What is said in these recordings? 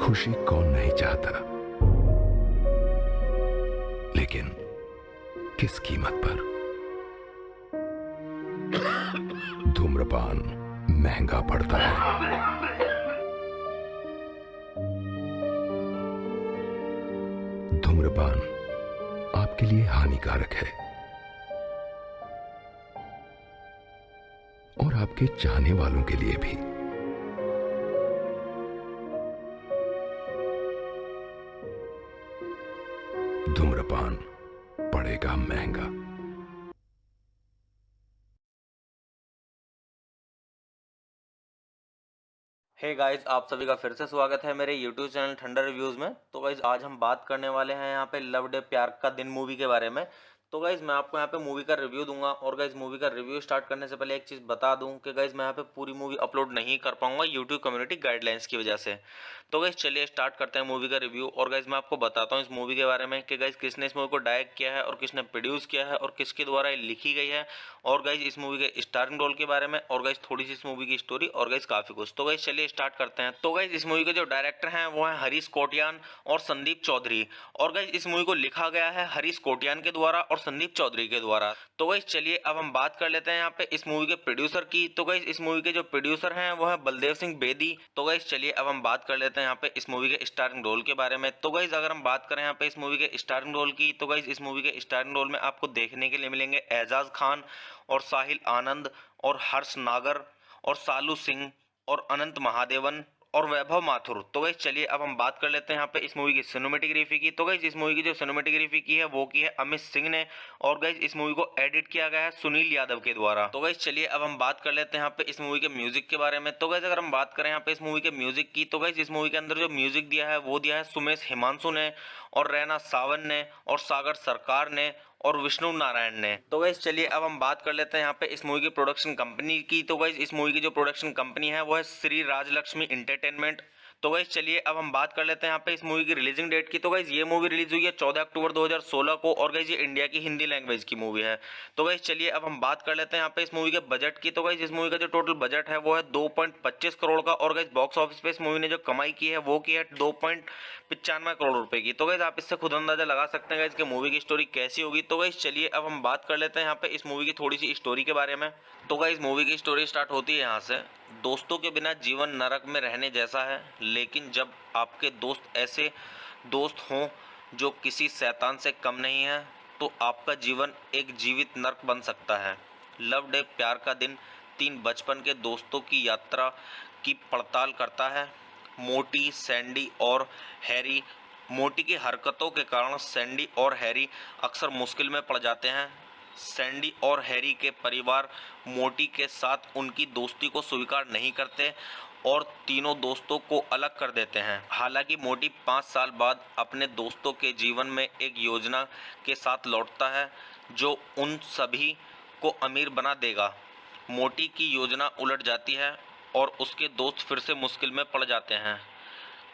खुशी कौन नहीं चाहता, लेकिन किस कीमत पर। धूम्रपान महंगा पड़ता है। धूम्रपान आपके लिए हानिकारक है और आपके चाहने वालों के लिए भी। धूम्रपान पड़ेगा महंगा। हे गाइस, आप सभी का फिर से स्वागत है मेरे YouTube चैनल ठंडा रिव्यूज़ में। तो गाइस आज हम बात करने वाले हैं यहाँ पे लव डे प्यार का दिन मूवी के बारे में। तो गाइस मैं आपको यहाँ पे मूवी का रिव्यू दूंगा और गाइस मूवी का रिव्यू स्टार्ट करने से पहले एक चीज़ बता दूं कि गाइस मैं यहाँ पे पूरी मूवी अपलोड नहीं कर पाऊंगा YouTube कम्युनिटी गाइडलाइंस की वजह से। तो गाइस चलिए स्टार्ट करते हैं मूवी का रिव्यू। और गाइस मैं आपको बताता हूँ इस मूवी के बारे में कि गाइस किसने इस मूवी को डायरेक्ट किया है और किसने प्रोड्यूस किया है और किसके द्वारा ये लिखी गई है, और गाइस इस मूवी के स्टारिंग रोल के बारे में, और गाइस थोड़ी सी इस मूवी की स्टोरी, और गाइस काफी कुछ। तो गाइस चलिए स्टार्ट करते हैं। तो गाइस इस मूवी के जो डायरेक्टर हैं वो हैं हरीश कोटियान और संदीप चौधरी। और गाइस इस मूवी को लिखा गया है हरीश कोटियान के द्वारा और संदीप चौधरी के द्वारा। तो गाइस चलिए अब हम बात कर लेते हैं यहाँ पे इस मूवी के प्रोड्यूसर की। तो गाइस इस मूवी के जो प्रोड्यूसर हैं वो है बलदेव सिंह बेदी। तो गाइस चलिए अब हम बात कर लेते हैं यहाँ पे इस मूवी के स्टारिंग रोल के बारे में। तो गाइस अगर हम बात करें यहाँ पे इस मूवी के स्टारिंग रोल की, तो गाइस इस मूवी के स्टारिंग रोल में आपको देखने के लिए मिलेंगे एजाज खान और साहिल आनंद और हर्ष नागर और सालू सिंह और अनंत महादेवन और वैभव माथुर। तो गाइस चलिए अब हम बात कर लेते हैं यहाँ पे इस मूवी की सिनेमेटोग्राफी की। तो गाइस इस मूवी की जो सिनेमेटोग्राफी की है वो की है अमित सिंह ने, और गाइस इस मूवी को एडिट किया गया है सुनील यादव के द्वारा। तो गाइस चलिए अब हम बात कर लेते हैं यहाँ पे इस मूवी के म्यूजिक के बारे में। तो गाइस अगर हम बात करें यहाँ पे इस मूवी के म्यूजिक की, तो गाइस इस मूवी के अंदर जो म्यूजिक दिया है वो दिया है सुमेश हिमांशु ने और रैना सावन ने और सागर सरकार ने और विष्णु नारायण ने। तो गाइस चलिए अब हम बात कर लेते हैं यहाँ पे इस मूवी की प्रोडक्शन कंपनी की। तो गाइस इस मूवी की जो प्रोडक्शन कंपनी है वो है श्री राजलक्ष्मी इंटरटेनमेंट। तो गाइस चलिए अब हम बात कर लेते हैं यहाँ पे इस मूवी की रिलीजिंग डेट की। तो गाइस ये मूवी रिलीज हुई है 14 अक्टूबर 2016 को, और गाइस ये इंडिया की हिंदी लैंग्वेज की मूवी है। तो गाइस चलिए अब हम बात कर लेते हैं यहाँ पे इस मूवी के बजट की। तो गाइस इस मूवी का जो टोटल बजट है वो है 2.25 करोड़ का, और गाइस बॉक्स ऑफिस पे इस मूवी ने जो कमाई की है वो की है 2.95 करोड़ रुपए की। तो गाइस आप इससे खुद अंदाजा लगा सकते हैं गाइस कि मूवी की स्टोरी कैसी होगी। तो गाइस चलिए अब हम बात कर लेते हैं यहाँ पे इस मूवी की थोड़ी सी स्टोरी के बारे में। तो गाइस मूवी की स्टोरी स्टार्ट होती है यहाँ से। दोस्तों के बिना जीवन नरक में रहने जैसा है, लेकिन जब आपके दोस्त ऐसे दोस्त हों जो किसी शैतान से कम नहीं है, तो आपका जीवन एक जीवित नरक बन सकता है। लव डे प्यार का दिन 3 बचपन के दोस्तों की यात्रा की पड़ताल करता है। मोटी, सैंडी और हैरी। मोटी की हरकतों के कारण सैंडी और हैरी अक्सर मुश्किल में पड़ जाते हैं। सैंडी और हैरी के परिवार मोटी के साथ उनकी दोस्ती को स्वीकार नहीं करते और तीनों दोस्तों को अलग कर देते हैं। हालांकि मोटी 5 साल बाद अपने दोस्तों के जीवन में एक योजना के साथ लौटता है जो उन सभी को अमीर बना देगा। मोटी की योजना उलट जाती है और उसके दोस्त फिर से मुश्किल में पड़ जाते हैं।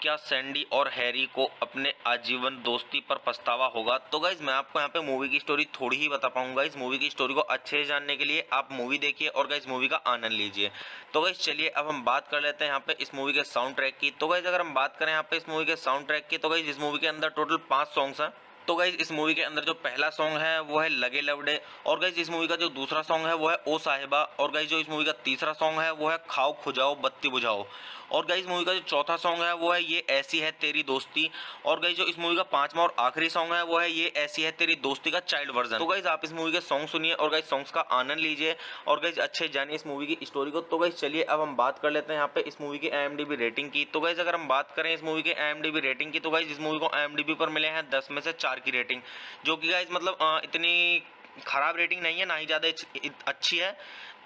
क्या सैंडी और हैरी को अपने आजीवन दोस्ती पर पछतावा होगा? तो गाइज मैं आपको यहाँ पे मूवी की स्टोरी थोड़ी ही बता पाऊंगा। इस मूवी की स्टोरी को अच्छे से जानने के लिए आप मूवी देखिए और गाइज मूवी का आनंद लीजिए। तो गाइज चलिए अब हम बात कर लेते हैं यहाँ पे इस मूवी के साउंड ट्रैक की। तो गाइज अगर हम बात करें यहाँ पे इस मूवी के साउंड ट्रैक की, तो गाइज इस मूवी के अंदर टोटल 5 सॉन्ग्स हैं। तो गाइज इस मूवी के अंदर जो पहला सॉन्ग है वो है लगे लवडे, और गाइज इस मूवी का जो दूसरा सॉन्ग है वो है ओ साहिबा, और गाइज जो इस मूवी का तीसरा सॉन्ग है वो है खाओ खुजाओ बत्ती बुझाओ, और गाइज मूवी का जो चौथा सॉन्ग है वो है ये ऐसी है तेरी दोस्ती, और गाइज जो इस मूवी का 5वां और आखिरी सॉन्ग है वो है ये ऐसी है तेरी दोस्ती का चाइल्ड वर्जन। तो गाइज आप इस मूवी के सॉन्ग सुनिए और गाइज सॉन्ग्स का आनंद लीजिए और गाइज अच्छे जानिए इस मूवी की स्टोरी को। तो गाइज चलिए अब हम बात कर लेते हैं यहाँ पे इस मूवी की IMDb रेटिंग की। तो गाइज अगर हम बात करें इस मूवी के IMDb रेटिंग की, तो गाइज इस मूवी को IMDb पर मिले हैं 10 में से 4 की रेटिंग, जो कि गाइज मतलब इतनी खराब रेटिंग नहीं है, ना ही ज़्यादा अच्छी है।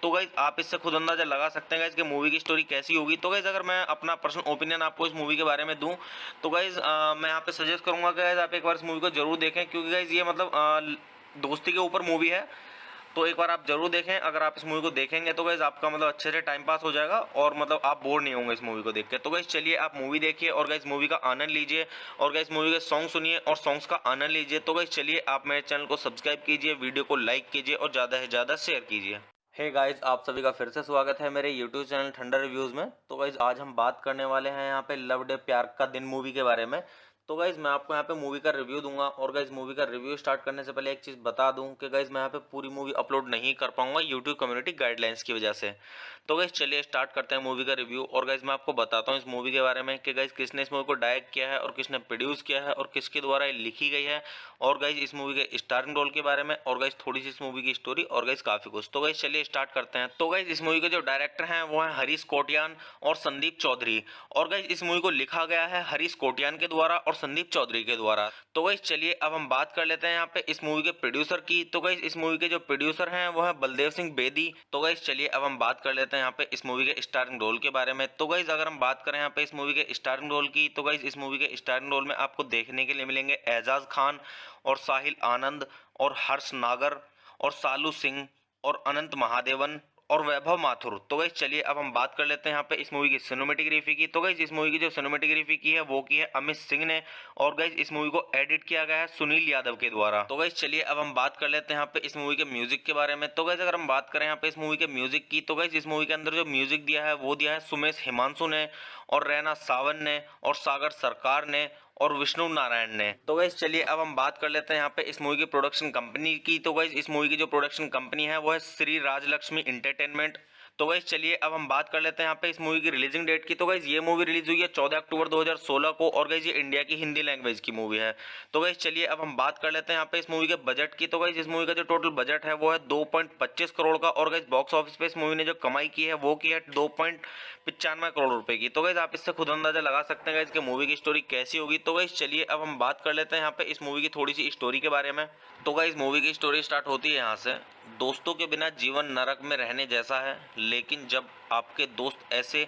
तो गाइज आप इससे खुद अंदाजा लगा सकते हैं गाइज कि मूवी की स्टोरी कैसी होगी। तो गाइज अगर मैं अपना पर्सनल ओपिनियन आपको इस मूवी के बारे में दूं, तो गाइज मैं यहाँ पे सजेस्ट करूंगा कि गाइज आप एक बार इस मूवी को जरूर देखें, क्योंकि गाइज ये मतलब दोस्ती के ऊपर मूवी है। तो एक बार आप जरूर देखें। अगर आप इस मूवी को देखेंगे तो गाइज आपका मतलब अच्छे से टाइम पास हो जाएगा और मतलब आप बोर नहीं होंगे इस मूवी को देख के। तो गाइज चलिए आप मूवी देखिए और गाइज मूवी का आनंद लीजिए और गाइज मूवी के सॉन्ग सुनिए और सॉन्ग्स का आनंद लीजिए। तो गाइज चलिए आप मेरे चैनल को सब्सक्राइब कीजिए, वीडियो को लाइक कीजिए और ज़्यादा से ज़्यादा शेयर कीजिए। हे गाइस, आप सभी का फिर से स्वागत है मेरे YouTube चैनल ठंडा रिव्यूज़ में। तो गाइस आज हम बात करने वाले हैं यहाँ पे लव डे प्यार का दिन मूवी के बारे में। तो गाइस मैं आपको यहाँ पे मूवी का रिव्यू दूंगा और गाइस मूवी का रिव्यू स्टार्ट करने से पहले एक चीज़ बता दूं कि गाइस मैं यहाँ पे पूरी मूवी अपलोड नहीं कर पाऊंगा YouTube कम्युनिटी गाइडलाइंस की वजह से। तो गाइस चलिए स्टार्ट करते हैं मूवी का रिव्यू और गाइस मैं आपको बताता हूँ इस मूवी के बारे में कि गाइस किसने इस मूवी को डायरेक्ट किया है और किसने प्रोड्यूस किया है और किसके द्वारा ये लिखी गई है और गाइस इस मूवी के स्टारिंग रोल के बारे में और गाइस थोड़ी सी इस मूवी की स्टोरी और गाइस काफी कुछ। तो गाइस चलिए स्टार्ट करते हैं। तो गाइस इस मूवी के जो डायरेक्टर हैं वो हैं हरीश कोटियान और संदीप चौधरी और गाइस इस मूवी को लिखा गया है हरीश कोटियान के द्वारा और संदीप चौधरी के द्वारा। तो गाइस चलिए अब हम बात कर लेते हैं यहाँ पे इस मूवी के प्रोड्यूसर की। तो गाइस इस मूवी के जो प्रोड्यूसर हैं वो है बलदेव सिंह बेदी। तो गाइस चलिए अब हम बात कर लेते हैं यहाँ पे इस मूवी के स्टारिंग रोल के बारे में। तो गाइस अगर हम बात करें यहाँ पे इस मूवी के स्टारिंग रोल की, तो गाइस इस मूवी के स्टारिंग रोल में आपको देखने के लिए मिलेंगे एजाज खान और साहिल आनंद और हर्ष नागर और सालू सिंह और अनंत महादेवन और वैभव माथुर। तो गाइस चलिए अब हम बात कर लेते हैं यहाँ पे इस मूवी की सिनेमेटोग्राफी की। तो गाइस इस मूवी की जो सिनेमेटोग्राफी की है वो की है अमित सिंह ने और गाइस इस मूवी को एडिट किया गया है सुनील यादव के द्वारा। तो गाइस चलिए अब हम बात कर लेते हैं यहाँ पे इस मूवी के म्यूजिक के बारे में। तो गाइस अगर हम बात करें यहाँ पे इस मूवी के म्यूजिक की, तो गाइस इस मूवी के अंदर जो म्यूजिक दिया है वो दिया है सुमेश हिमांशु ने और रैना सावन ने और सागर सरकार ने और विष्णु नारायण ने। तो गाइस चलिए अब हम बात कर लेते हैं यहाँ पे इस मूवी की प्रोडक्शन कंपनी की। तो गाइस इस मूवी की जो प्रोडक्शन कंपनी है वो है श्री राजलक्ष्मी एंटरटेनमेंट। तो गाइस चलिए अब हम बात कर लेते हैं यहाँ पे इस मूवी की रिलीजिंग डेट की। तो गाइस ये मूवी रिलीज हुई है 14 अक्टूबर 2016 को और गाइस ये इंडिया की हिंदी लैंग्वेज की मूवी है। तो गाइस चलिए अब हम बात कर लेते हैं यहाँ पे इस मूवी के बजट की। तो गाइस इस मूवी का जो टोटल बजट है वो है 2.25 करोड़ का और गाइस बॉक्स ऑफिस पे इस मूवी ने जो कमाई की है वो की है 2.95 करोड़ रुपए की। तो गाइस आप इससे खुद अंदाजा लगा सकते हैं गाइस कि मूवी की स्टोरी कैसी होगी। तो गाइस चलिए अब हम बात कर लेते हैं यहाँ पे इस मूवी की थोड़ी सी स्टोरी के बारे में। तो गाइस मूवी की स्टोरी स्टार्ट होती है यहाँ से। दोस्तों के बिना जीवन नरक में रहने जैसा है, लेकिन जब आपके दोस्त ऐसे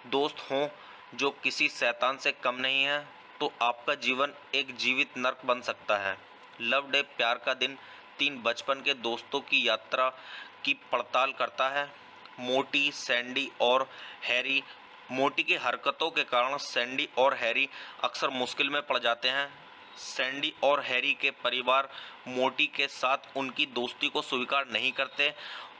दोस्त हों जो किसी शैतान से कम नहीं है तो आपका जीवन एक जीवित नर्क बन सकता है। लव डे प्यार का दिन 3 बचपन के दोस्तों की यात्रा की पड़ताल करता है। मोटी, सैंडी और हैरी। मोटी की हरकतों के कारण सैंडी और हैरी अक्सर मुश्किल में पड़ जाते हैं। सैंडी और हैरी के परिवार मोटी के साथ उनकी दोस्ती को स्वीकार नहीं करते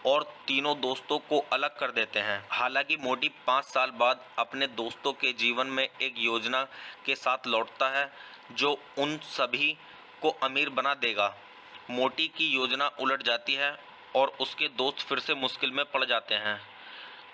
और तीनों दोस्तों को अलग कर देते हैं। हालांकि मोटी 5 साल बाद अपने दोस्तों के जीवन में एक योजना के साथ लौटता है जो उन सभी को अमीर बना देगा। मोटी की योजना उलट जाती है और उसके दोस्त फिर से मुश्किल में पड़ जाते हैं।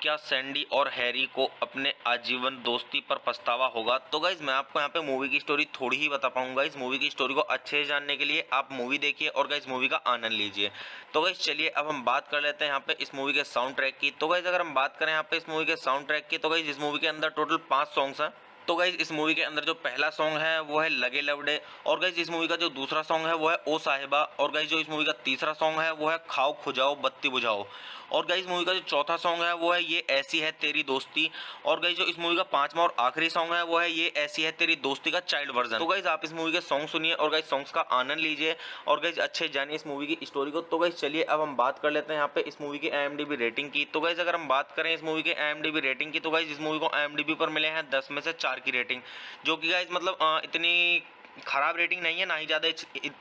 क्या सैंडी और हैरी को अपने आजीवन दोस्ती पर पछतावा होगा? तो गाइज मैं आपको यहाँ पे मूवी की स्टोरी थोड़ी ही बता पाऊंगा। इस मूवी की स्टोरी को अच्छे से जानने के लिए आप मूवी देखिए और गाइज मूवी का आनंद लीजिए। तो गाइज चलिए अब हम बात कर लेते हैं यहाँ पे इस मूवी के साउंड ट्रैक की। तो गाइज अगर हम बात करें यहाँ पे इस मूवी के साउंड ट्रैक की, तो गाइज इस मूवी के अंदर टोटल 5 सॉन्ग्स हैं। तो गाइज इस मूवी के अंदर जो पहला सॉन्ग है वो है लगे लवडे और गाइज इस मूवी का जो दूसरा सॉन्ग है वो है ओ साहिबा और गाइज जो इस मूवी का तीसरा सॉन्ग है वो है खाओ खुजाओ बत्ती बुझाओ और गाइज मूवी का जो चौथा सॉन्ग है वो है ये ऐसी है तेरी दोस्ती और गाइज जो इस मूवी का 5वां और आखिरी सॉन्ग है वो है ये ऐसी है तेरी दोस्ती का चाइल्ड वर्जन। तो गाइज आप इस मूवी के सॉन्ग सुनिए और गाइज सॉन्ग्स का आनंद लीजिए और गाइज अच्छे जानिए इस मूवी की स्टोरी को। तो गाइज चलिए अब हम बात कर लेते हैं यहाँ पे इस मूवी की IMDb रेटिंग की। तो गाइज अगर हम बात करें इस मूवी के IMDb रेटिंग की, तो गाइज इस मूवी को IMDb पर मिले हैं 10 में से 4 की रेटिंग, जो कि गाइज मतलब इतनी खराब रेटिंग नहीं है, ना ही ज़्यादा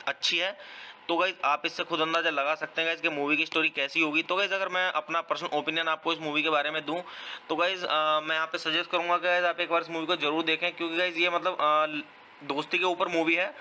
अच्छी है। तो गाइज आप इससे खुद अंदाजा लगा सकते हैं गाइज कि मूवी की स्टोरी कैसी होगी। तो गाइज अगर मैं अपना पर्सनल ओपिनियन आपको इस मूवी के बारे में दूं, तो गाइज मैं यहाँ पे सजेस्ट करूंगा कि गाइज आप एक बार इस मूवी को जरूर देखें, क्योंकि गाइज ये मतलब दोस्ती के ऊपर मूवी है।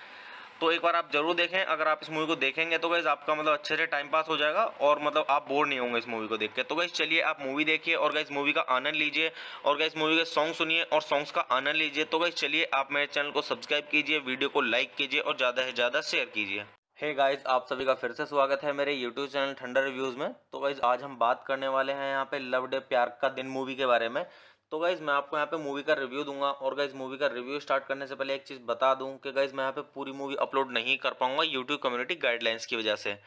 तो एक बार आप जरूर देखें। अगर आप इस मूवी को देखेंगे तो गाइज आपका मतलब अच्छे से टाइम पास हो जाएगा और मतलब आप बोर नहीं होंगे इस मूवी को देख के। तो गाइज चलिए आप मूवी देखिए और गाइज मूवी का आनंद लीजिए और गाइज मूवी के सॉन्ग सुनिए और सॉन्ग्स का आनंद लीजिए। तो गाइज चलिए आप मेरे चैनल को सब्सक्राइब कीजिए, वीडियो को लाइक कीजिए और ज़्यादा से ज़्यादा शेयर कीजिए। हे गाइस, आप सभी का फिर से स्वागत है मेरे YouTube चैनल ठंडा रिव्यूज़ में। तो गाइज आज हम बात करने वाले हैं यहाँ पे लव डे प्यार का दिन मूवी के बारे में। तो गाइज मैं आपको यहाँ पे मूवी का रिव्यू दूंगा और गाइज मूवी का रिव्यू स्टार्ट करने से पहले एक चीज़ बता दूं कि गाइज मैं यहाँ पे पूरी मूवी अपलोड नहीं कर पाऊंगा YouTube कम्युनिटी गाइडलाइंस की वजह से।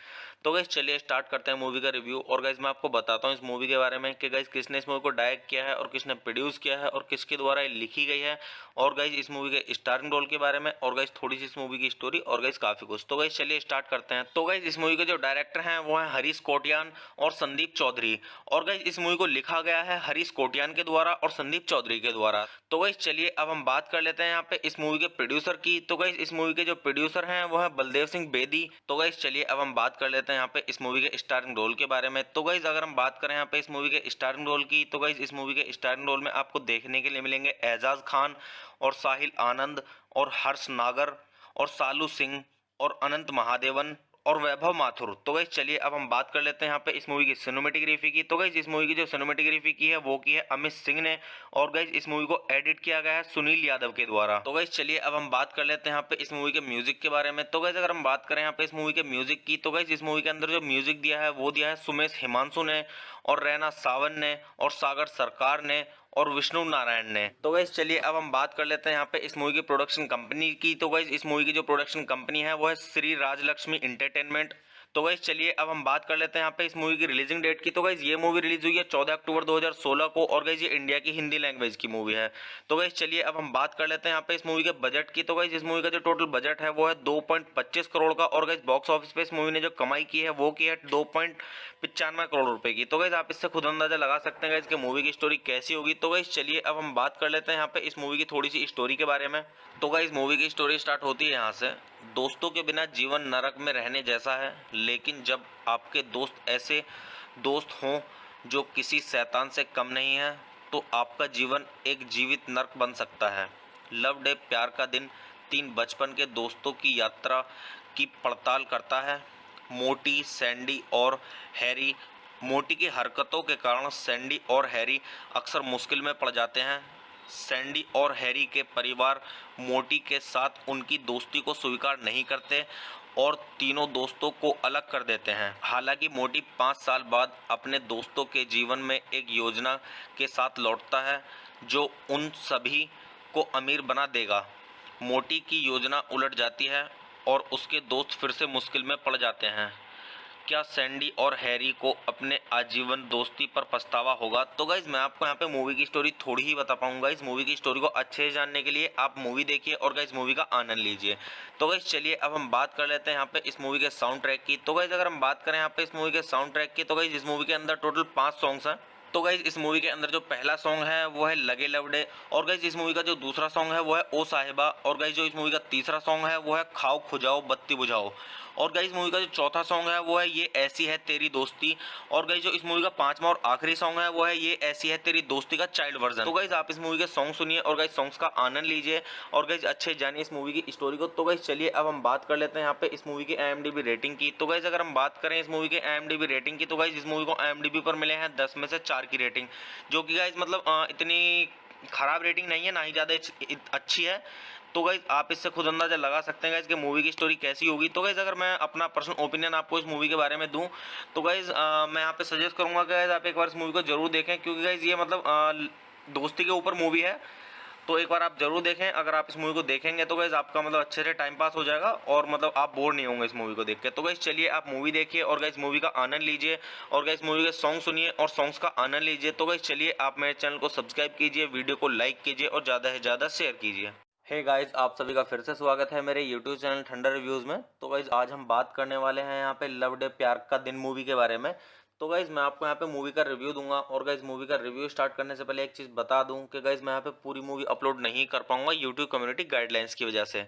तो गाइज चलिए स्टार्ट करते हैं मूवी का रिव्यू और गाइज मैं आपको बताता हूँ इस मूवी के बारे में कि गाइज किसने इस मूवी को डायरेक्ट किया है और किसने प्रोड्यूस किया है और किसके द्वारा ये लिखी गई है और गाइज इस मूवी के स्टारिंग रोल के बारे में और गाइज थोड़ी सी इस मूवी की स्टोरी और गाइज काफ़ी कुछ। तो गाइज चलिए स्टार्ट करते हैं। तो गाइज इस मूवी के जो डायरेक्टर हैं वो हैं हरीश कोटियान और संदीप चौधरी और गाइज इस मूवी को लिखा गया है हरीश कोटियान के द्वारा और संदीप चौधरी के द्वारा। तो गाइस चलिए अब हम बात कर लेते हैं यहाँ पे इस मूवी के प्रोड्यूसर की। तो गाइस इस मूवी के जो प्रोड्यूसर हैं वो है बलदेव सिंह बेदी। तो गाइस चलिए अब हम बात कर लेते हैं यहाँ पे इस मूवी के स्टारिंग रोल के बारे में। तो गाइस अगर हम बात करें यहाँ पे इस मूवी के स्टारिंग रोल की, तो गाइस इस मूवी के स्टारिंग रोल में आपको देखने के लिए मिलेंगे एजाज खान और साहिल आनंद और हर्ष नागर और सालू सिंह और अनंत महादेवन और वैभव माथुर। तो गाइस चलिए अब हम बात कर लेते हैं यहाँ पे इस मूवी की सिनेमेटोग्राफी की। तो गाइस इस मूवी की जो सिनेमेटोग्राफी की है वो की है अमित सिंह ने, और गाइस इस मूवी को एडिट किया गया है सुनील यादव के द्वारा। तो गाइस चलिए अब हम बात कर लेते हैं यहाँ पे इस मूवी के म्यूजिक के बारे में। तो गाइस अगर हम बात करें यहाँ पे इस मूवी के म्यूजिक की, तो गाइस इस मूवी के अंदर जो म्यूजिक दिया है वो दिया है सुमेश हिमांशु ने और रैना सावन ने और सागर सरकार ने और विष्णु नारायण ने। तो गाइस चलिए अब हम बात कर लेते हैं यहाँ पे इस मूवी की प्रोडक्शन कंपनी की। तो गाइस इस मूवी की जो प्रोडक्शन कंपनी है वो है श्री राजलक्ष्मी एंटरटेनमेंट। तो गाइस चलिए अब हम बात कर लेते हैं यहाँ पे इस मूवी की रिलीजिंग डेट की। तो गाइस ये मूवी रिलीज हुई है 14 अक्टूबर 2016 को, और गाइस ये इंडिया की हिंदी लैंग्वेज की मूवी है। तो गाइस चलिए अब हम बात कर लेते हैं यहाँ पे इस मूवी के बजट की। तो गाइस इस मूवी का जो टोटल बजट है वो है 2.25 करोड़ का, और गाइस बॉक्स ऑफिस पे इस मूवी ने जो कमाई की है वो की है 2.95 करोड़ रुपए की। तो गाइस आप इससे खुद अंदाजा लगा सकते हैं गाइस कि मूवी की स्टोरी कैसी होगी। तो गाइस चलिए अब हम बात कर लेते हैं यहाँ पे इस मूवी की थोड़ी सी स्टोरी के बारे में। तो गाइस मूवी की स्टोरी स्टार्ट होती है यहाँ से। दोस्तों के बिना जीवन नरक में रहने जैसा है, लेकिन जब आपके दोस्त ऐसे दोस्त हों जो किसी शैतान से कम नहीं है, तो आपका जीवन एक जीवित नरक बन सकता है। लव डे प्यार का दिन 3 बचपन के दोस्तों की यात्रा की पड़ताल करता है। मोटी, सैंडी और हैरी। मोटी की हरकतों के कारण सैंडी और हैरी अक्सर मुश्किल में पड़ जाते हैं। सैंडी और हैरी के परिवार मोटी के साथ उनकी दोस्ती को स्वीकार नहीं करते और तीनों दोस्तों को अलग कर देते हैं। हालांकि मोटी 5 साल बाद अपने दोस्तों के जीवन में एक योजना के साथ लौटता है जो उन सभी को अमीर बना देगा। मोटी की योजना उलट जाती है और उसके दोस्त फिर से मुश्किल में पड़ जाते हैं। क्या सैंडी और हैरी को अपने आजीवन दोस्ती पर पछतावा होगा? तो गाइज मैं आपको यहाँ पे मूवी की स्टोरी थोड़ी ही बता पाऊंगा। इस मूवी की स्टोरी को अच्छे से जानने के लिए आप मूवी देखिए और गाइज मूवी का आनंद लीजिए। तो गाइज चलिए अब हम बात कर लेते हैं यहाँ पे इस मूवी के साउंड ट्रैक की। तो गाइज अगर हम बात करें यहाँ पे इस मूवी के साउंड ट्रैक की, तो गाइज इस मूवी के अंदर टोटल 5 सॉन्ग्स हैं। तो गाइज इस मूवी के अंदर जो पहला सॉन्ग है वो है लगे लवडे, और गाइज इस मूवी का जो दूसरा सॉन्ग है वो है ओ साहिबा, और गाइज जो इस मूवी का तीसरा सॉन्ग है वो है खाओ खुजाओ बत्ती बुझाओ, और गाइज मूवी का जो चौथा सॉन्ग है वो है ये ऐसी है तेरी दोस्ती, और गाइज जो इस मूवी का 5वां और आखिरी सॉन्ग है वो है ये ऐसी है तेरी दोस्ती का चाइल्ड वर्जन। तो गाइज आप इस मूवी के सॉन्ग सुनिए और गाइज सॉन्ग्स का आनंद लीजिए और गाइज अच्छे जानिए इस मूवी की स्टोरी को। तो गाइज चलिए अब हम बात कर लेते हैं यहाँ पे इस मूवी की IMDb रेटिंग की। तो गाइज अगर हम बात करें इस मूवी के IMDb रेटिंग की, तो गाइज इस मूवी को IMDb पर मिले हैं 10 में से 4 की रेटिंग, जो कि गाइज मतलब इतनी खराब रेटिंग नहीं है, ना ही ज़्यादा अच्छी है। तो गाइज आप इससे खुद अंदाजा लगा सकते हैं गाइज कि मूवी की स्टोरी कैसी होगी। तो गाइज अगर मैं अपना पर्सनल ओपिनियन आपको इस मूवी के बारे में दूं, तो गाइज मैं यहाँ पे सजेस्ट करूंगा कि गाइज आप एक बार इस मूवी को जरूर देखें, क्योंकि गाइज ये मतलब दोस्ती के ऊपर मूवी है। तो एक बार आप जरूर देखें। अगर आप इस मूवी को देखेंगे तो गाइज आपका मतलब अच्छे से टाइम पास हो जाएगा और मतलब आप बोर नहीं होंगे इस मूवी को देख के। तो गाइज चलिए आप मूवी देखिए और गाइज मूवी का आनंद लीजिए और गाइज मूवी के सॉन्ग सुनिए और सॉन्ग्स का आनंद लीजिए। तो गाइज चलिए आप मेरे चैनल को सब्सक्राइब कीजिए, वीडियो को लाइक कीजिए और ज़्यादा से ज़्यादा शेयर कीजिए। हे गाइज आप सभी का फिर से स्वागत है मेरे यूट्यूब चैनल ठंडा रिव्यूज़ में। तो गाइज आज हम बात करने वाले हैं यहाँ पे लव डे प्यार का दिन मूवी के बारे में। तो गाइज मैं आपको यहाँ पे मूवी का रिव्यू दूंगा, और गाइज मूवी का रिव्यू स्टार्ट करने से पहले एक चीज़ बता दूं कि गाइज मैं यहाँ पे पूरी मूवी अपलोड नहीं कर पाऊंगा यूट्यूब कम्युनिटी गाइडलाइंस की वजह से।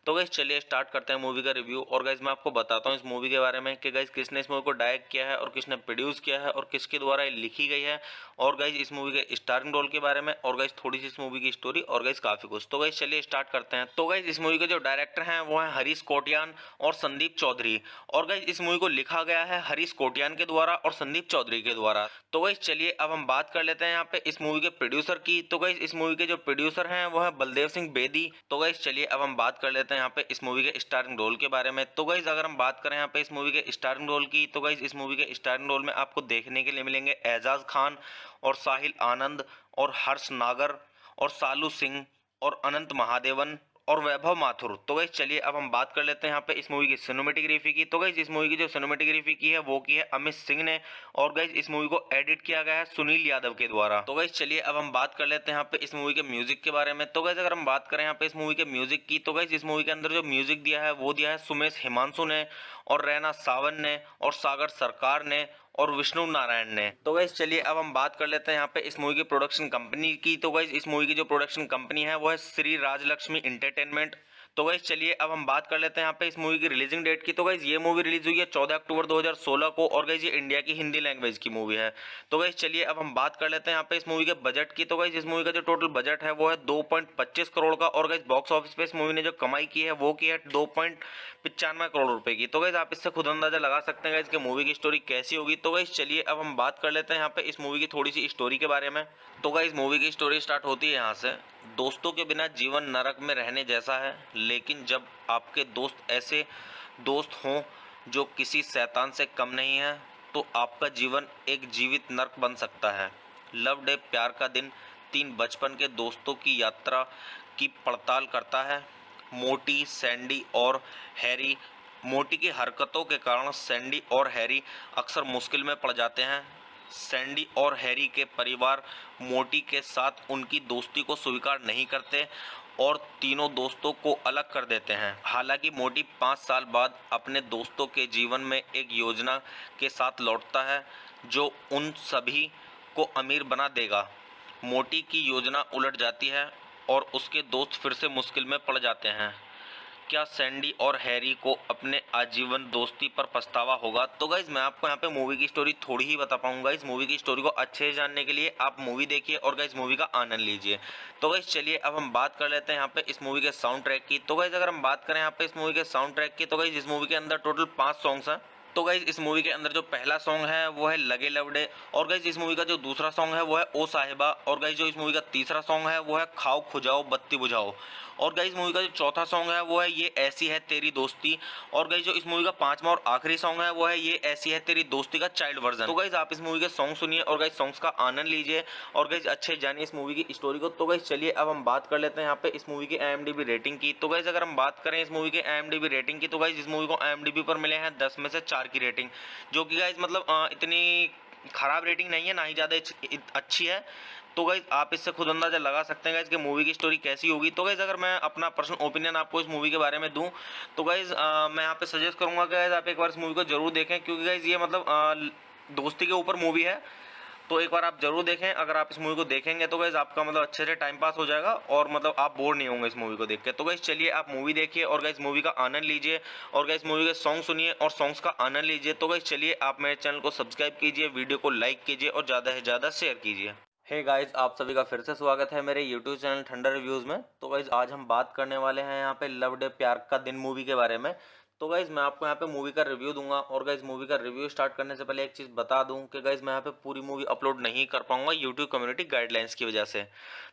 तो गाइज चलिए स्टार्ट करते हैं मूवी का रिव्यू, और गाइज मैं आपको बताता हूँ इस मूवी के बारे में कि गाइज किसने इस मूवी को डायरेक्ट किया है और किसने प्रोड्यूस किया है और किसके द्वारा ये लिखी गई है, और गाइज इस मूवी के स्टारिंग रोल के बारे में, और गाइज थोड़ी सी इस मूवी की स्टोरी, और गाइज काफ़ी कुछ। तो गाइज चलिए स्टार्ट करते हैं। तो गाइज इस मूवी के जो डायरेक्टर हैं वो हैं हरीश कोटियान और संदीप चौधरी, और गाइज इस मूवी को लिखा गया है हरीश कोटियान के द्वारा और संदीप चौधरी के द्वारा। तो गाइज चलिए अब हम बात कर लेते हैं यहाँ पे इस मूवी के प्रोड्यूसर की। तो गाइज इस मूवी के जो प्रोड्यूसर हैं वो है बलदेव सिंह बेदी। तो गाइज चलिए अब हम बात कर लेते हैं यहाँ पे इस मूवी के स्टारिंग रोल के बारे में। तो गाइज अगर हम बात करें यहाँ पे इस मूवी के स्टारिंग रोल की, तो गाइज इस मूवी के स्टारिंग रोल में आपको देखने के लिए मिलेंगे एजाज खान और साहिल आनंद और हर्ष नागर और सालू सिंह और अनंत महादेवन और वैभव माथुर। तो गाइज चलिए अब हम बात कर लेते हैं यहाँ पे इस मूवी की सिनेमेटोग्राफी की। तो गाइज इस मूवी की जो सिनेमेटोग्राफी की है वो की है अमित सिंह ने, और गाइज इस मूवी को एडिट किया गया है सुनील यादव के द्वारा। तो गाइज चलिए अब हम बात कर लेते हैं यहाँ पे इस मूवी के म्यूजिक के बारे में। तो गाइज अगर हम बात करें यहाँ पे इस मूवी के म्यूजिक की, तो गाइज इस मूवी के अंदर जो म्यूजिक दिया है वो दिया है सुमेश हिमांशु ने और रैना सावन ने और सागर सरकार ने और विष्णु नारायण ने। तो गाइस चलिए अब हम बात कर लेते हैं यहाँ पे इस मूवी की प्रोडक्शन कंपनी की। तो गाइस इस मूवी की जो प्रोडक्शन कंपनी है वो है श्री राजलक्ष्मी एंटरटेनमेंट। तो गाइस चलिए अब हम बात कर लेते हैं यहाँ पे इस मूवी की रिलीजिंग डेट की। तो गाइस ये मूवी रिलीज हुई है 14 अक्टूबर 2016 को और गाइस ये इंडिया की हिंदी लैंग्वेज की मूवी है। तो गाइस चलिए अब हम बात कर लेते हैं यहाँ पे इस मूवी के बजट की। तो गाइस इस मूवी का जो टोटल बजट है वो है 2.25 करोड़ का और गाइस बॉक्स ऑफिस पे इस मूवी ने जो कमाई की है वो की है 2.95 करोड़ रुपए की। तो गाइस आप इससे खुद अंदाजा लगा सकते हैं गाइस कि मूवी की स्टोरी कैसी होगी। तो गाइस चलिए अब हम बात कर लेते हैं यहाँ पे इस मूवी की थोड़ी सी स्टोरी के बारे में। तो गाइस मूवी की स्टोरी स्टार्ट होती है यहाँ से। दोस्तों के बिना जीवन नरक में रहने जैसा है, लेकिन जब आपके दोस्त ऐसे दोस्त हों जो किसी शैतान से कम नहीं है तो आपका जीवन एक जीवित नर्क बन सकता है। लव डे प्यार का दिन 3 बचपन के दोस्तों की यात्रा की पड़ताल करता है। मोटी, सैंडी और हैरी। मोटी की हरकतों के कारण सैंडी और हैरी अक्सर मुश्किल में पड़ जाते हैं। सैंडी और हैरी के परिवार मोटी के साथ उनकी दोस्ती को स्वीकार नहीं करते और तीनों दोस्तों को अलग कर देते हैं। हालांकि मोटी 5 साल बाद अपने दोस्तों के जीवन में एक योजना के साथ लौटता है जो उन सभी को अमीर बना देगा। मोटी की योजना उलट जाती है और उसके दोस्त फिर से मुश्किल में पड़ जाते हैं। क्या सैंडी और हैरी को अपने आजीवन दोस्ती पर पछतावा होगा? तो गाइज मैं आपको यहाँ पे मूवी की स्टोरी थोड़ी ही बता पाऊंगा। इस मूवी की स्टोरी को अच्छे से जानने के लिए आप मूवी देखिए और गाइज मूवी का आनंद लीजिए। तो गाइज चलिए अब हम बात कर लेते हैं यहाँ पे इस मूवी के साउंड ट्रैक की। तो गाइज अगर हम बात करें यहाँ पे इस मूवी के साउंड ट्रैक की, तो गाइज इस मूवी के अंदर टोटल 5 सॉन्ग्स हैं। तो गाइज इस मूवी के अंदर जो पहला सॉन्ग है वो है लगे लवडे और गाइज इस मूवी का जो दूसरा सॉन्ग है वो है ओ साहिबा और गाइज जो इस मूवी का तीसरा सॉन्ग है वो है खाओ खुजाओ बत्ती बुझाओ और गाइज मूवी का जो चौथा सॉन्ग है वो है ये ऐसी है तेरी दोस्ती और गाइज जो इस मूवी का 5वां और आखिरी सॉन्ग है वो है ये ऐसी है तेरी दोस्ती का चाइल्ड वर्जन। तो गाइज आप इस मूवी के सॉन्ग सुनिए और गाइज सॉन्ग्स का आनंद लीजिए और गाइज अच्छे जानिए इस मूवी की स्टोरी को। तो गाइज चलिए अब हम बात कर लेते हैं यहाँ पे इस मूवी की IMDb रेटिंग की। तो गाइज अगर हम बात करें इस मूवी के IMDb रेटिंग की, तो गाइज इस मूवी को IMDb पर मिले हैं 10 में से 4 की रेटिंग, जो कि गाइज मतलब इतनी खराब रेटिंग नहीं है, ना ही ज़्यादा अच्छी है। तो गाइज आप इससे खुद अंदाजा लगा सकते हैं गाइज कि मूवी की स्टोरी कैसी होगी। तो गाइज अगर मैं अपना पर्सनल ओपिनियन आपको इस मूवी के बारे में दूं तो गाइज मैं यहाँ पे सजेस्ट करूंगा कि गाइज आप एक बार इस मूवी को जरूर देखें, क्योंकि गाइज ये मतलब दोस्ती के ऊपर मूवी है। तो एक बार आप जरूर देखें। अगर आप इस मूवी को देखेंगे तो गाइज आपका मतलब अच्छे से टाइम पास हो जाएगा और मतलब आप बोर नहीं होंगे इस मूवी को देख के। तो गाइज चलिए आप मूवी देखिए और गाइज मूवी का आनंद लीजिए और गाइज मूवी के सॉन्ग सुनिए और सॉन्ग्स का आनंद लीजिए। तो गाइज चलिए आप मेरे चैनल को सब्सक्राइब कीजिए, वीडियो को लाइक कीजिए और ज़्यादा से ज़्यादा शेयर कीजिए। हे गाइज आप सभी का फिर से स्वागत है मेरे यूट्यूब चैनल ठंडर रिव्यूज़ में। तो गाइज आज हम बात करने वाले हैं यहाँ पे लव डे प्यार का दिन मूवी के बारे में। तो गाइज मैं आपको यहाँ पे मूवी का रिव्यू दूंगा और गाइज मूवी का रिव्यू स्टार्ट करने से पहले एक चीज़ बता दूं कि गाइज मैं यहाँ पे पूरी मूवी अपलोड नहीं कर पाऊंगा यूट्यूब कम्युनिटी गाइडलाइंस की वजह से।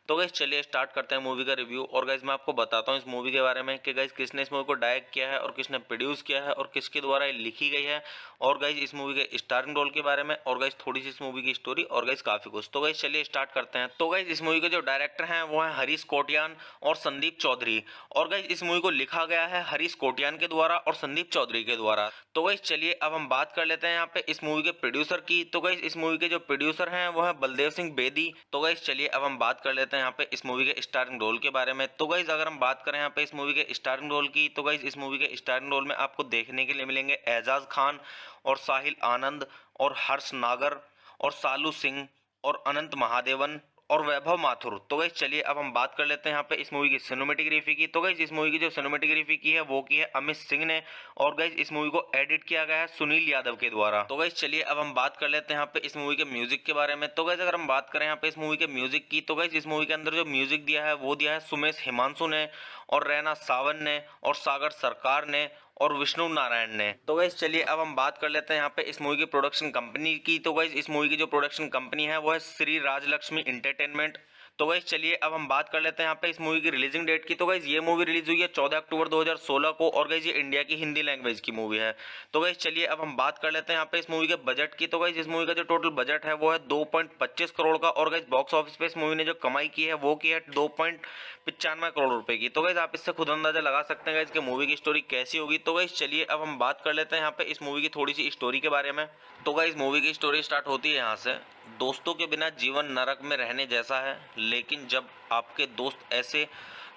तो गाइज चलिए स्टार्ट करते हैं मूवी का रिव्यू और गाइज मैं आपको बताता हूँ इस मूवी के बारे में कि गाइज किसने इस मूवी को डायरेक्ट किया है और किसने प्रोड्यूस किया है और किसके द्वारा ये लिखी गई है और गाइज इस मूवी के स्टारिंग रोल के बारे में और गाइज थोड़ी सी इस मूवी की स्टोरी और गाइज काफ़ी कुछ। तो गाइज चलिए स्टार्ट करते हैं। तो गाइज इस मूवी के जो डायरेक्टर हैं वो हैं हरीश कोटियान और संदीप चौधरी और गाइज इस मूवी को लिखा गया है हरीश कोटियान के द्वारा और संदीप चौधरी के द्वारा। तो गाइज चलिए अब हम बात कर लेते हैं यहाँ पे इस मूवी के प्रोड्यूसर की। तो गाइज इस मूवी के जो प्रोड्यूसर हैं वो है बलदेव सिंह बेदी। तो गाइज चलिए अब हम बात कर लेते हैं यहाँ पे इस मूवी के स्टारिंग रोल के बारे में। तो गाइज अगर हम बात करें यहाँ पे इस मूवी के स्टारिंग रोल की, तो गाइज इस मूवी के स्टारिंग रोल में आपको देखने के लिए मिलेंगे एजाज खान और साहिल आनंद और हर्ष नागर और सालू सिंह और अनंत महादेवन और वैभव माथुर। तो गाइज चलिए अब हम बात कर लेते हैं यहाँ पे इस मूवी की सिनेमेटोग्राफी की। तो गाइज इस मूवी की जो सिनेमेटोग्राफी की है वो की है अमित सिंह ने और गाइज इस मूवी को एडिट किया गया है सुनील यादव के द्वारा। तो गाइज चलिए अब हम बात कर लेते हैं यहाँ पे इस मूवी के म्यूजिक के बारे में। तो गाइज अगर हम बात करें यहाँ पे इस मूवी के म्यूजिक की, तो गाइज इस मूवी के अंदर जो म्यूजिक दिया है वो दिया है सुमेश हिमांशु ने और रैना सावन ने और सागर सरकार ने और विष्णु नारायण ने। तो गाइज चलिए अब हम बात कर लेते हैं यहाँ पे इस मूवी की प्रोडक्शन कंपनी की। तो गाइज इस मूवी की जो प्रोडक्शन कंपनी है वो है श्री राजलक्ष्मी एंटरटेनमेंट। तो गाइज चलिए अब हम बात कर लेते हैं यहाँ पे इस मूवी की रिलीजिंग डेट की। तो गाइज ये मूवी रिलीज हुई है 14 अक्टूबर 2016 को और गाइज ये इंडिया की हिंदी लैंग्वेज की मूवी है। तो गाइज चलिए अब हम बात कर लेते हैं यहाँ पे इस मूवी के बजट की। तो गाइज इस मूवी का जो टोटल बजट है वो है 2.25 करोड़ का और गाइज बॉक्स ऑफिस पे इस मूवी ने जो कमाई की है वो की है 2.95 करोड़ रुपए की। तो गाइज आप इससे खुद अंदाजा लगा सकते हैं गाइज कि मूवी की स्टोरी कैसी होगी। तो गाइज चलिए अब हम बात कर लेते हैं यहाँ पे इस मूवी की थोड़ी सी स्टोरी के बारे में। तो गाइज मूवी की स्टोरी स्टार्ट होती है यहाँ से। दोस्तों के बिना जीवन नरक में रहने जैसा है, लेकिन जब आपके दोस्त ऐसे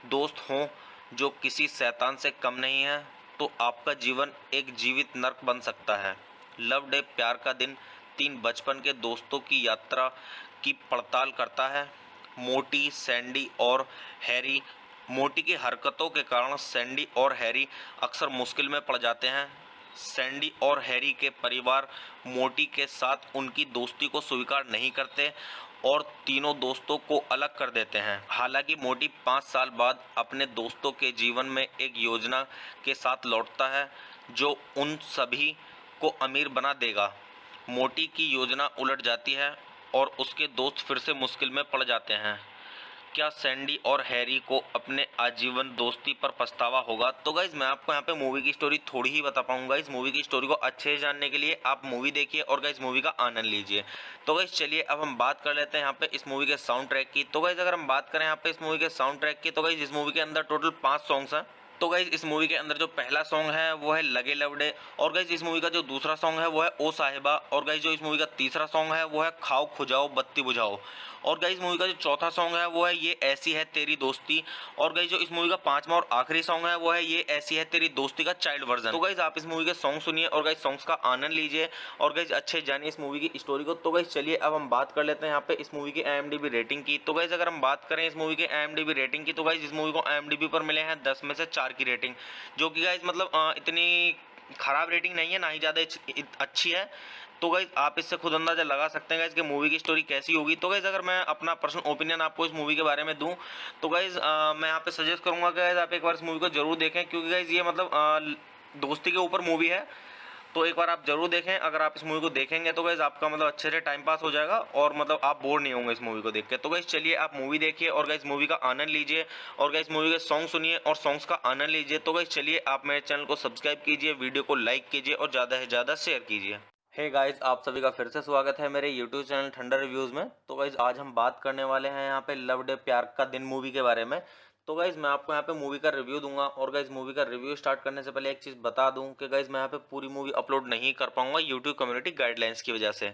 दोस्त हों जो किसी शैतान से कम नहीं है तो आपका जीवन एक जीवित नर्क बन सकता है। लव डे प्यार का दिन तीन बचपन के दोस्तों की यात्रा की पड़ताल करता है। मोटी, सैंडी और हैरी। मोटी की हरकतों के कारण सैंडी और हैरी अक्सर मुश्किल में पड़ जाते हैं। सैंडी और हैरी के परिवार मोटी के साथ उनकी दोस्ती को स्वीकार नहीं करते और तीनों दोस्तों को अलग कर देते हैं। हालांकि मोटी 5 साल बाद अपने दोस्तों के जीवन में एक योजना के साथ लौटता है जो उन सभी को अमीर बना देगा। मोटी की योजना उलट जाती है और उसके दोस्त फिर से मुश्किल में पड़ जाते हैं। क्या सैंडी और हैरी को अपने आजीवन दोस्ती पर पछतावा होगा? तो गाइज मैं आपको यहाँ पे मूवी की स्टोरी थोड़ी ही बता पाऊंगा। इस मूवी की स्टोरी को अच्छे से जानने के लिए आप मूवी देखिए और गाइज मूवी का आनंद लीजिए। तो गाइज चलिए अब हम बात कर लेते हैं यहाँ पे इस मूवी के साउंड ट्रैक की। तो गाइज अगर हम बात करें यहाँ पे इस मूवी के साउंड ट्रैक की, तो गाइज इस मूवी के अंदर टोटल 5 सॉन्ग्स हैं। तो गाइज इस मूवी के अंदर जो पहला सॉन्ग है वो है लगे लवडे, और गाइज इस मूवी का जो दूसरा सॉन्ग है वो है ओ साहिबा, और गाइज जो इस मूवी का तीसरा सॉन्ग है वो है खाओ खुजाओ बत्ती बुझाओ, और गाइज मूवी का जो चौथा सॉन्ग है वो है ये ऐसी है तेरी दोस्ती, और गाइज जो इस मूवी का पांचवा और आखिरी सॉन्ग है वो है ये ऐसी है तेरी दोस्ती का चाइल्ड वर्जन। तो गाइज आप इस मूवी के सॉन्ग सुनिए और गाइज सॉन्ग्स का आनंद लीजिए और गाइज अच्छे जानिए इस मूवी की स्टोरी को। तो गाइज चलिए अब हम बात कर लेते हैं यहाँ पे इस मूवी की IMDb रेटिंग की। तो गाइज अगर हम बात करें इस मूवी के IMDb रेटिंग की, तो गाइज इस मूवी को IMDb पर मिले हैं 10 में से 4 की रेटिंग, जो कि गाइज मतलब इतनी खराब रेटिंग नहीं है, ना ही ज़्यादा अच्छी है। तो गाइज आप इससे खुद अंदाजा लगा सकते हैं गाइज कि मूवी की स्टोरी कैसी होगी। तो गाइज अगर मैं अपना पर्सनल ओपिनियन आपको इस मूवी के बारे में दूं, तो गाइज मैं यहाँ पे सजेस्ट करूंगा कि गाइज आप एक बार इस मूवी को जरूर देखें, क्योंकि गाइज ये मतलब दोस्ती के ऊपर मूवी है। तो एक बार आप जरूर देखें। अगर आप इस मूवी को देखेंगे तो गाइज आपका मतलब अच्छे से टाइम पास हो जाएगा और मतलब आप बोर नहीं होंगे इस मूवी को देख के। तो गाइज चलिए आप मूवी देखिए और गाइज मूवी का आनंद लीजिए और गाइज मूवी के सॉन्ग सुनिए और सॉन्ग्स का आनंद लीजिए। तो गाइज चलिए आप मेरे चैनल को सब्सक्राइब कीजिए, वीडियो को लाइक कीजिए और ज़्यादा से ज़्यादा शेयर कीजिए। हे गाइज आप सभी का फिर से स्वागत है मेरे यूट्यूब चैनल ठंडा रिव्यूज़ में। तो गाइज आज हम बात करने वाले हैं यहाँ पे लव डे प्यार का दिन मूवी के बारे में। तो गाइज मैं आपको यहाँ पे मूवी का रिव्यू दूंगा और गाइज मूवी का रिव्यू स्टार्ट करने से पहले एक चीज़ बता दूं कि गाइज मैं यहाँ पे पूरी मूवी अपलोड नहीं कर पाऊंगा यूट्यूब कम्युनिटी गाइडलाइंस की वजह से।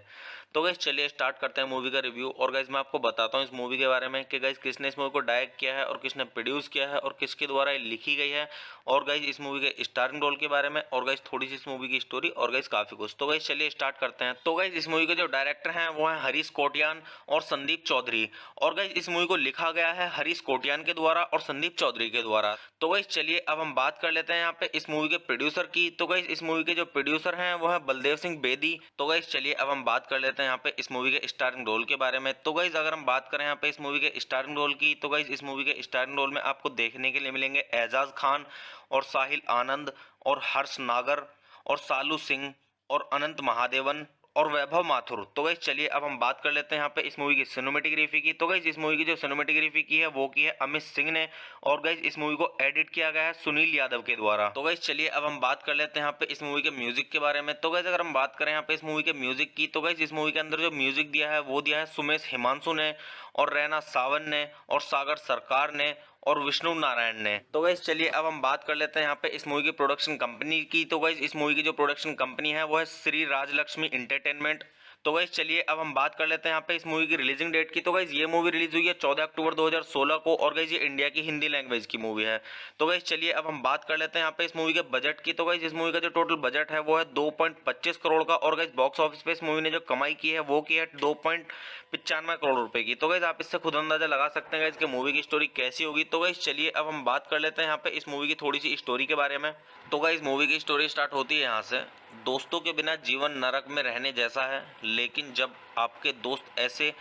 तो गाइज चलिए स्टार्ट करते हैं मूवी का रिव्यू और गाइज मैं आपको बताता हूँ इस मूवी के बारे में कि गाइज किसने इस मूवी को डायरेक्ट किया है और किसने प्रोड्यूस किया है और किसके द्वारा ये लिखी गई है, और गाइज इस मूवी के स्टारिंग रोल के बारे में, और गाइज थोड़ी सी इस मूवी की स्टोरी, और गाइज काफ़ी कुछ। तो गाइज चलिए स्टार्ट करते हैं। तो गाइज इस मूवी के जो डायरेक्टर हैं वो हैं हरीश कोटियान और संदीप चौधरी, और गाइज इस मूवी को लिखा गया है हरीश कोटियान के द्वारा और संदीप चौधरी के द्वारा। तो गाइज चलिए अब हम बात कर लेते हैं यहाँ पे इस मूवी के प्रोड्यूसर की। तो गाइज इस मूवी के जो प्रोड्यूसर हैं वो है बलदेव सिंह बेदी। तो गाइज चलिए अब हम बात कर लेते हैं यहाँ पे इस मूवी के स्टारिंग रोल के बारे में। तो गाइज अगर हम बात करें यहाँ पे इस मूवी के स्टारिंग रोल की, तो गाइज इस मूवी के स्टारिंग रोल में आपको देखने के लिए मिलेंगे एजाज खान और साहिल आनंद और हर्ष नागर और सालू सिंह और अनंत महादेवन और वैभव माथुर। तो गाइज चलिए अब हम बात कर लेते हैं यहाँ पे इस मूवी की सिनेमेटोग्राफी की। तो गाइज इस मूवी की जो सिनेमेटोग्राफी की है वो की है अमित सिंह ने, और गाइज इस मूवी को एडिट किया गया है सुनील यादव के द्वारा। तो गाइज चलिए अब हम बात कर लेते हैं यहाँ पे इस मूवी के म्यूजिक के बारे में। तो गाइज अगर हम बात करें यहाँ पे इस मूवी के म्यूजिक की, तो गाइज इस मूवी के अंदर जो म्यूजिक दिया है वो दिया है सुमेश हिमांशु ने और रैना सावन ने और सागर सरकार ने और विष्णु नारायण ने। तो गाइज चलिए अब हम बात कर लेते हैं यहाँ पे इस मूवी की प्रोडक्शन कंपनी की। तो गाइज इस मूवी की जो प्रोडक्शन कंपनी है वो है श्री राजलक्ष्मी एंटरटेनमेंट। तो गाइज चलिए अब हम बात कर लेते हैं यहाँ पे इस मूवी की रिलीजिंग डेट की। तो गाइज ये मूवी रिलीज हुई है 14 अक्टूबर 2016 को, और गाइज ये इंडिया की हिंदी लैंग्वेज की मूवी है। तो गाइज चलिए अब हम बात कर लेते हैं यहाँ पे इस मूवी के बजट की। तो गाइज इस मूवी का जो टोटल बजट है वो है 2.25 करोड़ का, और गाइज बॉक्स ऑफिस पे इस मूवी ने जो कमाई की है वो की है 2.95 करोड़ रुपए की। तो गाइज आप इससे खुद अंदाजा लगा सकते हैं गाइज कि मूवी की स्टोरी कैसी होगी। तो गाइज चलिए अब हम बात कर लेते हैं यहाँ पे इस मूवी की थोड़ी सी स्टोरी के बारे में। तो गाइज मूवी की स्टोरी स्टार्ट होती है यहाँ से। दोस्तों के बिना जीवन नरक में रहने जैसा है, लेकिन जब आपके दोस्त ऐसे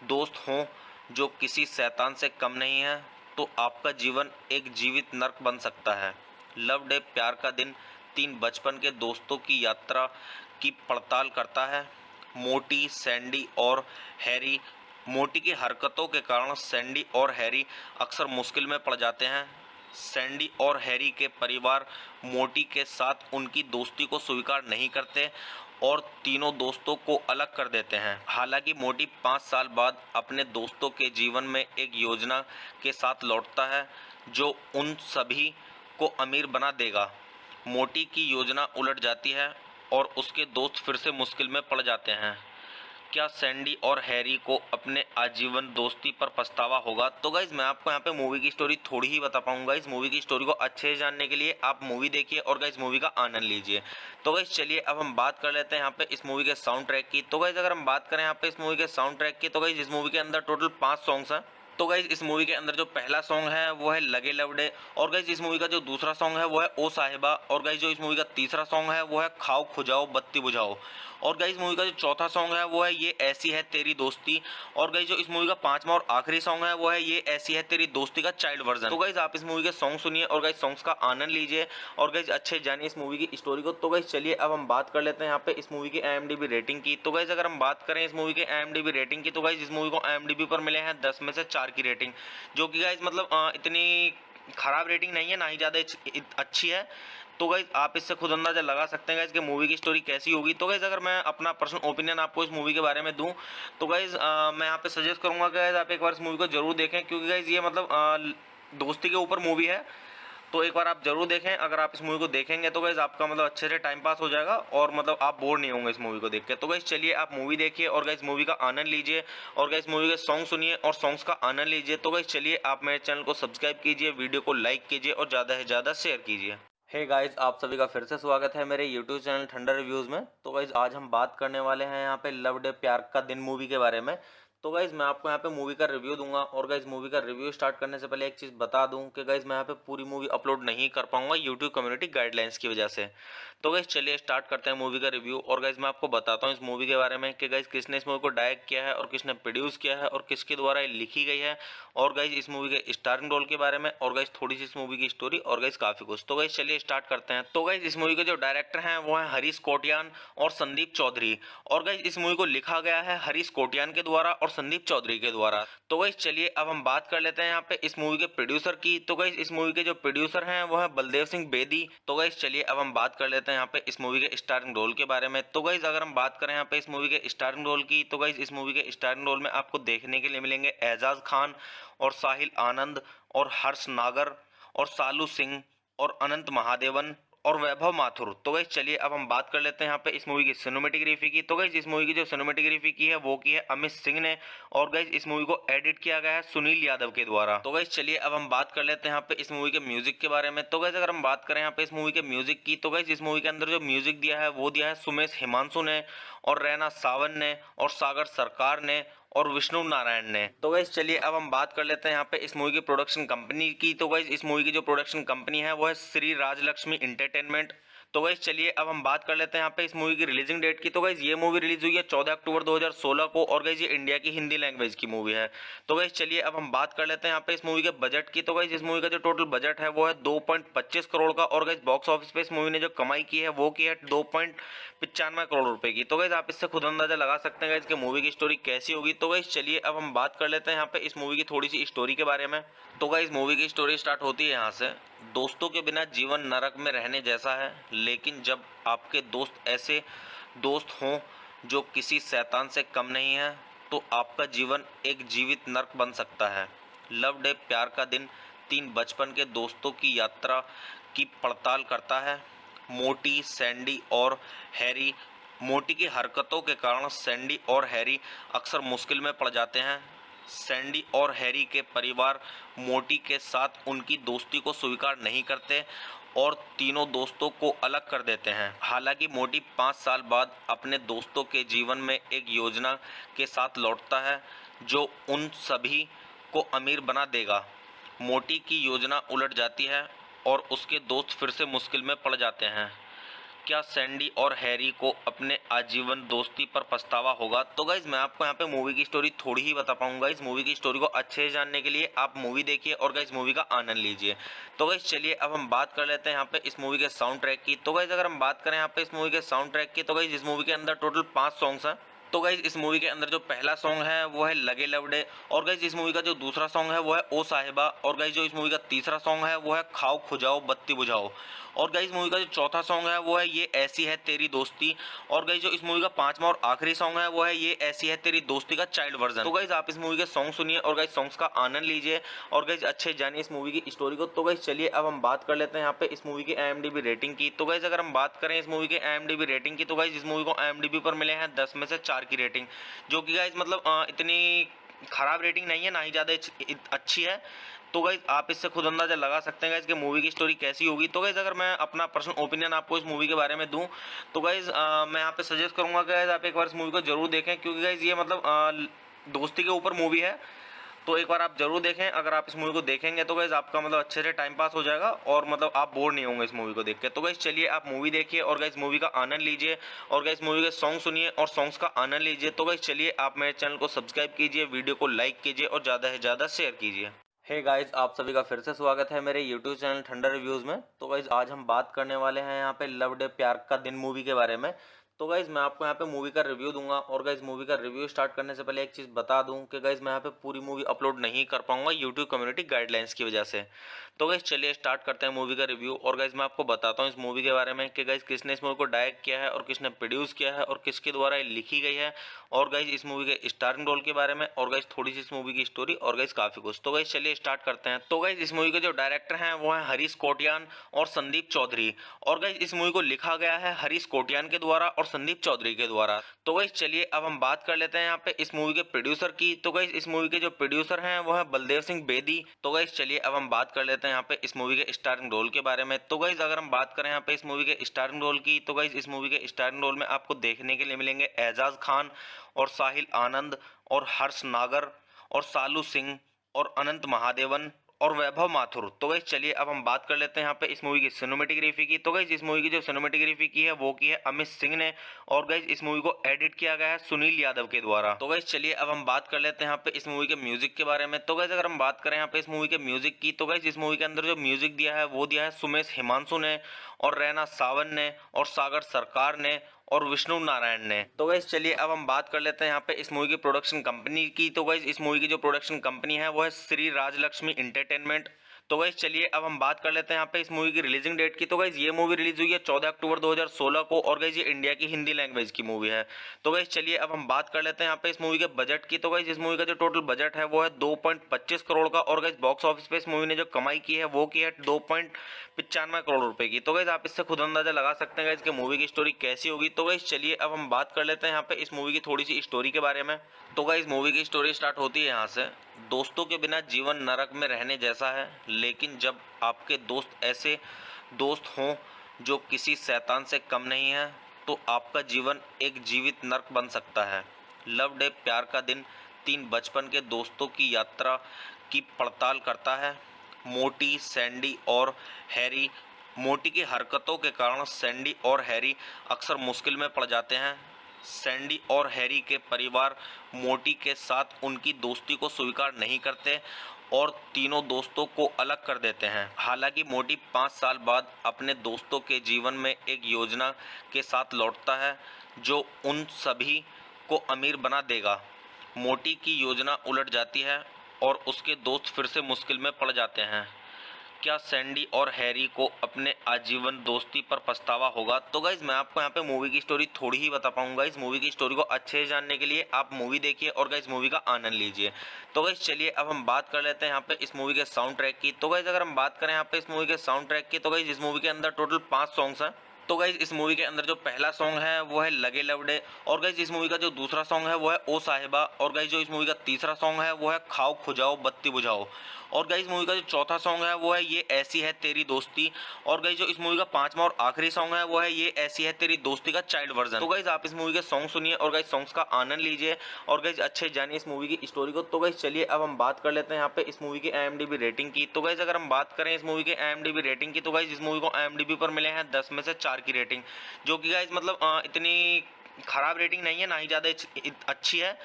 दोस्त हों जो किसी शैतान से कम नहीं है, तो आपका जीवन एक जीवित नर्क बन सकता है। लव डे प्यार का दिन 3 बचपन के दोस्तों की यात्रा की पड़ताल करता है। मोटी, सैंडी और हैरी। मोटी की हरकतों के कारण सैंडी और हैरी अक्सर मुश्किल में पड़ जाते हैं। सैंडी और हैरी के परिवार मोटी के साथ उनकी दोस्ती को स्वीकार नहीं करते और तीनों दोस्तों को अलग कर देते हैं। हालांकि मोटी 5 साल बाद अपने दोस्तों के जीवन में एक योजना के साथ लौटता है जो उन सभी को अमीर बना देगा। मोटी की योजना उलट जाती है और उसके दोस्त फिर से मुश्किल में पड़ जाते हैं। क्या सैंडी और हैरी को अपने आजीवन दोस्ती पर पछतावा होगा? तो गाइज मैं आपको यहाँ पे मूवी की स्टोरी थोड़ी ही बता पाऊंगा। इस मूवी की स्टोरी को अच्छे से जानने के लिए आप मूवी देखिए और गाइज मूवी का आनंद लीजिए। तो गाइज चलिए अब हम बात कर लेते हैं यहाँ पे इस मूवी के साउंड ट्रैक की। तो गाइज अगर हम बात करें यहाँ पे इस मूवी के साउंड ट्रैक की, तो गाइज इस मूवी के अंदर टोटल 5 सॉन्ग्स हैं। तो गाइज इस मूवी के अंदर जो पहला सॉन्ग है वो है लगे लवडे, और गाइज इस मूवी का जो दूसरा सॉन्ग है वो है ओ साहिबा, और गाइज जो इस मूवी का तीसरा सॉन्ग है वो है खाओ खुजाओ बत्ती बुझाओ, और गाइज मूवी का जो चौथा सॉन्ग है वो है ये ऐसी है तेरी दोस्ती, और गाइज जो इस मूवी का पांचवा और आखिरी सॉन्ग है वो है ये ऐसी है तेरी दोस्ती का चाइल्ड वर्जन। तो गाइज आप इस मूवी के सॉन्ग सुनिए और गाइज सॉन्ग्स का आनंद लीजिए और गाइज अच्छे जानिए इस मूवी की स्टोरी को। तो गाइज चलिए अब हम बात कर लेते हैं यहाँ पे इस मूवी की IMDb रेटिंग की। तो गाइज अगर हम बात करें इस मूवी के IMDb रेटिंग की, तो गाइज इस मूवी को IMDb पर मिले हैं 10 में से 4 की रेटिंग, जो कि गाइज मतलब इतनी खराब रेटिंग नहीं है, ना ही ज़्यादा अच्छी है। तो गाइज आप इससे खुद अंदाजा लगा सकते हैं गाइज कि मूवी की स्टोरी कैसी होगी। तो गाइज अगर मैं अपना पर्सनल ओपिनियन आपको इस मूवी के बारे में दूं, तो गाइज मैं यहाँ पे सजेस्ट करूंगा कि गाइज आप एक बार इस मूवी को जरूर देखें, क्योंकि गाइज ये मतलब दोस्ती के ऊपर मूवी है। तो एक बार आप जरूर देखें। अगर आप इस मूवी को देखेंगे तो गाइज आपका मतलब अच्छे से टाइम पास हो जाएगा और मतलब आप बोर नहीं होंगे इस मूवी को देख के। तो गाइज चलिए आप मूवी देखिए और गाइज मूवी का आनंद लीजिए और गाइज मूवी के सॉन्ग सुनिए और सॉन्ग्स का आनंद लीजिए। तो गाइज चलिए आप मेरे चैनल को सब्सक्राइब कीजिए, वीडियो को लाइक कीजिए और ज़्यादा से ज़्यादा शेयर कीजिए। हे गाइज आप सभी का फिर से स्वागत है मेरे यूट्यूब चैनल ठंडर रिव्यूज़ में। तो गाइज आज हम बात करने वाले हैं यहाँ पे लव डे प्यार का दिन मूवी के बारे में। तो गाइज मैं आपको यहाँ पे मूवी का रिव्यू दूंगा, और गाइज मूवी का रिव्यू स्टार्ट करने से पहले एक चीज़ बता दूं कि गाइज मैं यहाँ पे पूरी मूवी अपलोड नहीं कर पाऊंगा यूट्यूब कम्युनिटी गाइडलाइंस की वजह से। तो गाइज चलिए स्टार्ट करते हैं मूवी का रिव्यू, और गाइज मैं आपको बताता हूँ इस मूवी के बारे में कि गाइज किसने इस मूवी को डायरेक्ट किया है और किसने प्रोड्यूस किया है और किसके द्वारा ये लिखी गई है, और गाइज इस मूवी के स्टारिंग रोल के बारे में, और गाइज थोड़ी सी इस मूवी की स्टोरी, और गाइज काफ़ी कुछ। तो गाइज चलिए स्टार्ट करते हैं। तो गाइज इस मूवी के जो डायरेक्टर हैं वो हैं हरीश कोटियान और संदीप चौधरी, और गाइज इस मूवी को लिखा गया है हरीश कोटियान के द्वारा और संदीप चौधरी के द्वारा। तो गाइज चलिए अब हम बात कर लेते हैं यहाँ पे इस मूवी के प्रोड्यूसर की। तो गाइज इस मूवी के जो प्रोड्यूसर हैं वो है बलदेव सिंह बेदी। तो गाइज चलिए अब हम बात कर लेते हैं यहाँ पे इस मूवी के स्टारिंग रोल के बारे में। तो गाइज अगर हम बात करें यहाँ पे इस मूवी के स्टारिंग रोल की, तो गाइज इस मूवी के स्टारिंग रोल में आपको देखने के लिए मिलेंगे एजाज खान और साहिल आनंद और हर्ष नागर और सालू सिंह और अनंत महादेवन और वैभव माथुर। तो गाइज चलिए अब हम बात कर लेते हैं यहाँ पे इस मूवी की सिनेमेटोग्राफी की। तो गाइज इस मूवी की जो सिनेमेटोग्राफी की है वो की है अमित सिंह ने, और गाइज इस मूवी को एडिट किया गया है सुनील यादव के द्वारा। तो गाइज चलिए अब हम बात कर लेते हैं यहाँ पे इस मूवी के म्यूजिक के बारे में। तो गाइज अगर हम बात करें यहाँ पे इस मूवी के म्यूजिक की, तो गाइज इस मूवी के अंदर जो म्यूजिक दिया है वो दिया है सुमेश हिमांशु ने और रैना सावन ने और सागर सरकार ने और विष्णु नारायण ने। तो गाइज चलिए अब हम बात कर लेते हैं यहाँ पे इस मूवी की प्रोडक्शन कंपनी की। तो गाइज इस मूवी की जो प्रोडक्शन कंपनी है वो है श्री राजलक्ष्मी एंटरटेनमेंट। तो गाइज चलिए अब हम बात कर लेते हैं यहाँ पे इस मूवी की रिलीजिंग डेट की। तो गाइज ये मूवी रिलीज हुई है 14 अक्टूबर 2016 को, और गाइज ये इंडिया की हिंदी लैंग्वेज की मूवी है। तो गाइज चलिए अब हम बात कर लेते हैं यहाँ पे इस मूवी के बजट की। तो गाइज इस मूवी का जो टोटल बजट है वो है 2.25 करोड़ का, और गाइज बॉक्स ऑफिस पे इस मूवी ने जो कमाई की है वो की है 2.95 करोड़ रुपए की। तो गाइज आप इससे खुद अंदाजा लगा सकते हैं गाइज कि मूवी की स्टोरी कैसी होगी। तो गाइज चलिए अब हम बात कर लेते हैं यहाँ पे इस मूवी की थोड़ी सी स्टोरी के बारे में। तो गाइज मूवी की स्टोरी स्टार्ट होती है यहाँ से। दोस्तों के बिना जीवन नरक में रहने जैसा है, लेकिन जब आपके दोस्त ऐसे दोस्त हों जो किसी शैतान से कम नहीं है, तो आपका जीवन एक जीवित नरक बन सकता है। लव डे प्यार का दिन 3 बचपन के दोस्तों की यात्रा की पड़ताल करता है। मोटी, सैंडी और हैरी। मोटी की हरकतों के कारण सैंडी और हैरी अक्सर मुश्किल में पड़ जाते हैं। सैंडी और हैरी के परिवार मोटी के साथ उनकी दोस्ती को स्वीकार नहीं करते और तीनों दोस्तों को अलग कर देते हैं। हालांकि मोटी 5 साल बाद अपने दोस्तों के जीवन में एक योजना के साथ लौटता है जो उन सभी को अमीर बना देगा। मोटी की योजना उलट जाती है और उसके दोस्त फिर से मुश्किल में पड़ जाते हैं। क्या सैंडी और हैरी को अपने आजीवन दोस्ती पर पछतावा होगा? तो गाइज मैं आपको यहाँ पे मूवी की स्टोरी थोड़ी ही बता पाऊंगा। इस मूवी की स्टोरी को अच्छे से जानने के लिए आप मूवी देखिए और गाइज मूवी का आनंद लीजिए। तो गाइज चलिए अब हम बात कर लेते हैं यहाँ पे इस मूवी के साउंड ट्रैक की। तो गाइज अगर हम बात करें यहाँ पे इस मूवी के साउंड ट्रैक की, तो गाइज इस मूवी के अंदर टोटल 5 सॉन्ग्स हैं। तो गाइज इस मूवी के अंदर जो पहला सॉन्ग है वो है लगे लवडे, और गाइज इस मूवी का जो दूसरा सॉन्ग है वो है ओ साहिबा, और गाइज जो इस मूवी का तीसरा सॉन्ग है वो है खाओ खुजाओ बत्ती बुझाओ, और गाइज मूवी का जो चौथा सॉन्ग है वो है ये ऐसी है तेरी दोस्ती, और गाइज जो इस मूवी का पांचवा और आखिरी सॉन्ग है वो है ये ऐसी है तेरी दोस्ती का चाइल्ड वर्जन। तो गाइज आप इस मूवी के सॉन्ग सुनिए और गाइज सॉन्ग्स का आनंद लीजिए और गाइज अच्छे जानिए इस मूवी की स्टोरी को। तो गाइज चलिए अब हम बात कर लेते हैं यहाँ पे इस मूवी की IMDb रेटिंग की। तो गाइज अगर हम बात करें इस मूवी के IMDb रेटिंग की, तो गाइज इस मूवी को IMDb पर मिले हैं 10 में से 4 4 की रेटिंग, जो कि गाइज मतलब इतनी खराब रेटिंग नहीं है, ना ही ज़्यादा अच्छी है। तो गाइज आप इससे खुद अंदाजा लगा सकते हैं गाइज कि मूवी की स्टोरी कैसी होगी। तो गाइज अगर मैं अपना पर्सनल ओपिनियन आपको इस मूवी के बारे में दूं, तो गाइज मैं यहाँ पे सजेस्ट करूंगा कि गाइज आप एक बार इस मूवी को जरूर देखें, क्योंकि गाइज ये मतलब दोस्ती के ऊपर मूवी है। तो एक बार आप जरूर देखें। अगर आप इस मूवी को देखेंगे तो गाइज आपका मतलब अच्छे से टाइम पास हो जाएगा और मतलब आप बोर नहीं होंगे इस मूवी को देख के। तो गाइज चलिए आप मूवी देखिए और गाइज मूवी का आनंद लीजिए और गाइज मूवी के सॉन्ग सुनिए और सॉन्ग्स का आनंद लीजिए। तो गाइज चलिए आप मेरे चैनल को सब्सक्राइब कीजिए, वीडियो को लाइक कीजिए और ज़्यादा से ज़्यादा शेयर कीजिए। हे गाइज, आप सभी का फिर से स्वागत है मेरे यूट्यूब चैनल ठंडा रिव्यूज़ में। तो गाइज आज हम बात करने वाले हैं यहाँ पे लव डे प्यार का दिन मूवी के बारे में। तो गाइज मैं आपको यहाँ पे मूवी का रिव्यू दूंगा और गाइज मूवी का रिव्यू स्टार्ट करने से पहले एक चीज़ बता दूं कि गाइज मैं यहाँ पे पूरी मूवी अपलोड नहीं कर पाऊंगा यूट्यूब कम्युनिटी गाइडलाइंस की वजह से। तो गाइज चलिए स्टार्ट करते हैं मूवी का रिव्यू। और गाइज मैं आपको बताता हूँ इस मूवी के बारे में कि गाइज किसने इस मूवी को डायरेक्ट किया है और किसने प्रोड्यूस किया है और किसके द्वारा ये लिखी गई है, और गाइज इस मूवी के स्टारिंग रोल के बारे में, और गाइज थोड़ी सी इस मूवी की स्टोरी, और गाइज काफी कुछ। तो गाइज चलिए स्टार्ट करते हैं। तो गाइज इस मूवी के जो डायरेक्टर हैं वो है हरीश कोटियान और संदीप चौधरी, और गाइज इस मूवी को लिखा गया है हरीश कोटियान के द्वारा और संदीप चौधरी के द्वारा। तो गाइज चलिए अब हम बात कर लेते हैं यहाँ पे इस मूवी के प्रोड्यूसर की। तो गाइज इस मूवी के जो प्रोड्यूसर हैं वो है बलदेव सिंह बेदी। तो गाइज चलिए अब हम बात कर लेते हैं यहाँ पे इस मूवी के स्टारिंग रोल के बारे में। तो गाइज अगर हम बात करें यहाँ पे इस मूवी के स्टारिंग रोल की, तो गाइज इस मूवी के स्टारिंग रोल में आपको देखने के लिए मिलेंगे एजाज खान और साहिल आनंद और हर्ष नागर और सालू सिंह और अनंत महादेवन और वैभव माथुर। तो गाइस चलिए अब हम बात कर लेते हैं यहाँ पे इस मूवी की सिनेमेटोग्राफी की। तो गाइस इस मूवी की जो सिनेमेटोग्राफी की है वो की है अमित सिंह ने, और गाइस इस मूवी को एडिट किया गया है सुनील यादव के द्वारा। तो गाइस चलिए अब हम बात कर लेते हैं यहाँ पे इस मूवी के म्यूजिक के बारे में। तो गाइस अगर हम बात करें यहाँ पे इस मूवी के म्यूजिक की, तो गाइस इस मूवी के अंदर जो म्यूजिक दिया है वो दिया है सुमेश हिमांशु ने और रैना सावन ने और सागर सरकार ने और विष्णु नारायण ने। तो गाइस चलिए अब हम बात कर लेते हैं यहाँ पे इस मूवी की प्रोडक्शन कंपनी की। तो गाइस इस मूवी की जो प्रोडक्शन कंपनी है वो है श्री राजलक्ष्मी एंटरटेनमेंट। तो गाइस चलिए अब हम बात कर लेते हैं यहाँ पे इस मूवी की रिलीजिंग डेट की। तो गाइस ये मूवी रिलीज हुई है 14 अक्टूबर 2016 को, और गाइस ये इंडिया की हिंदी लैंग्वेज की मूवी है। तो गाइस चलिए अब हम बात कर लेते हैं यहाँ पे इस मूवी के बजट की। तो गाइस इस मूवी का जो टोटल बजट है वो है 2.25 करोड़ का, और गाइस बॉक्स ऑफिस पे इस मूवी ने जो कमाई की है वो की है 2.95 करोड़ रुपए की। तो गाइस आप इससे खुद अंदाजा लगा सकते हैं गाइस कि मूवी की स्टोरी कैसी होगी। तो गाइस चलिए अब हम बात कर लेते हैं यहाँ पे इस मूवी की थोड़ी सी स्टोरी के बारे में। तो गाइस मूवी की स्टोरी स्टार्ट होती है यहाँ से। दोस्तों के बिना जीवन नरक में रहने जैसा है, लेकिन जब आपके दोस्त ऐसे दोस्त हों जो किसी शैतान से कम नहीं है, तो आपका जीवन एक जीवित नरक बन सकता है। लव डे प्यार का दिन 3 बचपन के दोस्तों की यात्रा की पड़ताल करता है। मोटी, सैंडी और हैरी। मोटी की हरकतों के कारण सैंडी और हैरी अक्सर मुश्किल में पड़ जाते हैं। सैंडी और हैरी के परिवार मोटी के साथ उनकी दोस्ती को स्वीकार नहीं करते और तीनों दोस्तों को अलग कर देते हैं। हालांकि मोटी 5 साल बाद अपने दोस्तों के जीवन में एक योजना के साथ लौटता है जो उन सभी को अमीर बना देगा। मोटी की योजना उलट जाती है और उसके दोस्त फिर से मुश्किल में पड़ जाते हैं। क्या सैंडी और हैरी को अपने आजीवन दोस्ती पर पछतावा होगा? तो गाइज मैं आपको यहाँ पे मूवी की स्टोरी थोड़ी ही बता पाऊंगा। इस मूवी की स्टोरी को अच्छे से जानने के लिए आप मूवी देखिए और गाइज मूवी का आनंद लीजिए। तो गाइज चलिए अब हम बात कर लेते हैं यहाँ पे इस मूवी के साउंड ट्रैक की। तो गाइज अगर हम बात करें यहाँ पे इस मूवी के साउंड ट्रैक की, तो गाइज इस मूवी के अंदर टोटल 5 सॉन्ग्स हैं। तो गाइज इस मूवी के अंदर जो पहला सॉन्ग है वो है लगे लवडे, और गाइज इस मूवी का जो दूसरा सॉन्ग है वो है ओ साहिबा, और गाइज जो इस मूवी का तीसरा सॉन्ग है वो है खाओ खुजाओ बत्ती बुझाओ, और गाइज मूवी का जो चौथा सॉन्ग है वो है ये ऐसी है तेरी दोस्ती, और गाइज जो इस मूवी का 5वां और आखिरी सॉन्ग है वो है ये ऐसी है तेरी दोस्ती का चाइल्ड वर्जन। तो गाइज आप इस मूवी के सॉन्ग सुनिए और गाइज सॉन्ग्स का आनंद लीजिए और गाइज अच्छे जानिए इस मूवी की स्टोरी को। तो गाइज चलिए अब हम बात कर लेते हैं यहाँ पे इस मूवी की IMDb रेटिंग की। तो गाइज अगर हम बात करें इस मूवी के IMDb रेटिंग की, तो गाइज इस मूवी को IMDb पर मिले हैं 10 में से 4 की रेटिंग, जो कि गाइज मतलब इतनी खराब रेटिंग नहीं है, ना ही ज़्यादा अच्छी है।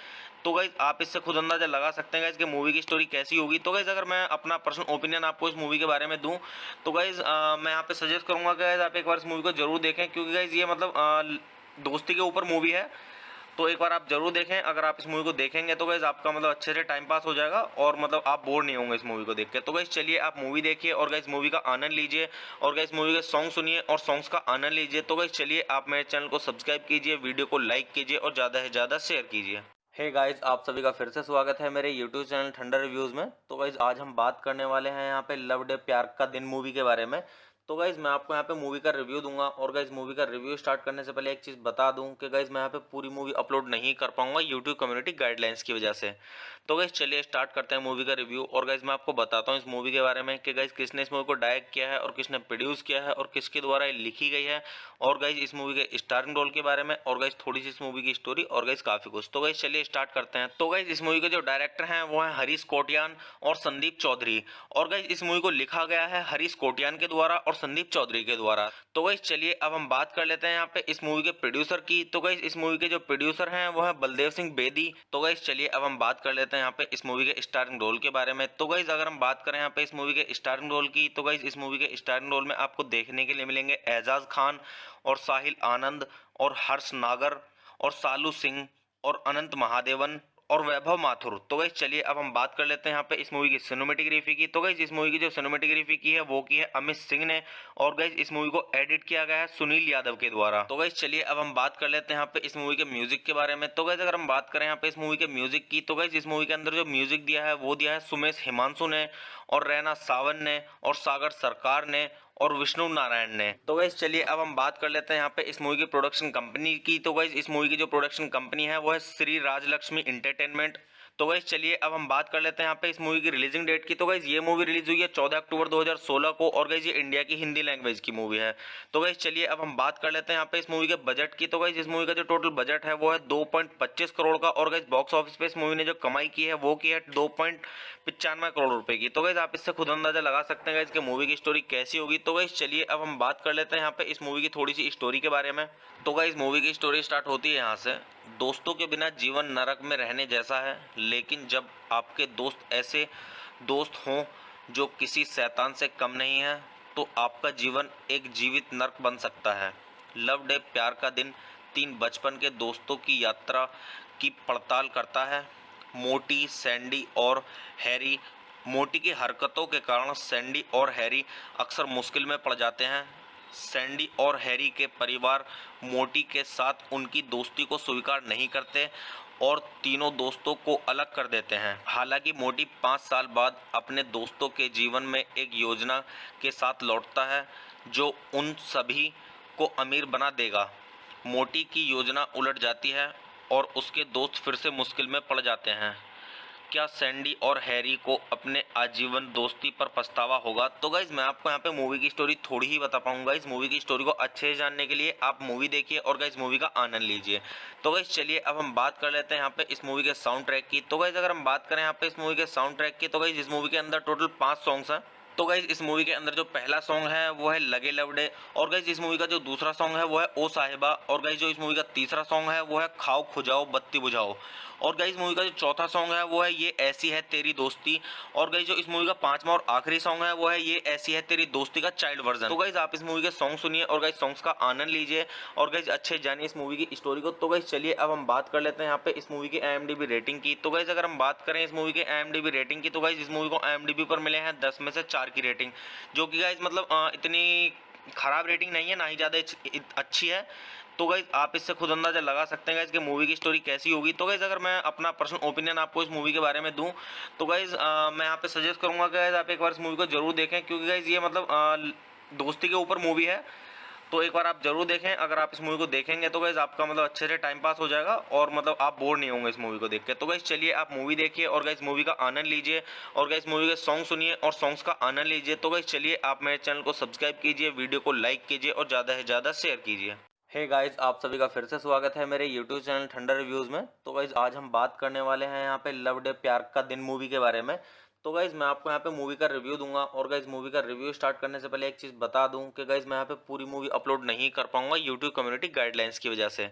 तो गाइज आप इससे खुद अंदाजा लगा सकते हैं गाइज कि मूवी की स्टोरी कैसी होगी। तो गाइज अगर मैं अपना पर्सनल ओपिनियन आपको इस मूवी के बारे में दूं, तो गाइज मैं यहाँ पे सजेस्ट करूंगा कि गाइज आप एक बार इस मूवी को जरूर देखें, क्योंकि गाइज ये मतलब दोस्ती के ऊपर मूवी है। तो एक बार आप जरूर देखें। अगर आप इस मूवी को देखेंगे तो गाइज आपका मतलब अच्छे से टाइम पास हो जाएगा और मतलब आप बोर नहीं होंगे इस मूवी को देख के। तो गाइज चलिए आप मूवी देखिए और गाइज मूवी का आनंद लीजिए और गाइज मूवी के सॉन्ग सुनिए और सॉन्ग्स का आनंद लीजिए। तो गाइज चलिए आप मेरे चैनल को सब्सक्राइब कीजिए, वीडियो को लाइक कीजिए और ज़्यादा से ज़्यादा शेयर कीजिए। हे गाइज, आप सभी का फिर से स्वागत है मेरे यूट्यूब चैनल ठंडा रिव्यूज़ में। तो गाइज आज हम बात करने वाले हैं यहाँ पे लव डे प्यार का दिन मूवी के बारे में। तो गाइज मैं आपको यहाँ पे मूवी का रिव्यू दूंगा और गाइज मूवी का रिव्यू स्टार्ट करने से पहले एक चीज़ बता दूं कि गाइज मैं यहाँ पे पूरी मूवी अपलोड नहीं कर पाऊंगा यूट्यूब कम्युनिटी गाइडलाइंस की वजह से। तो गाइज चलिए स्टार्ट करते हैं मूवी का रिव्यू और गाइज मैं आपको बताता हूँ इस मूवी के बारे में कि गाइज किसने इस मूवी को डायरेक्ट किया है और किसने प्रोड्यूस किया है और किसके द्वारा ये लिखी गई है और गाइज इस मूवी के स्टारिंग रोल के बारे में और गाइज थोड़ी सी इस मूवी की स्टोरी और गाइज काफ़ी कुछ। तो गाइज चलिए स्टार्ट करते हैं। तो गाइज इस मूवी के जो डायरेक्टर हैं वो हैं हरीश कोटियान और संदीप चौधरी और गाइज इस मूवी को लिखा गया है हरीश कोटियान के द्वारा और संदीप चौधरी के द्वारा। तो गाइज चलिए अब हम बात कर लेते हैं यहाँ पे इस मूवी के प्रोड्यूसर की। तो गाइज इस मूवी के जो प्रोड्यूसर हैं वो है बलदेव सिंह बेदी। तो गाइज चलिए अब हम बात कर लेते हैं यहाँ पे इस मूवी के स्टारिंग रोल के बारे में। तो गाइज अगर हम बात करें यहाँ पे इस मूवी के स्टारिंग रोल की तो गाइज इस मूवी के स्टारिंग रोल में आपको देखने के लिए मिलेंगे एजाज खान और साहिल आनंद और हर्ष नागर और सालू सिंह और अनंत महादेवन और वैभव माथुर। तो गाइस चलिए अब हम बात कर लेते हैं यहाँ पे इस मूवी की सिनेमेटोग्राफी की। तो गाइस इस मूवी की जो सिनेमेटोग्राफी की है वो की है अमित सिंह ने और गाइस इस मूवी को एडिट किया गया है सुनील यादव के द्वारा। तो गाइस चलिए अब हम बात कर लेते हैं यहाँ पे इस मूवी के म्यूजिक के बारे में। तो गाइस अगर हम बात करें यहाँ पे इस मूवी के म्यूजिक की तो गाइस इस मूवी के अंदर जो म्यूजिक दिया है वो दिया है सुमेश हिमांशु ने और रैना सावन ने और सागर सरकार ने और विष्णु नारायण ने। तो गाइस चलिए अब हम बात कर लेते हैं यहाँ पे इस मूवी की प्रोडक्शन कंपनी की। तो गाइस इस मूवी की जो प्रोडक्शन कंपनी है वो है श्री राजलक्ष्मी इंटरटेनमेंट। तो गाइस चलिए अब हम बात कर लेते हैं यहाँ पे इस मूवी की रिलीजिंग डेट की। तो गाइस ये मूवी रिलीज हुई है 14 अक्टूबर 2016 को और गाइस ये इंडिया की हिंदी लैंग्वेज की मूवी है। तो गाइस चलिए अब हम बात कर लेते हैं यहाँ पे इस मूवी के बजट की। तो गाइस इस मूवी का जो टोटल बजट है वो है 2.25 करोड़ का और गाइस बॉक्स ऑफिस पे इस मूवी ने जो कमाई की है वो की है 2.95 करोड़ रुपए की। तो गाइस आप इससे खुद अंदाजा लगा सकते हैं गाइस कि मूवी की स्टोरी कैसी होगी। तो गाइस चलिए अब हम बात कर लेते हैं यहाँ पे इस मूवी की थोड़ी सी स्टोरी के बारे में। तो गाइस मूवी की स्टोरी स्टार्ट होती है यहाँ से। दोस्तों के बिना जीवन नरक में रहने जैसा है, लेकिन जब आपके दोस्त ऐसे दोस्त हों जो किसी शैतान से कम नहीं है तो आपका जीवन एक जीवित नरक बन सकता है। लव डे प्यार का दिन 3 बचपन के दोस्तों की यात्रा की पड़ताल करता है। मोटी, सैंडी और हैरी। मोटी की हरकतों के कारण सैंडी और हैरी अक्सर मुश्किल में पड़ जाते हैं। सैंडी और हैरी के परिवार मोटी के साथ उनकी दोस्ती को स्वीकार नहीं करते और तीनों दोस्तों को अलग कर देते हैं। हालांकि मोटी 5 साल बाद अपने दोस्तों के जीवन में एक योजना के साथ लौटता है जो उन सभी को अमीर बना देगा। मोटी की योजना उलट जाती है और उसके दोस्त फिर से मुश्किल में पड़ जाते हैं। क्या सैंडी और हैरी को अपने आजीवन दोस्ती पर पछतावा होगा? तो गाइज मैं आपको यहाँ पे मूवी की स्टोरी थोड़ी ही बता पाऊंगा। इस मूवी की स्टोरी को अच्छे से जानने के लिए आप मूवी देखिए और गाइज मूवी का आनंद लीजिए। तो गाइज चलिए अब हम बात कर लेते हैं यहाँ पे इस मूवी के साउंड ट्रैक की। तो गाइज अगर हम बात करें यहाँ पे इस मूवी के साउंड ट्रैक की तो गाइज इस मूवी के अंदर टोटल 5 सॉन्ग्स हैं। तो गाइज इस मूवी के अंदर जो पहला सॉन्ग है वो है लगे लवडे और गाइज इस मूवी का जो दूसरा सॉन्ग है वो है ओ साहिबा और गाइज जो इस मूवी का तीसरा सॉन्ग है वो है खाओ खुजाओ बत्ती बुझाओ और गाइज मूवी का जो चौथा सॉन्ग है वो है ये ऐसी है तेरी दोस्ती और गाइज जो इस मूवी का 5वां और आखिरी सॉन्ग है वो है ये ऐसी है तेरी दोस्ती का चाइल्ड वर्जन। तो गाइज आप इस मूवी के सॉन्ग सुनिए और गाइज सॉन्ग्स का आनंद लीजिए और गाइज अच्छे जानिए इस मूवी की स्टोरी को। तो गाइज चलिए अब हम बात कर लेते हैं यहाँ पे इस मूवी की IMDb रेटिंग की। तो गाइज अगर हम बात करें इस मूवी के IMDb रेटिंग की तो गाइज इस मूवी को IMDb पर मिले हैं 10 में से 4 की रेटिंग, जो कि गाइज मतलब इतनी खराब रेटिंग नहीं है, ना ही ज़्यादा अच्छी है। तो गाइज आप इससे खुद अंदाजा लगा सकते हैं गाइज कि मूवी की स्टोरी कैसी होगी। तो गाइज अगर मैं अपना पर्सनल ओपिनियन आपको इस मूवी के बारे में दूं तो गाइज मैं यहाँ पे सजेस्ट करूंगा कि गाइज आप एक बार इस मूवी को जरूर देखें, क्योंकि गाइज ये मतलब दोस्ती के ऊपर मूवी है। तो एक बार आप जरूर देखें। अगर आप इस मूवी को देखेंगे तो गाइज आपका मतलब अच्छे से टाइम पास हो जाएगा और मतलब आप बोर नहीं होंगे इस मूवी को देख के। तो गाइज चलिए आप मूवी देखिए और गाइज मूवी का आनंद लीजिए और गाइज मूवी के सॉन्ग सुनिए और सॉन्ग्स का आनंद लीजिए। तो गाइज चलिए आप मेरे चैनल को सब्सक्राइब कीजिए, वीडियो को लाइक कीजिए और ज़्यादा से ज़्यादा शेयर कीजिए। हे गाइज आप सभी का फिर से स्वागत है मेरे यूट्यूब चैनल ठंडा रिव्यूज़ में। तो गाइज आज हम बात करने वाले हैं यहाँ पे लव डे प्यार का दिन मूवी के बारे में। तो गाइज मैं आपको यहाँ पे मूवी का रिव्यू दूंगा और गाइज मूवी का रिव्यू स्टार्ट करने से पहले एक चीज़ बता दूं कि गाइज मैं यहाँ पे पूरी मूवी अपलोड नहीं कर पाऊंगा यूट्यूब कम्युनिटी गाइडलाइंस की वजह से।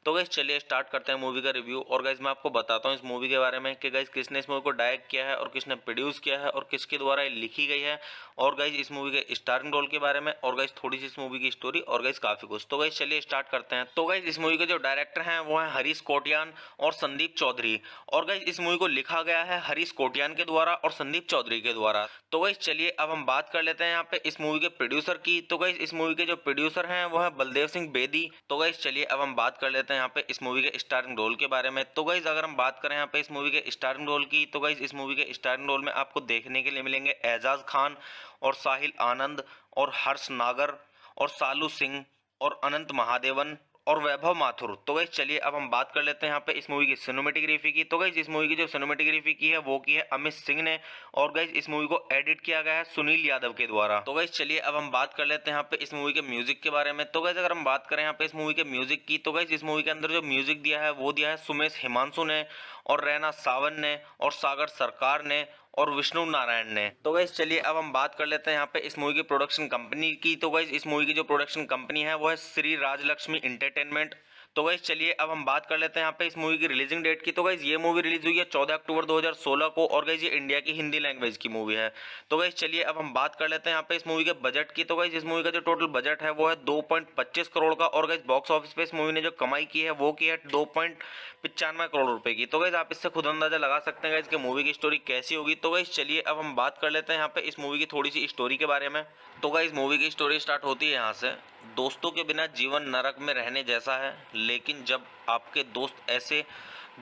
तो गाइज चलिए स्टार्ट करते हैं मूवी का रिव्यू और गाइज मैं आपको बताता हूँ इस मूवी के बारे में कि गाइज किसने इस मूवी को डायरेक्ट किया है और किसने प्रोड्यूस किया है और किसके द्वारा ये लिखी गई है और गाइज इस मूवी के स्टारिंग रोल के बारे में और गाइज थोड़ी सी इस मूवी की स्टोरी और गाइज काफ़ी कुछ। तो गाइज चलिए स्टार्ट करते हैं। तो गाइज इस मूवी के जो डायरेक्टर हैं वो हैं हरीश कोटियान और संदीप चौधरी और गाइज इस मूवी को लिखा गया है हरीश कोटियान के द्वारा और संदीप चौधरी के द्वारा। तो गाइस चलिए अब हम बात कर लेते हैं यहाँ पे इस मूवी के प्रोड्यूसर की। तो गाइस इस मूवी के जो प्रोड्यूसर हैं वो है बलदेव सिंह बेदी। तो गाइस चलिए अब हम बात कर लेते हैं यहाँ पे इस मूवी के स्टारिंग रोल के बारे में। तो गाइस अगर हम बात करें यहाँ पे इस मूवी के स्टारिंग रोल की, तो गाइस इस मूवी के स्टारिंग रोल में आपको देखने के लिए मिलेंगे एजाज खान और साहिल आनंद और हर्ष नागर और सालू सिंह और अनंत महादेवन और वैभव माथुर। तो गाइस चलिए अब हम बात कर लेते हैं यहाँ पे इस मूवी की सिनेमेटोग्राफी की। तो गाइस इस मूवी की जो सिनेमेटोग्राफी की है वो की है अमित सिंह ने, और गाइस इस मूवी को एडिट किया गया है सुनील यादव के द्वारा। तो गाइस चलिए अब हम बात कर लेते हैं यहाँ पे इस मूवी के म्यूजिक के बारे में। तो गाइस अगर हम बात करें यहाँ पे इस मूवी के म्यूजिक की, तो गाइस इस मूवी के अंदर जो म्यूजिक दिया है वो दिया है सुमेश हिमांशु ने और रैना सावन ने और सागर सरकार ने और विष्णु नारायण ने। तो गाइस चलिए अब हम बात कर लेते हैं यहाँ पे इस मूवी की प्रोडक्शन कंपनी की। तो गाइस इस मूवी की जो प्रोडक्शन कंपनी है वो है श्री राजलक्ष्मी एंटरटेनमेंट। तो गाइस चलिए अब हम बात कर लेते हैं यहाँ पे इस मूवी की रिलीजिंग डेट की। तो गाइस ये मूवी रिलीज हुई है 14 अक्टूबर 2016 को, और गाइस ये इंडिया की हिंदी लैंग्वेज की मूवी है। तो गाइस चलिए अब हम बात कर लेते हैं यहाँ पे इस मूवी के बजट की। तो गाइस इस मूवी का जो टोटल बजट है वो है 2.25 करोड़ का, और गाइस बॉक्स ऑफिस पे इस मूवी ने जो कमाई की है वो की है 2.95 करोड़ रुपए की। तो गाइस आप इससे खुद अंदाजा लगा सकते हैं गाइस कि मूवी की स्टोरी कैसी होगी। तो गाइस चलिए अब हम बात कर लेते हैं यहाँ पे इस मूवी की थोड़ी सी स्टोरी के बारे में। तो गाइस मूवी की स्टोरी स्टार्ट होती है यहाँ से। दोस्तों के बिना जीवन नरक में रहने जैसा है, लेकिन जब आपके दोस्त ऐसे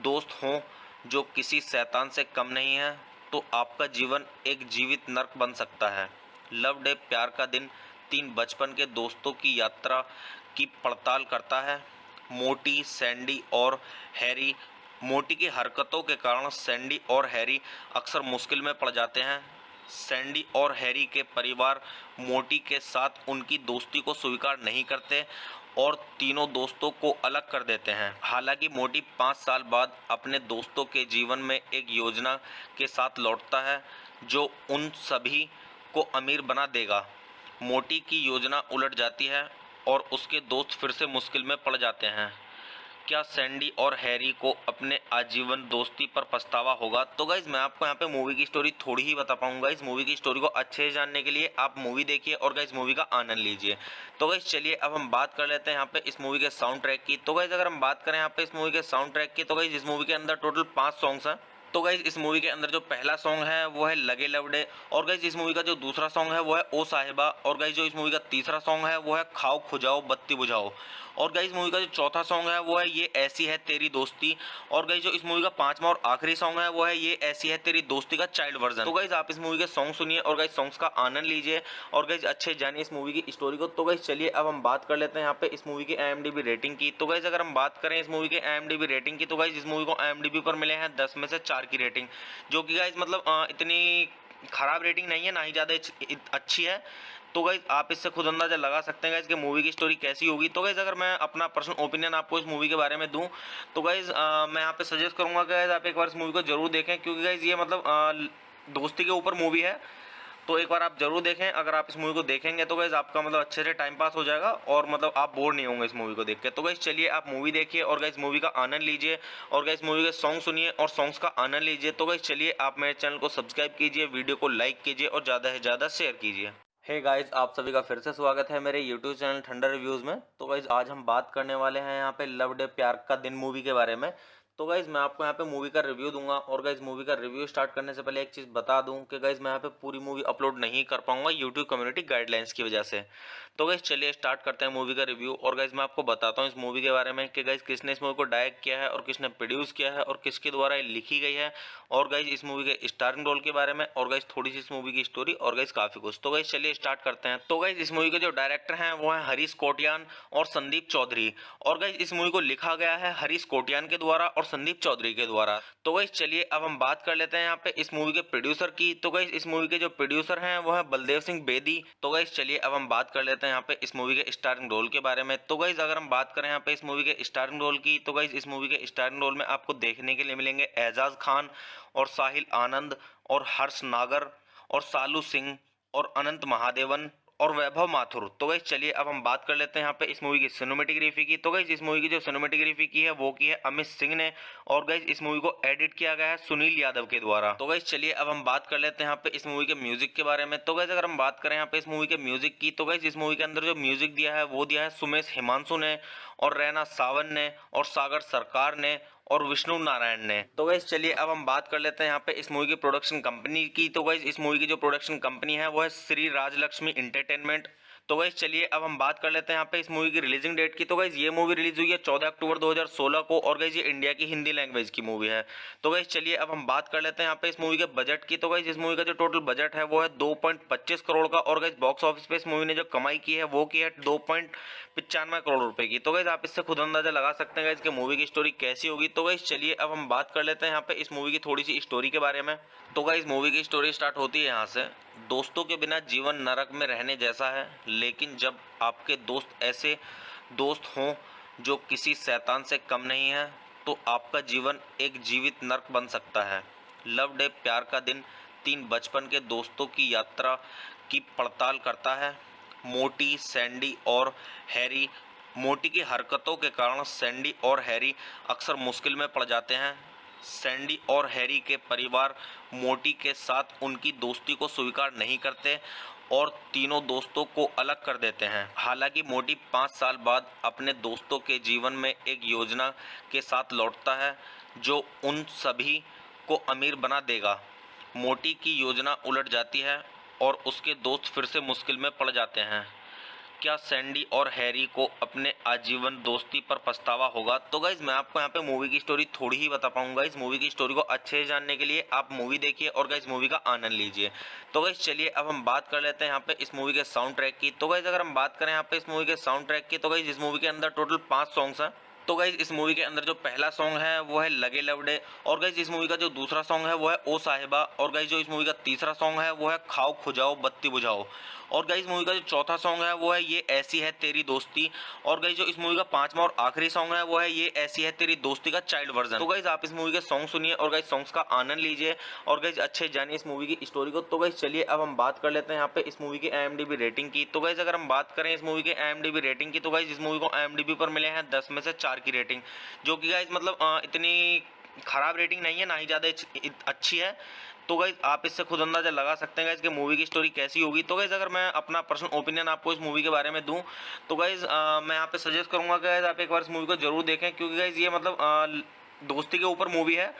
दोस्त हों जो किसी शैतान से कम नहीं है, तो आपका जीवन एक जीवित नर्क बन सकता है। लव डे प्यार का दिन 3 बचपन के दोस्तों की यात्रा की पड़ताल करता है। मोटी, सैंडी और हैरी। मोटी की हरकतों के कारण सैंडी और हैरी अक्सर मुश्किल में पड़ जाते हैं। सैंडी और हैरी के परिवार मोटी के साथ उनकी दोस्ती को स्वीकार नहीं करते और तीनों दोस्तों को अलग कर देते हैं। हालांकि मोटी 5 साल बाद अपने दोस्तों के जीवन में एक योजना के साथ लौटता है जो उन सभी को अमीर बना देगा। मोटी की योजना उलट जाती है और उसके दोस्त फिर से मुश्किल में पड़ जाते हैं। क्या सैंडी और हैरी को अपने आजीवन दोस्ती पर पछतावा होगा? तो गाइज मैं आपको यहाँ पे मूवी की स्टोरी थोड़ी ही बता पाऊंगा। इस मूवी की स्टोरी को अच्छे से जानने के लिए आप मूवी देखिए और गाइज मूवी का आनंद लीजिए। तो गाइज चलिए अब हम बात कर लेते हैं यहाँ पे इस मूवी के साउंड ट्रैक की। तो गाइज अगर हम बात करें यहाँ पे इस मूवी के साउंड ट्रैक की, तो गाइज इस मूवी के अंदर टोटल 5 सॉन्ग्स हैं। तो गाइज इस मूवी के अंदर जो पहला सॉन्ग है वो है लगे लवडे, और गाइज इस मूवी का जो दूसरा सॉन्ग है वो है ओ साहिबा, और गाइज जो इस मूवी का तीसरा सॉन्ग है वो है खाओ खुजाओ बत्ती बुझाओ, और गाइज मूवी का जो चौथा सॉन्ग है वो है ये ऐसी है तेरी दोस्ती, और गाइज जो इस मूवी का 5वां और आखिरी सॉन्ग है वो है ये ऐसी है तेरी दोस्ती का चाइल्ड वर्जन। तो गाइज आप इस मूवी के सॉन्ग सुनिए और गाइज सॉन्ग्स का आनंद लीजिए और गाइज अच्छे जानिए इस मूवी की स्टोरी को। तो गाइज चलिए अब हम बात कर लेते हैं यहाँ पे इस मूवी की IMDb रेटिंग की। तो गाइज अगर हम बात करें इस मूवी के IMDb रेटिंग की, तो गाइज इस मूवी को IMDb पर मिले हैं 10 में से 4 की रेटिंग, जो कि गाइज मतलब इतनी खराब रेटिंग नहीं है, ना ही ज़्यादा अच्छी है। तो गाइज आप इससे खुद अंदाजा लगा सकते हैं गाइज कि मूवी की स्टोरी कैसी होगी। तो गाइज अगर मैं अपना पर्सनल ओपिनियन आपको इस मूवी के बारे में दूं, तो गाइज मैं यहाँ पे सजेस्ट करूंगा कि गाइज आप एक बार इस मूवी को जरूर देखें, क्योंकि गाइज ये मतलब दोस्ती के ऊपर मूवी है, तो एक बार आप जरूर देखें। अगर आप इस मूवी को देखेंगे तो गाइज आपका मतलब अच्छे से टाइम पास हो जाएगा और मतलब आप बोर नहीं होंगे इस मूवी को देख के। तो गाइज चलिए आप मूवी देखिए और गाइज मूवी का आनंद लीजिए और गाइज मूवी के सॉन्ग सुनिए और सॉन्ग्स का आनंद लीजिए। तो गाइज चलिए आप मेरे चैनल को सब्सक्राइब कीजिए, वीडियो को लाइक कीजिए और ज़्यादा से ज़्यादा शेयर कीजिए। हे गाइज आप सभी का फिर से स्वागत है मेरे यूट्यूब चैनल ठंडा रिव्यूज़ में। तो गाइज आज हम बात करने वाले हैं यहाँ पे लव डे प्यार का दिन मूवी के बारे में। तो गाइज मैं आपको यहाँ पे मूवी का रिव्यू दूंगा, और गाइज मूवी का रिव्यू स्टार्ट करने से पहले एक चीज़ बता दूं कि गाइज मैं यहाँ पे पूरी मूवी अपलोड नहीं कर पाऊंगा यूट्यूब कम्युनिटी गाइडलाइंस की वजह से। तो गाइज चलिए स्टार्ट करते हैं मूवी का रिव्यू, और गाइज मैं आपको बताता हूँ इस मूवी के बारे में कि गाइज किसने इस मूवी को डायरेक्ट किया है और किसने प्रोड्यूस किया है और किसके द्वारा ये लिखी गई है, और गाइज इस मूवी के स्टारिंग रोल के बारे में, और गाइज थोड़ी सी इस मूवी की स्टोरी, और गाइज काफ़ी कुछ। तो गाइज चलिए स्टार्ट करते हैं। तो गाइज इस मूवी के जो डायरेक्टर हैं वो हैं हरीश कोटियान और संदीप चौधरी, और गाइज इस मूवी को लिखा गया है हरीश कोटियान के द्वारा और संदीप चौधरी के द्वारा। तो गाइज चलिए अब हम बात कर लेते हैं यहाँ पे इस मूवी के प्रोड्यूसर की। तो गाइज इस मूवी के जो प्रोड्यूसर हैं वो है बलदेव सिंह बेदी। तो गाइज चलिए अब हम बात कर लेते हैं यहाँ पे इस मूवी के स्टारिंग रोल के बारे में। तो गाइज अगर हम बात करें यहाँ पे इस मूवी के स्टारिंग रोल की, तो गाइज इस मूवी के स्टारिंग रोल में आपको देखने के लिए मिलेंगे एजाज खान और साहिल आनंद और हर्ष नागर और सालू सिंह और अनंत महादेवन और वैभव माथुर। तो गाइज चलिए अब हम बात कर लेते हैं यहाँ पे इस मूवी की सिनेमेटोग्राफी की। तो गाइज इस मूवी की जो सिनेमेटोग्राफी की है वो की है अमित सिंह ने, और गाइज इस मूवी को एडिट किया गया है सुनील यादव के द्वारा। तो गाइज चलिए अब हम बात कर लेते हैं यहाँ पे इस मूवी के म्यूजिक के बारे में। तो गाइज अगर हम बात करें यहाँ पे इस मूवी के म्यूजिक की, तो गाइज इस मूवी के अंदर जो म्यूजिक दिया है वो दिया है सुमेश हिमांशु ने और रैना सावन ने और सागर सरकार ने और विष्णु नारायण ने। तो गाइस चलिए अब हम बात कर लेते हैं यहाँ पे इस मूवी की प्रोडक्शन कंपनी की। तो गाइस इस मूवी की जो प्रोडक्शन कंपनी है वो है श्री राजलक्ष्मी एंटरटेनमेंट। तो गाइस चलिए अब हम बात कर लेते हैं यहाँ पे इस मूवी की रिलीजिंग डेट की। तो गाइस ये मूवी रिलीज हुई है 14 अक्टूबर 2016 को और गाइस ये इंडिया की हिंदी लैंग्वेज की मूवी है। तो गाइस चलिए अब हम बात कर लेते हैं यहाँ पे इस मूवी के बजट की। तो गाइस इस मूवी का जो टोटल बजट है वो है 2.25 करोड़ का और गाइस बॉक्स ऑफिस पे इस मूवी ने जो कमाई की है वो की है 2.95 करोड़ रुपए की। तो गाइस आप इससे खुद अंदाजा लगा सकते हैं गाइस कि मूवी की स्टोरी कैसी होगी। तो गाइस चलिए अब हम बात कर लेते हैं यहाँ पे इस मूवी की थोड़ी सी स्टोरी के बारे में। तो गाइस मूवी की स्टोरी स्टार्ट होती है यहाँ से। दोस्तों के बिना जीवन नरक में रहने जैसा है, लेकिन जब आपके दोस्त ऐसे दोस्त हों जो किसी शैतान से कम नहीं है तो आपका जीवन एक जीवित नरक बन सकता है। लव डे प्यार का दिन 3 बचपन के दोस्तों की यात्रा की पड़ताल करता है। मोटी, सैंडी और हैरी। मोटी की हरकतों के कारण सैंडी और हैरी अक्सर मुश्किल में पड़ जाते हैं। सैंडी और हैरी के परिवार मोटी के साथ उनकी दोस्ती को स्वीकार नहीं करते और तीनों दोस्तों को अलग कर देते हैं। हालांकि मोटी 5 साल बाद अपने दोस्तों के जीवन में एक योजना के साथ लौटता है जो उन सभी को अमीर बना देगा। मोटी की योजना उलट जाती है और उसके दोस्त फिर से मुश्किल में पड़ जाते हैं। क्या सैंडी और हैरी को अपने आजीवन दोस्ती पर पछतावा होगा? तो गाइज मैं आपको यहाँ पे मूवी की स्टोरी थोड़ी ही बता पाऊंगा। इस मूवी की स्टोरी को अच्छे से जानने के लिए आप मूवी देखिए और गाइज मूवी का आनंद लीजिए। तो गाइज चलिए अब हम बात कर लेते हैं यहाँ पे इस मूवी के साउंड ट्रैक की। तो गाइज अगर हम बात करें यहाँ पे इस मूवी के साउंड ट्रैक की, तो गाइज इस मूवी के अंदर टोटल 5 सॉन्ग्स हैं। तो गाइज इस मूवी के अंदर जो पहला सॉन्ग है वो है लगे लवडे और गाइज इस मूवी का जो दूसरा सॉन्ग है वो है ओ साहिबा और गाइज जो इस मूवी का तीसरा सॉन्ग है वो है खाओ खुजाओ बत्ती बुझाओ और गाइज मूवी का जो चौथा सॉन्ग है वो है ये ऐसी है तेरी दोस्ती और गाइज जो इस मूवी का 5वां और आखिरी सॉन्ग है वो है ये ऐसी है तेरी दोस्ती का चाइल्ड वर्जन। तो गाइज आप इस मूवी के सॉन्ग सुनिए और गाइज सॉन्ग्स का आनंद लीजिए और गाइज अच्छे जानिए इस मूवी की स्टोरी को। तो गाइज चलिए अब हम बात कर लेते हैं यहाँ पे इस मूवी की IMDb रेटिंग की। तो गाइज अगर हम बात करें इस मूवी के IMDb रेटिंग की, तो गाइज इस मूवी को IMDb पर मिले हैं 10 में से 4 की रेटिंग, जो कि गाइज मतलब इतनी खराब रेटिंग नहीं है, ना ही ज़्यादा अच्छी है। तो गाइज आप इससे खुद अंदाजा लगा सकते हैं गाइज कि मूवी की स्टोरी कैसी होगी। तो गाइज अगर मैं अपना पर्सनल ओपिनियन आपको इस मूवी के बारे में दूं तो गाइज मैं यहाँ पे सजेस्ट करूंगा कि गाइज आप एक बार इस मूवी को जरूर देखें, क्योंकि गाइज ये मतलब दोस्ती के ऊपर मूवी है।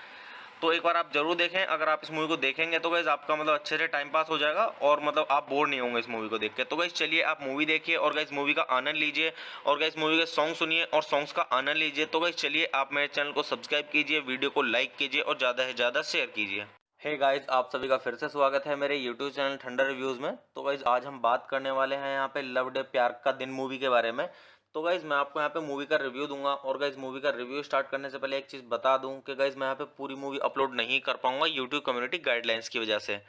तो एक बार आप जरूर देखें। अगर आप इस मूवी को देखेंगे तो गाइज आपका मतलब अच्छे से टाइम पास हो जाएगा और मतलब आप बोर नहीं होंगे इस मूवी को देख के। तो गाइज चलिए आप मूवी देखिए और गाइज मूवी का आनंद लीजिए और गाइज मूवी के सॉन्ग सुनिए और सॉन्ग्स का आनंद लीजिए। तो गाइज चलिए आप मेरे चैनल को सब्सक्राइब कीजिए, वीडियो को लाइक कीजिए और ज़्यादा से ज़्यादा शेयर कीजिए। हे गाइज आप सभी का फिर से स्वागत है मेरे यूट्यूब चैनल ठंडर रिव्यूज़ में। तो गाइज आज हम बात करने वाले हैं यहाँ पे लव डे प्यार का दिन मूवी के बारे में। तो गाइज मैं आपको यहाँ पे मूवी का रिव्यू दूंगा और गाइज मूवी का रिव्यू स्टार्ट करने से पहले एक चीज़ बता दूं कि गाइज मैं यहाँ पे पूरी मूवी अपलोड नहीं कर पाऊंगा यूट्यूब कम्युनिटी गाइडलाइंस की वजह से।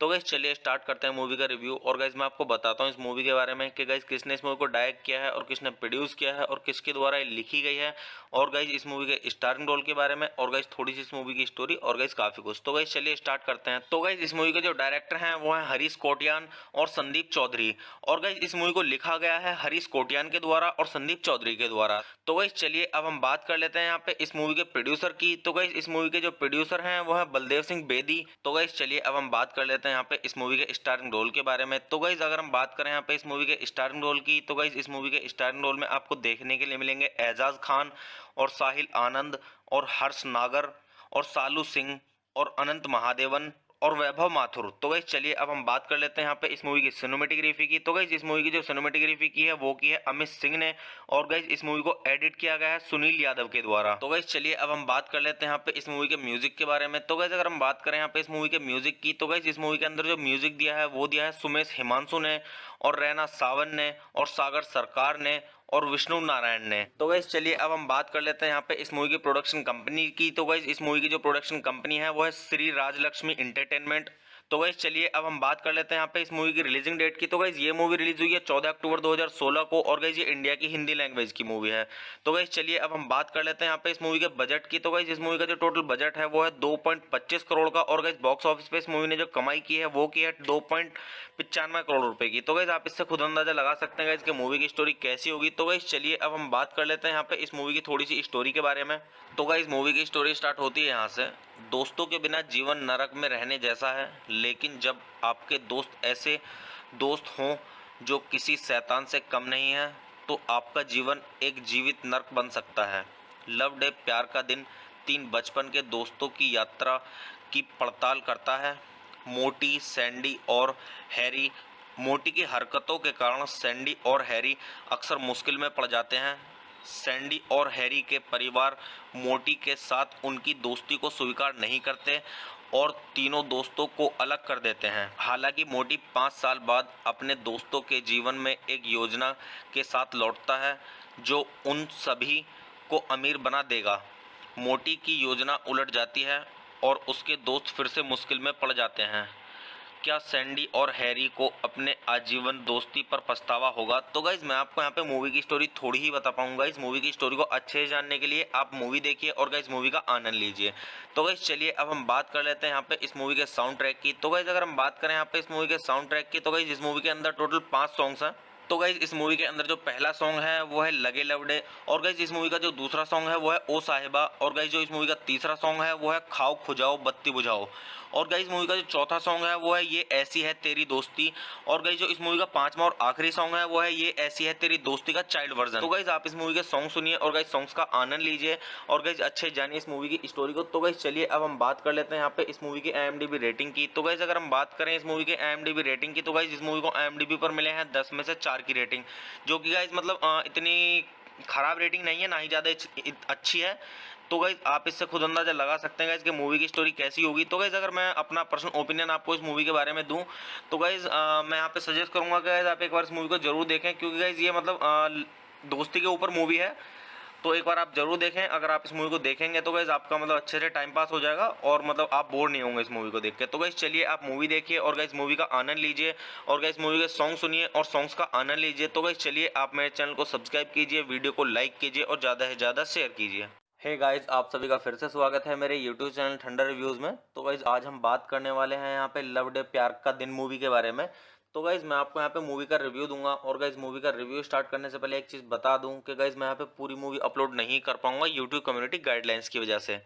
तो गाइज चलिए स्टार्ट करते हैं मूवी का रिव्यू और गाइज मैं आपको बताता हूँ इस मूवी के बारे में कि गाइज किसने इस मूवी को डायरेक्ट किया है और किसने प्रोड्यूस किया है और किसके द्वारा ये लिखी गई है और गाइज इस मूवी के स्टारिंग रोल के बारे में और गाइज थोड़ी सी इस मूवी की स्टोरी और गाइज काफ़ी कुछ। तो गाइज चलिए स्टार्ट करते हैं। तो गाइज इस मूवी के जो डायरेक्टर हैं वो हैं हरीश कोटियान और संदीप चौधरी और गाइज इस मूवी को लिखा गया है हरीश कोटियान के द्वारा और संदीप चौधरी के द्वारा। तो गाइज चलिए अब हम बात कर लेते हैं यहाँ पे इस मूवी के प्रोड्यूसर की। तो गाइज इस मूवी के जो प्रोड्यूसर हैं वो है बलदेव सिंह बेदी। तो गाइज चलिए अब हम बात कर लेते हैं यहाँ पे इस मूवी के स्टारिंग रोल के बारे में। तो गाइज अगर हम बात करें यहाँ पे इस मूवी के स्टारिंग रोल की, तो गाइज इस मूवी के स्टारिंग रोल में आपको देखने के लिए मिलेंगे एजाज खान और साहिल आनंद और हर्ष नागर और सालू सिंह और अनंत महादेवन और वैभव माथुर। तो गाइज चलिए अब हम बात कर लेते हैं यहाँ पे इस मूवी की सिनेमेटोग्राफी की। तो गाइज इस मूवी की जो सिनेमेटोग्राफी की है वो की है अमित सिंह ने और गाइज इस मूवी को एडिट किया गया है सुनील यादव के द्वारा। तो गाइज चलिए अब हम बात कर लेते हैं यहाँ पे इस मूवी के म्यूजिक के बारे में। तो गाइज अगर हम बात करें यहाँ पे इस मूवी के म्यूजिक की, तो गाइज इस मूवी के अंदर जो म्यूजिक दिया है वो दिया है सुमेश हिमांशु ने और रैना सावन ने और सागर सरकार ने और विष्णु नारायण ने। तो गाइज चलिए अब हम बात कर लेते हैं यहाँ पे इस मूवी की प्रोडक्शन कंपनी की। तो गाइज इस मूवी की जो प्रोडक्शन कंपनी है वो है श्री राजलक्ष्मी एंटरटेनमेंट। तो गाइज चलिए अब हम बात कर लेते हैं यहाँ पे इस मूवी की रिलीजिंग डेट की। तो गाइज ये मूवी रिलीज हुई है 14 अक्टूबर 2016 को और गाइज ये इंडिया की हिंदी लैंग्वेज की मूवी है। तो गाइज चलिए अब हम बात कर लेते हैं यहाँ पे इस मूवी के बजट की। तो गाइज इस मूवी का जो टोटल बजट है वो है 2.25 करोड़ का और गाइज बॉक्स ऑफिस पे इस मूवी ने जो कमाई की है वो की है 2.95 करोड़ रुपए की। तो गाइज आप इससे खुद अंदाजा लगा सकते हैं गाइज कि मूवी की स्टोरी कैसी होगी। तो गाइज चलिए अब हम बात कर लेते हैं यहाँ पे इस मूवी की थोड़ी सी स्टोरी के बारे में। तो गाइज मूवी की स्टोरी स्टार्ट होती है यहाँ से। दोस्तों के बिना जीवन नरक में रहने जैसा है, लेकिन जब आपके दोस्त ऐसे दोस्त हों जो किसी शैतान से कम नहीं है तो आपका जीवन एक जीवित नर्क बन सकता है। लव डे प्यार का दिन 3 बचपन के दोस्तों की यात्रा की पड़ताल करता है। मोटी, सैंडी और हैरी। मोटी की हरकतों के कारण सैंडी और हैरी अक्सर मुश्किल में पड़ जाते हैं। सैंडी और हैरी के परिवार मोटी के साथ उनकी दोस्ती को स्वीकार नहीं करते और तीनों दोस्तों को अलग कर देते हैं। हालांकि मोटी 5 साल बाद अपने दोस्तों के जीवन में एक योजना के साथ लौटता है जो उन सभी को अमीर बना देगा। मोटी की योजना उलट जाती है और उसके दोस्त फिर से मुश्किल में पड़ जाते हैं। क्या सैंडी और हैरी को अपने आजीवन दोस्ती पर पछतावा होगा? तो गाइज मैं आपको यहाँ पे मूवी की स्टोरी थोड़ी ही बता पाऊंगा। इस मूवी की स्टोरी को अच्छे से जानने के लिए आप मूवी देखिए और गाइज मूवी का आनंद लीजिए। तो गाइज चलिए अब हम बात कर लेते हैं यहाँ पे इस मूवी के साउंड ट्रैक की। तो गाइज अगर हम बात करें यहाँ पे इस मूवी के साउंड ट्रैक की, तो गाइज इस मूवी के अंदर टोटल 5 सॉन्ग्स हैं। तो गाइज इस मूवी के अंदर जो पहला सॉन्ग है वो है लगे लवडे, और गाइज इस मूवी का जो दूसरा सॉन्ग है वो है ओ साहिबा, और गाइज जो इस मूवी का तीसरा सॉन्ग है वो है खाओ खुजाओ बत्ती बुझाओ, और गाइज मूवी का जो चौथा सॉन्ग है वो है ये ऐसी है तेरी दोस्ती, और गाइज जो इस मूवी का 5वां और आखिरी सॉन्ग है वो है ये ऐसी है तेरी दोस्ती का चाइल्ड वर्जन। तो गाइज आप इस मूवी के सॉन्ग सुनिए और गाइज सॉन्ग्स का आनंद लीजिए और गाइज अच्छे जानिए इस मूवी की स्टोरी को। तो गाइज चलिए अब हम बात कर लेते हैं यहाँ पे इस मूवी की IMDb रेटिंग की। तो गाइज अगर हम बात करें इस मूवी के IMDb रेटिंग की, तो गाइज इस मूवी को IMDb पर मिले हैं 10 में से 4 की रेटिंग, जो कि गाइज मतलब इतनी खराब रेटिंग नहीं है, ना ही ज़्यादा अच्छी है। तो गाइज आप इससे खुद अंदाजा लगा सकते हैं गाइज कि मूवी की स्टोरी कैसी होगी। तो गाइज अगर मैं अपना पर्सनल ओपिनियन आपको इस मूवी के बारे में दूं, तो गाइज मैं यहाँ पे सजेस्ट करूंगा कि गाइज आप एक बार इस मूवी को जरूर देखें, क्योंकि गाइज ये मतलब दोस्ती के ऊपर मूवी है। तो एक बार आप जरूर देखें। अगर आप इस मूवी को देखेंगे तो गाइज आपका मतलब अच्छे से टाइम पास हो जाएगा और मतलब आप बोर नहीं होंगे इस मूवी को देख के। तो गाइज चलिए आप मूवी देखिए और गाइज मूवी का आनंद लीजिए और गाइज मूवी के सॉन्ग सुनिए और सॉन्ग्स का आनंद लीजिए। तो गाइज चलिए आप मेरे चैनल को सब्सक्राइब कीजिए, वीडियो को लाइक कीजिए और ज़्यादा से ज़्यादा शेयर कीजिए। हे गाइज आप सभी का फिर से स्वागत है मेरे यूट्यूब चैनल ठंडर रिव्यूज़ में। तो गाइज आज हम बात करने वाले हैं यहाँ पे लव डे प्यार का दिन मूवी के बारे में। तो गाइज मैं आपको यहाँ पे मूवी का रिव्यू दूंगा और गाइज मूवी का रिव्यू स्टार्ट करने से पहले एक चीज़ बता दूं कि गाइज मैं यहाँ पे पूरी मूवी अपलोड नहीं कर पाऊंगा यूट्यूब कम्युनिटी गाइडलाइंस की वजह से।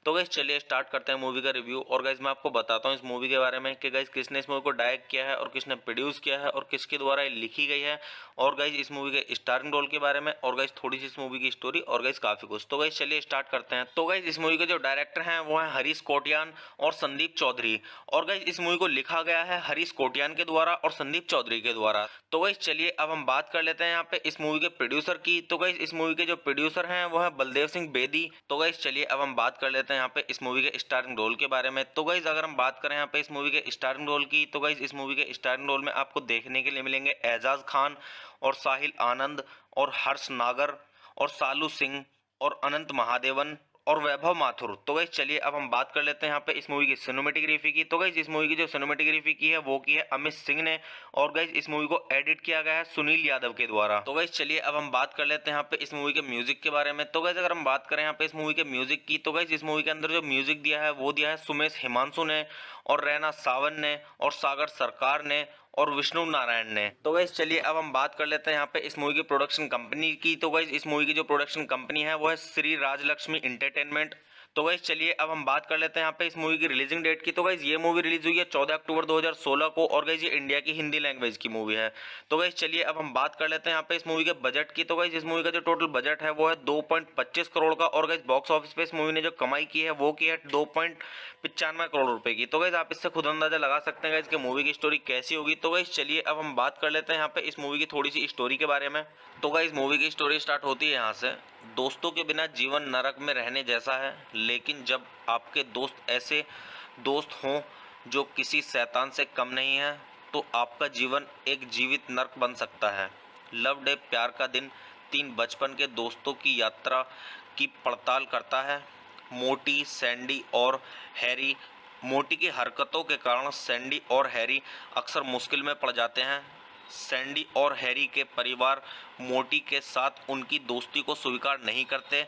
तो गाइज चलिए स्टार्ट करते हैं मूवी का रिव्यू और गाइज मैं आपको बताता हूँ इस मूवी के बारे में कि गाइज किसने इस मूवी को डायरेक्ट किया है और किसने प्रोड्यूस किया है और किसके द्वारा ये लिखी गई है, और गाइज इस मूवी के स्टारिंग रोल के बारे में, और गाइज थोड़ी सी इस मूवी की स्टोरी और गाइज काफ़ी कुछ। तो गाइज चलिए स्टार्ट करते हैं। तो गाइज इस मूवी के जो डायरेक्टर हैं वो हैं हरीश कोटियान और संदीप चौधरी, और गाइज इस मूवी को लिखा गया है हरीश कोटियान के द्वारा और संदीप चौधरी के द्वारा। तो गाइज चलिए अब हम बात कर लेते हैं यहाँ पे इस मूवी के प्रोड्यूसर की। तो गाइज इस मूवी के जो प्रोड्यूसर हैं वो है बलदेव सिंह बेदी। तो गाइज चलिए अब हम बात कर लेते हैं यहाँ पे इस मूवी के स्टारिंग रोल के बारे में। तो गाइज अगर हम बात करें यहाँ पे इस मूवी के स्टारिंग रोल की, तो गाइज इस मूवी के स्टारिंग रोल में आपको देखने के लिए मिलेंगे एजाज खान और साहिल आनंद और हर्ष नागर और सालू सिंह और अनंत महादेवन और वैभव माथुर। तो गाइज चलिए अब हम बात कर लेते हैं यहाँ पे इस मूवी की सिनेमेटोग्राफी की। तो गाइज इस मूवी की जो सिनेमेटोग्राफी की है वो की है अमित सिंह ने, और गाइज इस मूवी को एडिट किया गया है सुनील यादव के द्वारा। तो गाइज चलिए अब हम बात कर लेते हैं यहाँ पे इस मूवी के म्यूजिक के बारे में। तो गाइज अगर हम बात करें यहाँ पे इस मूवी के म्यूजिक की, तो गाइज इस मूवी के अंदर जो म्यूजिक दिया है वो दिया है सुमेश हिमांशु ने और रैना सावन ने और सागर सरकार ने और विष्णु नारायण ने। तो गाइज चलिए अब हम बात कर लेते हैं यहाँ पे इस मूवी की प्रोडक्शन कंपनी की। तो गाइज इस मूवी की जो प्रोडक्शन कंपनी है वो है श्री राजलक्ष्मी एंटरटेनमेंट। तो गाइज चलिए अब हम बात कर लेते हैं यहाँ पे इस मूवी की रिलीजिंग डेट की। तो गाइज ये मूवी रिलीज हुई है 14 अक्टूबर 2016 को, और गाइज ये इंडिया की हिंदी लैंग्वेज की मूवी है। तो गाइज चलिए अब हम बात कर लेते हैं यहाँ पे इस मूवी के बजट की। तो गाइज इस मूवी का जो टोटल बजट है वो है 2.25 करोड़ का, और गाइज बॉक्स ऑफिस पे इस मूवी ने जो कमाई की है वो की है 2.95 करोड़ रुपए की। तो गाइज आप इससे खुद अंदाजा लगा सकते हैं गाइज कि मूवी की स्टोरी कैसी होगी। तो गाइज चलिए अब हम बात कर लेते हैं यहाँ पे इस मूवी की थोड़ी सी स्टोरी के बारे में। तो गाइज मूवी की स्टोरी स्टार्ट होती है यहाँ से। दोस्तों के बिना जीवन नरक में रहने जैसा है, लेकिन जब आपके दोस्त ऐसे दोस्त हों जो किसी शैतान से कम नहीं है, तो आपका जीवन एक जीवित नर्क बन सकता है। लव डे प्यार का दिन 3 बचपन के दोस्तों की यात्रा की पड़ताल करता है। मोटी, सैंडी और हैरी। मोटी की हरकतों के कारण सैंडी और हैरी अक्सर मुश्किल में पड़ जाते हैं। सैंडी और हैरी के परिवार मोटी के साथ उनकी दोस्ती को स्वीकार नहीं करते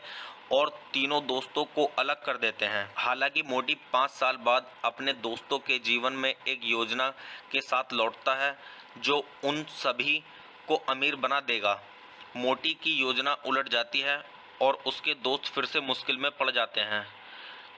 और तीनों दोस्तों को अलग कर देते हैं। हालांकि मोटी 5 साल बाद अपने दोस्तों के जीवन में एक योजना के साथ लौटता है जो उन सभी को अमीर बना देगा। मोटी की योजना उलट जाती है और उसके दोस्त फिर से मुश्किल में पड़ जाते हैं।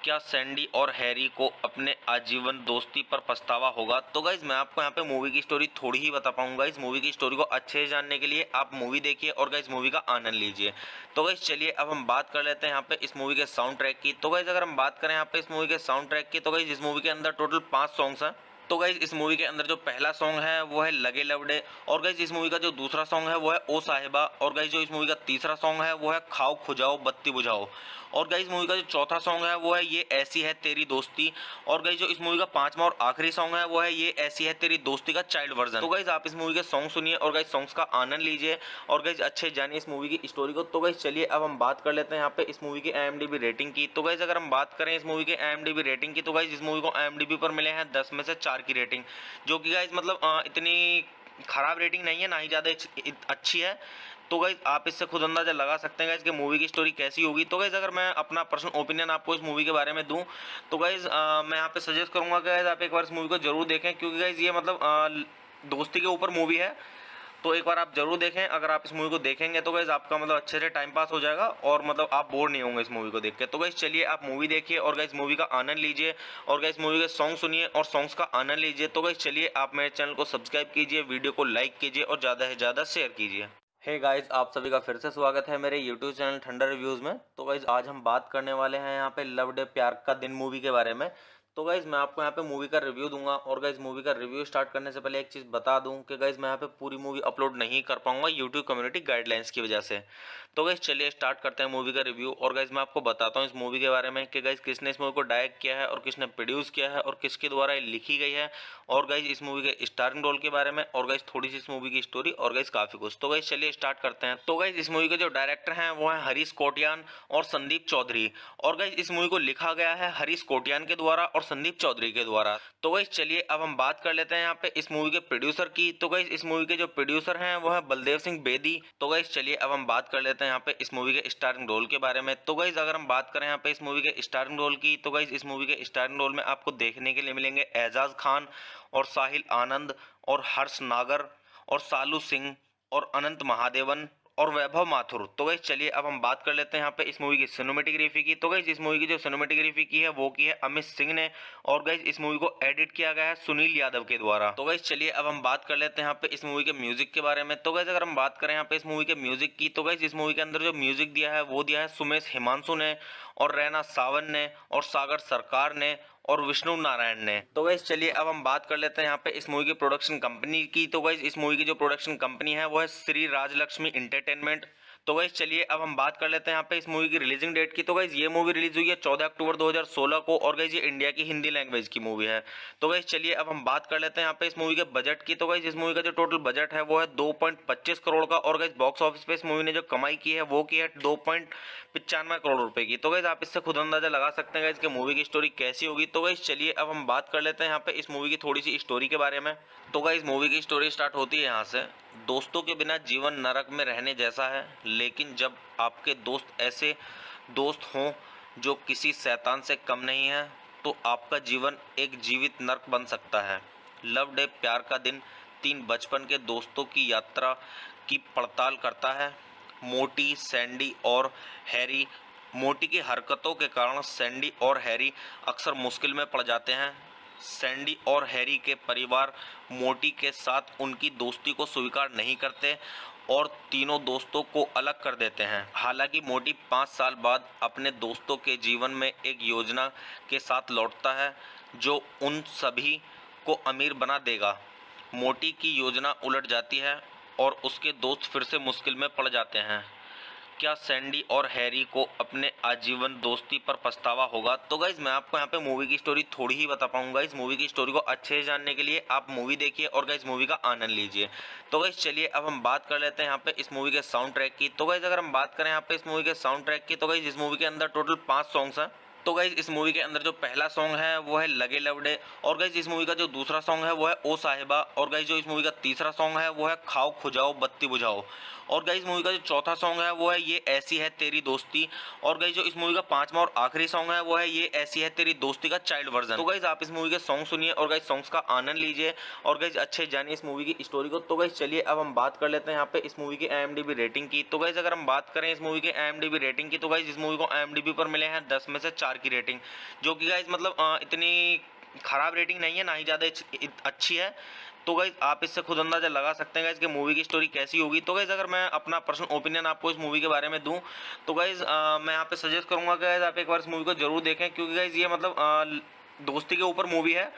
क्या सैंडी और हैरी को अपने आजीवन दोस्ती पर पछतावा होगा? तो गाइज मैं आपको यहाँ पे मूवी की स्टोरी थोड़ी ही बता पाऊंगा। इस मूवी की स्टोरी को अच्छे से जानने के लिए आप मूवी देखिए और गाइज मूवी का आनंद लीजिए। तो गाइज चलिए अब हम बात कर लेते हैं यहाँ पे इस मूवी के साउंड ट्रैक की। तो गाइज अगर हम बात करें यहाँ पे इस मूवी के साउंड ट्रैक की, तो गाइज इस मूवी के अंदर टोटल 5 सॉन्ग्स हैं। तो गाइज इस मूवी के अंदर जो पहला सॉन्ग है वो है लगे लवडे, और गाइज इस मूवी का जो दूसरा सॉन्ग है वो है ओ साहिबा, और गाइज जो इस मूवी का तीसरा सॉन्ग है वो है खाओ खुजाओ बत्ती बुझाओ, और गाइज मूवी का जो चौथा सॉन्ग है वो है ये ऐसी है तेरी दोस्ती, और गाइज जो इस मूवी का पांचवा और आखिरी सॉन्ग है वो है ये ऐसी है तेरी दोस्ती का चाइल्ड वर्जन। तो गाइज आप इस मूवी के सॉन्ग सुनिए और गाइज सॉन्ग्स का आनंद लीजिए और गाइज अच्छे जानिए इस मूवी की स्टोरी को। तो गाइज चलिए अब हम बात कर लेते हैं यहाँ पे इस मूवी की IMDb रेटिंग की। तो गाइज अगर हम बात करें इस मूवी के IMDb रेटिंग की, तो गाइज इस मूवी को IMDb पर मिले हैं 10 में से 4 की रेटिंग, जो कि गाइज मतलब इतनी खराब रेटिंग नहीं है, ना ही ज़्यादा अच्छी है। तो गाइज आप इससे खुद अंदाजा लगा सकते हैं गाइज कि मूवी की स्टोरी कैसी होगी। तो गाइज अगर मैं अपना पर्सनल ओपिनियन आपको इस मूवी के बारे में दूं, तो गाइज मैं यहाँ पे सजेस्ट करूंगा कि गाइज आप एक बार इस मूवी को जरूर देखें, क्योंकि गाइज ये मतलब दोस्ती के ऊपर मूवी है। तो एक बार आप जरूर देखें। अगर आप इस मूवी को देखेंगे तो गाइज आपका मतलब अच्छे से टाइम पास हो जाएगा और मतलब आप बोर नहीं होंगे इस मूवी को देख के। तो गाइज चलिए आप मूवी देखिए और गाइज मूवी का आनंद लीजिए और गाइज मूवी के सॉन्ग सुनिए और सॉन्ग्स का आनंद लीजिए। तो गाइज चलिए आप मेरे चैनल को सब्सक्राइब कीजिए, वीडियो को लाइक कीजिए और ज़्यादा से ज़्यादा शेयर कीजिए। हे गाइज आप सभी का फिर से स्वागत है मेरे यूट्यूब चैनल ठंडा रिव्यूज़ में। तो गाइज आज हम बात करने वाले हैं यहाँ पे लव डे प्यार का दिन मूवी के बारे में। तो गाइज मैं आपको यहाँ पे मूवी का रिव्यू दूंगा, और गाइज मूवी का रिव्यू स्टार्ट करने से पहले एक चीज़ बता दूं कि गाइज मैं यहाँ पे पूरी मूवी अपलोड नहीं कर पाऊंगा यूट्यूब कम्युनिटी गाइडलाइंस की वजह से। तो गाइज चलिए स्टार्ट करते हैं मूवी का रिव्यू, और गाइज मैं आपको बताता हूँ इस मूवी के बारे में कि गाइज किसने इस मूवी को डायरेक्ट किया है और किसने प्रोड्यूस किया है और किसके द्वारा ये लिखी गई है, और गाइज इस मूवी के स्टारिंग रोल के बारे में, और गाइज थोड़ी सी इस मूवी की स्टोरी, और गाइज काफ़ी कुछ। तो गाइज चलिए स्टार्ट करते हैं। तो गाइज इस मूवी के जो डायरेक्टर हैं वो हैं हरीश कोटियान और संदीप चौधरी, और गाइज इस मूवी को लिखा गया है हरीश कोटियान के द्वारा और संदीप चौधरी के द्वारा। तो गाइज चलिए अब हम बात कर लेते हैं यहाँ पे इस मूवी के प्रोड्यूसर की। तो गाइज इस मूवी के जो प्रोड्यूसर हैं वो है बलदेव सिंह बेदी। तो गाइज चलिए अब हम बात कर लेते हैं यहाँ पे इस मूवी के स्टारिंग रोल के बारे में। तो गाइज अगर हम बात करें यहाँ पे इस मूवी के स्टारिंग रोल की, तो गाइज इस मूवी के स्टारिंग रोल में आपको देखने के लिए मिलेंगे एजाज खान और साहिल आनंद और हर्ष नागर और सालू सिंह और अनंत महादेवन और वैभव माथुर। तो गाइज चलिए अब हम बात कर लेते हैं यहाँ पे इस मूवी की सिनेमेटोग्राफी की। तो गाइज इस मूवी की जो सिनेमेटोग्राफी की है वो की है अमित सिंह ने, और गाइज इस मूवी को एडिट किया गया है सुनील यादव के द्वारा। तो गाइज चलिए अब हम बात कर लेते हैं यहाँ पे इस मूवी के म्यूजिक के बारे में। तो गाइज अगर हम बात करें यहाँ पे इस मूवी के म्यूजिक की, तो गाइज इस मूवी के अंदर जो म्यूजिक दिया है वो दिया है सुमेश हिमांशु ने और रैना सावन ने और सागर सरकार ने और विष्णु नारायण ने। तो गाइज चलिए अब हम बात कर लेते हैं यहाँ पे इस मूवी की प्रोडक्शन कंपनी की। तो गाइज इस मूवी की जो प्रोडक्शन कंपनी है वो है श्री राजलक्ष्मी एंटरटेनमेंट। तो गाइज चलिए अब हम बात कर लेते हैं यहाँ पे इस मूवी की रिलीजिंग डेट की। तो गाइज ये मूवी रिलीज हुई है 14 अक्टूबर 2016 को, और गाइज ये इंडिया की हिंदी लैंग्वेज की मूवी है। तो गाइज चलिए अब हम बात कर लेते हैं यहाँ पे इस मूवी के बजट की। तो गाइज इस मूवी का जो टोटल बजट है वो है 2.25 करोड़ का, और गाइज बॉक्स ऑफिस पे इस मूवी ने जो कमाई की है वो की है 2.95 करोड़ रुपए की। तो गाइज आप इससे खुद अंदाजा लगा सकते हैं गाइज कि मूवी की स्टोरी कैसी होगी। तो गाइज चलिए अब हम बात कर लेते हैं यहाँ पे इस मूवी की थोड़ी सी स्टोरी के बारे में। तो गाइज मूवी की स्टोरी स्टार्ट होती है यहाँ से। दोस्तों के बिना जीवन नरक में रहने जैसा है, लेकिन जब आपके दोस्त ऐसे दोस्त हों जो किसी शैतान से कम नहीं है, तो आपका जीवन एक जीवित नरक बन सकता है। लव डे प्यार का दिन 3 बचपन के दोस्तों की यात्रा की पड़ताल करता है। मोटी, सैंडी और हैरी। मोटी की हरकतों के कारण सैंडी और हैरी अक्सर मुश्किल में पड़ जाते हैं। सैंडी और हैरी के परिवार मोटी के साथ उनकी दोस्ती को स्वीकार नहीं करते और तीनों दोस्तों को अलग कर देते हैं। हालांकि मोटी 5 साल बाद अपने दोस्तों के जीवन में एक योजना के साथ लौटता है जो उन सभी को अमीर बना देगा। मोटी की योजना उलट जाती है और उसके दोस्त फिर से मुश्किल में पड़ जाते हैं। क्या सैंडी और हैरी को अपने आजीवन दोस्ती पर पछतावा होगा? तो गाइज मैं आपको यहाँ पे मूवी की स्टोरी थोड़ी ही बता पाऊंगा। इस मूवी की स्टोरी को अच्छे से जानने के लिए आप मूवी देखिए और गाइज मूवी का आनंद लीजिए। तो गाइज चलिए अब हम बात कर लेते हैं यहाँ पे इस मूवी के साउंड ट्रैक की। तो गाइज अगर हम बात करें यहाँ पे इस मूवी के साउंड ट्रैक की, तो गाइज इस मूवी के अंदर टोटल 5 सॉन्ग्स हैं। तो गाइज इस मूवी के अंदर जो पहला सॉन्ग है वो है लगे लवडे, और गाइज इस मूवी का जो दूसरा सॉन्ग है वो है ओ साहिबा, और गाइज जो इस मूवी का तीसरा सॉन्ग है वो है खाओ खुजाओ बत्ती बुझाओ, और गाइस मूवी का जो चौथा सॉन्ग है वो है ये ऐसी है तेरी दोस्ती। और गाइस जो इस मूवी का पांचवा और आखिरी सॉन्ग है वो है ये ऐसी है तेरी दोस्ती का चाइल्ड वर्जन। तो गाइस आप इस मूवी के सॉन्ग सुनिए और गाइस सॉन्ग्स का आनंद लीजिए और गाइस अच्छे जानिए इस मूवी की स्टोरी को। तो गाइस चलिए अब हम बात कर लेते हैं यहाँ पे इस मूवी की IMDb रेटिंग की। तो गाइस अगर हम बात करें इस मूवी के IMDb रेटिंग की, तो गाइस इस मूवी को IMDb पर मिले हैं 10 में से 4 की रेटिंग, जो कि गाइस मतलब इतनी खराब रेटिंग नहीं है, ना ही ज़्यादा अच्छी है। तो गाइज आप इससे खुद अंदाजा लगा सकते हैं गाइज कि मूवी की स्टोरी कैसी होगी। तो गाइज अगर मैं अपना पर्सनल ओपिनियन आपको इस मूवी के बारे में दूं, तो गाइज मैं यहाँ पे सजेस्ट करूंगा कि गाइज आप एक बार इस मूवी को जरूर देखें, क्योंकि गाइज ये मतलब दोस्ती के ऊपर मूवी है।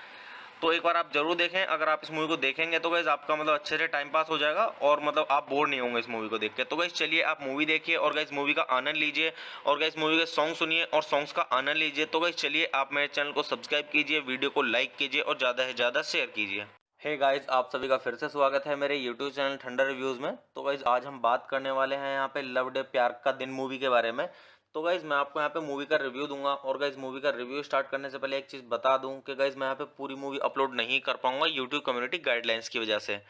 तो एक बार आप जरूर देखें। अगर आप इस मूवी को देखेंगे तो गाइज आपका मतलब अच्छे से टाइम पास हो जाएगा और मतलब आप बोर नहीं होंगे इस मूवी को देख के। तो गाइज चलिए आप मूवी देखिए और गाइज मूवी का आनंद लीजिए और गाइज मूवी के सॉन्ग सुनिए और सॉन्ग्स का आनंद लीजिए। तो गाइज चलिए आप मेरे चैनल को सब्सक्राइब कीजिए, वीडियो को लाइक कीजिए और ज़्यादा से ज़्यादा शेयर कीजिए। हे गाइस, आप सभी का फिर से स्वागत है मेरे यूट्यूब चैनल ठंडर रिव्यूज़ में। तो गाइस आज हम बात करने वाले हैं यहाँ पे लव डे प्यार का दिन मूवी के बारे में। तो गाइस मैं आपको यहाँ पे मूवी का रिव्यू दूंगा और गाइस मूवी का रिव्यू स्टार्ट करने से पहले एक चीज़ बता दूं कि गाइस मैं यहाँ पे पूरी मूवी अपलोड नहीं कर पाऊंगा यूट्यूब कम्युनिटी गाइडलाइंस की वजह से।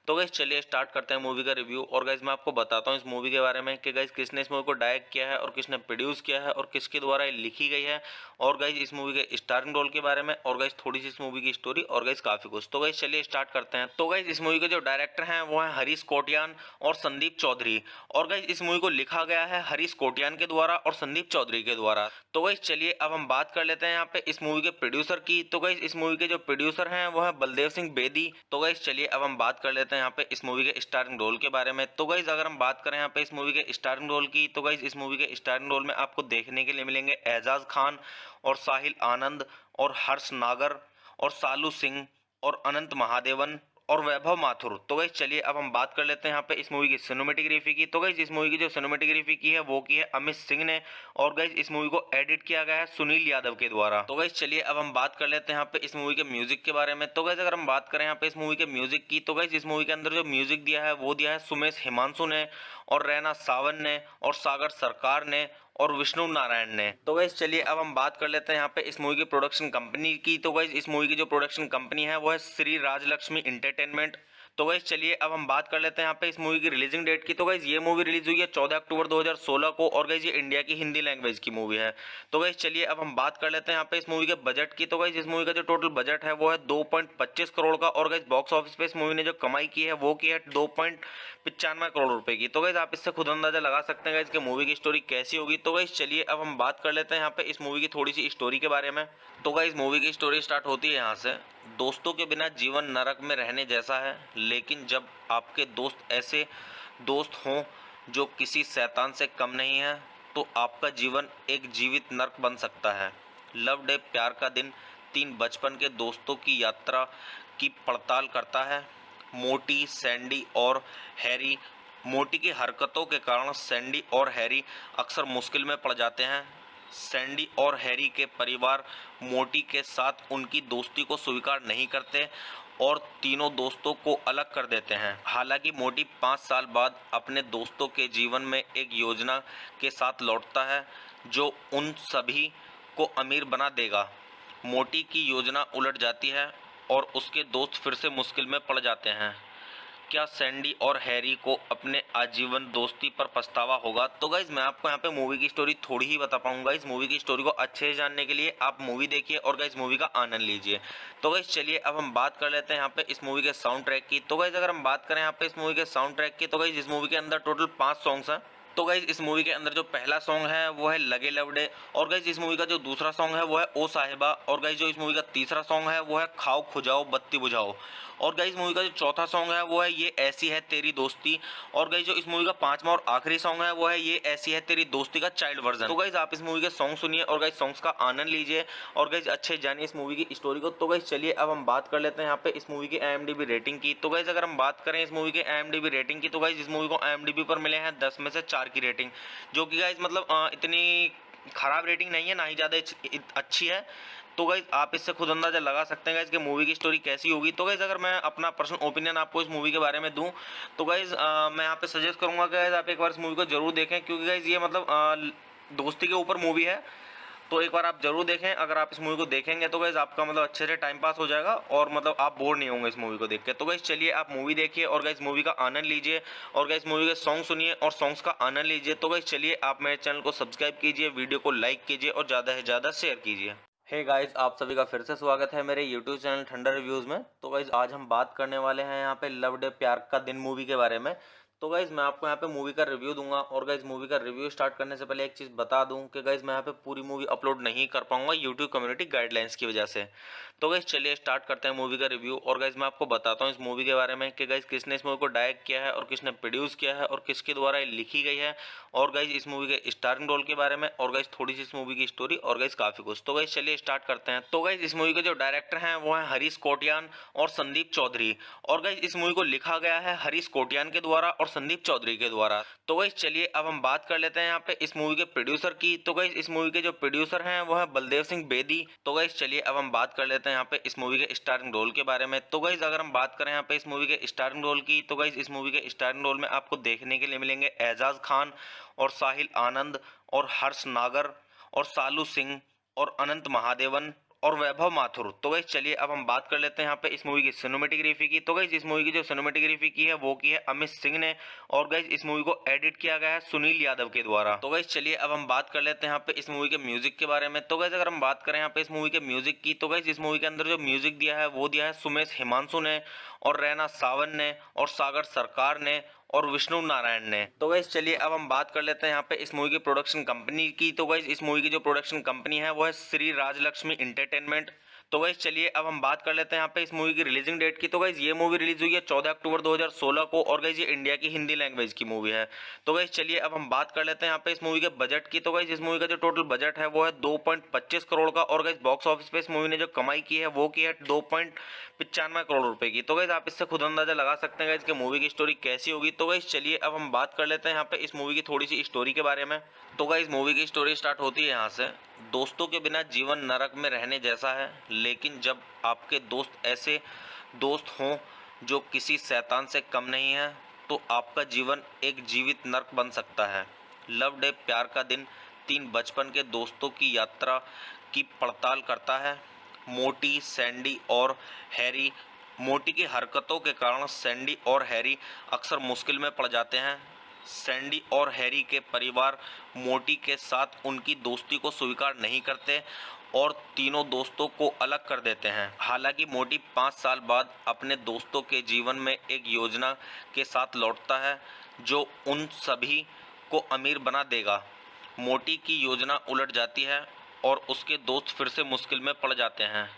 तो गाइस चलिए स्टार्ट करते हैं मूवी का रिव्यू और गाइस मैं आपको बताता हूँ इस मूवी के बारे में कि गाइस किसने इस मूवी को डायरेक्ट किया है और किसने प्रोड्यूस किया है और किसके द्वारा ये लिखी गई है, और गाइस इस मूवी के स्टारिंग रोल के बारे में, और गाइस थोड़ी सी इस मूवी की स्टोरी, और गाइस काफी कुछ। तो गाइस चलिए स्टार्ट करते हैं। तो गाइस इस मूवी के जो डायरेक्टर हैं वो हैं हरीश कोटियान और संदीप चौधरी, और गाइस इस मूवी को लिखा गया है हरीश कोटियान के द्वारा और संदीप चौधरी के द्वारा। तो गाइस चलिए अब हम बात कर लेते हैं यहाँ पे इस मूवी के प्रोड्यूसर की। तो गाइस इस मूवी के जो प्रोड्यूसर हैं वो है बलदेव सिंह बेदी। तो गाइस चलिए अब हम बात कर लेते हैं यहाँ पे इस मूवी के स्टारिंग रोल के बारे में। तो गाइस अगर हम बात करें यहाँ पे इस मूवी के स्टारिंग रोल की, तो गाइस इस मूवी के स्टारिंग रोल में आपको देखने के लिए मिलेंगे एजाज खान और साहिल आनंद और हर्ष नागर और सालू सिंह और अनंत महादेवन और वैभव माथुर। तो गाइस चलिए अब हम बात कर लेते हैं यहाँ पे इस मूवी की सिनेमेटोग्राफी की। तो गाइस इस मूवी की जो सिनेमेटोग्राफी की है वो की है अमित सिंह ने, और गाइस इस मूवी को एडिट किया गया है सुनील यादव के द्वारा। तो गाइस चलिए अब हम बात कर लेते हैं यहाँ पे इस मूवी के म्यूजिक के बारे में। तो गाइस अगर हम बात करें यहाँ पे इस मूवी के म्यूजिक की, तो गाइस इस मूवी के अंदर जो म्यूजिक दिया है वो दिया है सुमेश हिमांशु ने और रैना सावन ने और सागर सरकार ने और विष्णु नारायण ने। तो गाइस चलिए अब हम बात कर लेते हैं यहाँ पे इस मूवी की प्रोडक्शन कंपनी की। तो गाइस इस मूवी की जो प्रोडक्शन कंपनी है वो है श्री राजलक्ष्मी एंटरटेनमेंट। तो गाइस चलिए अब हम बात कर लेते हैं यहाँ पे इस मूवी की रिलीजिंग डेट की। तो गाइस ये मूवी रिलीज हुई है 14 अक्टूबर 2016 को, और गाइस ये इंडिया की हिंदी लैंग्वेज की मूवी है। तो गाइस चलिए अब हम बात कर लेते हैं यहाँ पे इस मूवी के बजट की। तो गाइस इस मूवी का जो टोटल बजट है वो है 2.25 करोड़ का, और गाइस बॉक्स ऑफिस पे इस मूवी ने जो कमाई की है वो की है 2.95 करोड़ रुपए की। तो गाइस आप इससे खुद अंदाजा लगा सकते हैं गाइस कि मूवी की स्टोरी कैसी होगी। तो गाइस चलिए अब हम बात कर लेते हैं यहाँ पे इस मूवी की थोड़ी सी स्टोरी के बारे में। तो गाइस मूवी की स्टोरी स्टार्ट होती है यहाँ से। दोस्तों के बिना जीवन नरक में रहने जैसा है, लेकिन जब आपके दोस्त ऐसे दोस्त हों जो किसी शैतान से कम नहीं है, तो आपका जीवन एक जीवित नरक बन सकता है। लव डे प्यार का दिन 3 बचपन के दोस्तों की यात्रा की पड़ताल करता है। मोटी, सैंडी और हैरी। मोटी की हरकतों के कारण सैंडी और हैरी अक्सर मुश्किल में पड़ जाते हैं। सैंडी और हैरी के परिवार मोटी के साथ उनकी दोस्ती को स्वीकार नहीं करते और तीनों दोस्तों को अलग कर देते हैं। हालांकि मोटी 5 साल बाद अपने दोस्तों के जीवन में एक योजना के साथ लौटता है जो उन सभी को अमीर बना देगा। मोटी की योजना उलट जाती है और उसके दोस्त फिर से मुश्किल में पड़ जाते हैं। क्या सैंडी और हैरी को अपने आजीवन दोस्ती पर पछतावा होगा? तो गाइज मैं आपको यहाँ पे मूवी की स्टोरी थोड़ी ही बता पाऊंगा। इस मूवी की स्टोरी को अच्छे से जानने के लिए आप मूवी देखिए और गाइज मूवी का आनंद लीजिए। तो गाइज चलिए अब हम बात कर लेते हैं यहाँ पे इस मूवी के साउंड ट्रैक की। तो गाइज अगर हम बात करें यहाँ पे इस मूवी के साउंड ट्रैक की, तो गाइज इस मूवी के अंदर टोटल 5 सॉन्ग्स हैं। तो गाइज इस मूवी के अंदर जो पहला सॉन्ग है वो है लगे लवडे, और गाइज इस मूवी का जो दूसरा सॉन्ग है वो है ओ साहिबा, और गाइज जो इस मूवी का तीसरा सॉन्ग है वो है खाओ खुजाओ बत्ती बुझाओ, और गाइज मूवी का जो चौथा सॉन्ग है वो है ये ऐसी है तेरी दोस्ती, और गाइज जो इस मूवी का पांचवा और आखिरी सॉन्ग है वो है ये ऐसी है तेरी दोस्ती का चाइल्ड वर्जन। तो गाइज आप इस मूवी के सॉन्ग सुनिए और गाइज सॉन्ग्स का आनंद लीजिए और गाइज अच्छे जानिए इस मूवी की स्टोरी को। तो गाइज चलिए अब हम बात कर लेते हैं यहाँ पे इस मूवी की IMDb रेटिंग की। तो गाइज अगर हम बात करें इस मूवी की IMDb रेटिंग की, तो गाइज इस मूवी को IMDb पर मिले हैं 10 में से 4 की रेटिंग, जो कि गाइज मतलब इतनी खराब रेटिंग नहीं है, ना ही ज़्यादा अच्छी है। तो गाइज आप इससे खुद अंदाजा लगा सकते हैं गाइज कि मूवी की स्टोरी कैसी होगी। तो गाइज अगर मैं अपना पर्सनल ओपिनियन आपको इस मूवी के बारे में दूं, तो गाइज मैं यहाँ पे सजेस्ट करूंगा कि गाइज आप एक बार इस मूवी को जरूर देखें, क्योंकि गाइज ये मतलब दोस्ती के ऊपर मूवी है। तो एक बार आप जरूर देखें। अगर आप इस मूवी को देखेंगे तो गाइज आपका मतलब अच्छे से टाइम पास हो जाएगा और मतलब आप बोर नहीं होंगे इस मूवी को देख के। तो गाइज चलिए आप मूवी देखिए और गाइज मूवी का आनंद लीजिए और गाइज मूवी के सॉन्ग सुनिए और सॉन्ग्स का आनंद लीजिए। तो गाइज चलिए आप मेरे चैनल को सब्सक्राइब कीजिए, वीडियो को लाइक कीजिए और ज़्यादा से ज़्यादा शेयर कीजिए। हे गाइस, आप सभी का फिर से स्वागत है मेरे यूट्यूब चैनल ठंडा रिव्यूज़ में। तो गाइस आज हम बात करने वाले हैं यहाँ पे लव डे प्यार का दिन मूवी के बारे में। तो गाइज मैं आपको यहाँ पे मूवी का रिव्यू दूंगा और गाइज मूवी का रिव्यू स्टार्ट करने से पहले एक चीज़ बता दूं कि गाइज मैं यहाँ पे पूरी मूवी अपलोड नहीं कर पाऊंगा यूट्यूब कम्युनिटी गाइडलाइंस की वजह से। तो गाइज चलिए स्टार्ट करते हैं मूवी का रिव्यू और गाइज मैं आपको बताता हूँ इस मूवी के बारे में कि गाइज किसने इस मूवी को डायरेक्ट किया है और किसने प्रोड्यूस किया है और किसके द्वारा ये लिखी गई है और गाइज इस मूवी के स्टारिंग रोल के बारे में और गाइज थोड़ी सी इस मूवी की स्टोरी और गाइज काफ़ी कुछ। तो गाइज चलिए स्टार्ट करते हैं। तो गाइज इस मूवी के जो डायरेक्टर हैं वो हैं हरीश कोटियान और संदीप चौधरी और गाइज इस मूवी को लिखा गया है हरीश कोटियान के द्वारा और संदीप चौधरी के द्वारा। तो गाइस चलिए अब हम बात कर लेते हैं यहाँ पे इस मूवी के प्रोड्यूसर की। तो गाइस इस मूवी के जो प्रोड्यूसर हैं वो है बलदेव सिंह बेदी। तो गाइस चलिए अब हम बात कर लेते हैं यहाँ पे इस मूवी के स्टारिंग रोल के बारे में। तो गाइस अगर हम बात करें यहाँ पे इस मूवी के स्टारिंग रोल की तो गाइस इस मूवी के स्टारिंग रोल में आपको देखने के लिए मिलेंगे एजाज खान और साहिल आनंद और हर्ष नागर और सालू सिंह और अनंत महादेवन और वैभव माथुर। तो गाइस चलिए अब हम बात कर लेते हैं यहाँ पे इस मूवी की सिनेमेटोग्राफी की। तो गाइस इस मूवी की जो सिनेमेटोग्राफी की है वो की है अमित सिंह ने और गाइस इस मूवी को एडिट किया गया है सुनील यादव के द्वारा। तो गाइस चलिए अब हम बात कर लेते हैं यहाँ पे इस मूवी के म्यूजिक के बारे में। तो गाइस अगर हम बात करें यहाँ पे इस मूवी के म्यूजिक की तो गाइस इस मूवी के अंदर जो म्यूजिक दिया है वो दिया है सुमेश हिमांशु ने और रैना सावन ने और सागर सरकार ने और विष्णु नारायण ने। तो गाइस चलिए अब हम बात कर लेते हैं यहाँ पे इस मूवी की प्रोडक्शन कंपनी की। तो गाइस इस मूवी की जो प्रोडक्शन कंपनी है वो है श्री राजलक्ष्मी एंटरटेनमेंट। तो गाइस चलिए अब हम बात कर लेते हैं यहाँ पे इस मूवी की रिलीजिंग डेट की। तो गाइस ये मूवी रिलीज हुई है 14 अक्टूबर 2016 को और गाइस ये इंडिया की हिंदी लैंग्वेज की मूवी है। तो गाइस चलिए अब हम बात कर लेते हैं यहाँ पे इस मूवी के बजट की। तो गाइस इस मूवी का जो टोटल बजट है वो है 2.25 करोड़ का और गाइस बॉक्स ऑफिस पे इस मूवी ने जो कमाई की है वो की है 2.95 करोड़ रुपए की। तो गाइस आप इससे खुद अंदाजा लगा सकते हैं गाइस कि मूवी की स्टोरी कैसी होगी। तो गाइस चलिए अब हम बात कर लेते हैं यहाँ पे इस मूवी की थोड़ी सी स्टोरी के बारे में। तो गाइस मूवी की स्टोरी स्टार्ट होती है यहाँ से। दोस्तों के बिना जीवन नरक में रहने जैसा है, लेकिन जब आपके दोस्त ऐसे दोस्त हों जो किसी शैतान से कम नहीं है तो आपका जीवन एक जीवित नरक बन सकता है। लव डे प्यार का दिन 3 बचपन के दोस्तों की यात्रा की पड़ताल करता है। मोटी, सैंडी और हैरी। मोटी की हरकतों के कारण सैंडी और हैरी अक्सर मुश्किल में पड़ जाते हैं। सैंडी और हैरी के परिवार मोटी के साथ उनकी दोस्ती को स्वीकार नहीं करते और तीनों दोस्तों को अलग कर देते हैं। हालांकि मोटी 5 साल बाद अपने दोस्तों के जीवन में एक योजना के साथ लौटता है जो उन सभी को अमीर बना देगा। मोटी की योजना उलट जाती है और उसके दोस्त फिर से मुश्किल में पड़ जाते हैं।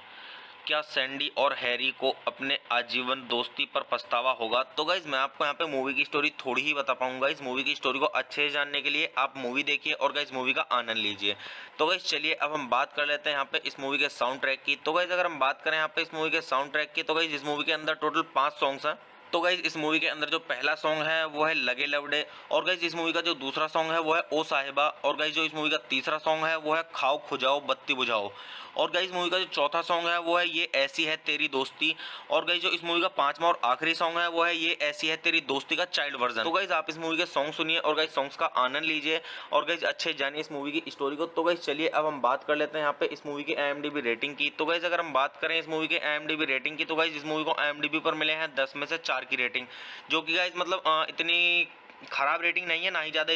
क्या सैंडी और हैरी को अपने आजीवन दोस्ती पर पछतावा होगा? तो गाइज मैं आपको यहाँ पे मूवी की स्टोरी थोड़ी ही बता पाऊंगा। इस मूवी की स्टोरी को अच्छे से जानने के लिए आप मूवी देखिए और गाइज मूवी का आनंद लीजिए। तो गाइज चलिए अब हम बात कर लेते हैं यहाँ पे इस मूवी के साउंड ट्रैक की। तो गाइज अगर हम बात करें यहाँ पे इस मूवी के साउंड ट्रैक की तो गाइज इस मूवी के अंदर टोटल 5 सॉन्ग्स हैं। तो गाइज इस मूवी के अंदर जो पहला सॉन्ग है वो है लगे लवडे और गाइज इस मूवी का जो दूसरा सॉन्ग है वो है ओ साहिबा और गाइज जो इस मूवी का तीसरा सॉन्ग है वो है खाओ खुजाओ बत्ती बुझाओ और गाइज मूवी का जो चौथा सॉन्ग है वो है ये ऐसी है तेरी दोस्ती और गाइज जो इस मूवी का 5वां और आखिरी सॉन्ग है वो है ये ऐसी है तेरी दोस्ती का चाइल्ड वर्जन। तो गाइज आप इस मूवी के सॉन्ग सुनिए और गाइज सॉन्ग्स का आनंद लीजिए और गाइज अच्छे जानिए इस मूवी की स्टोरी को। तो गाइज चलिए अब हम बात कर लेते हैं यहाँ पे इस मूवी की IMDb रेटिंग की। तो गाइज अगर हम बात करें इस मूवी के IMDb रेटिंग की तो गाइज इस मूवी को IMDb पर मिले हैं 10 में से 4 की रेटिंग, जो कि गाइज मतलब इतनी खराब रेटिंग नहीं है, ना ही ज़्यादा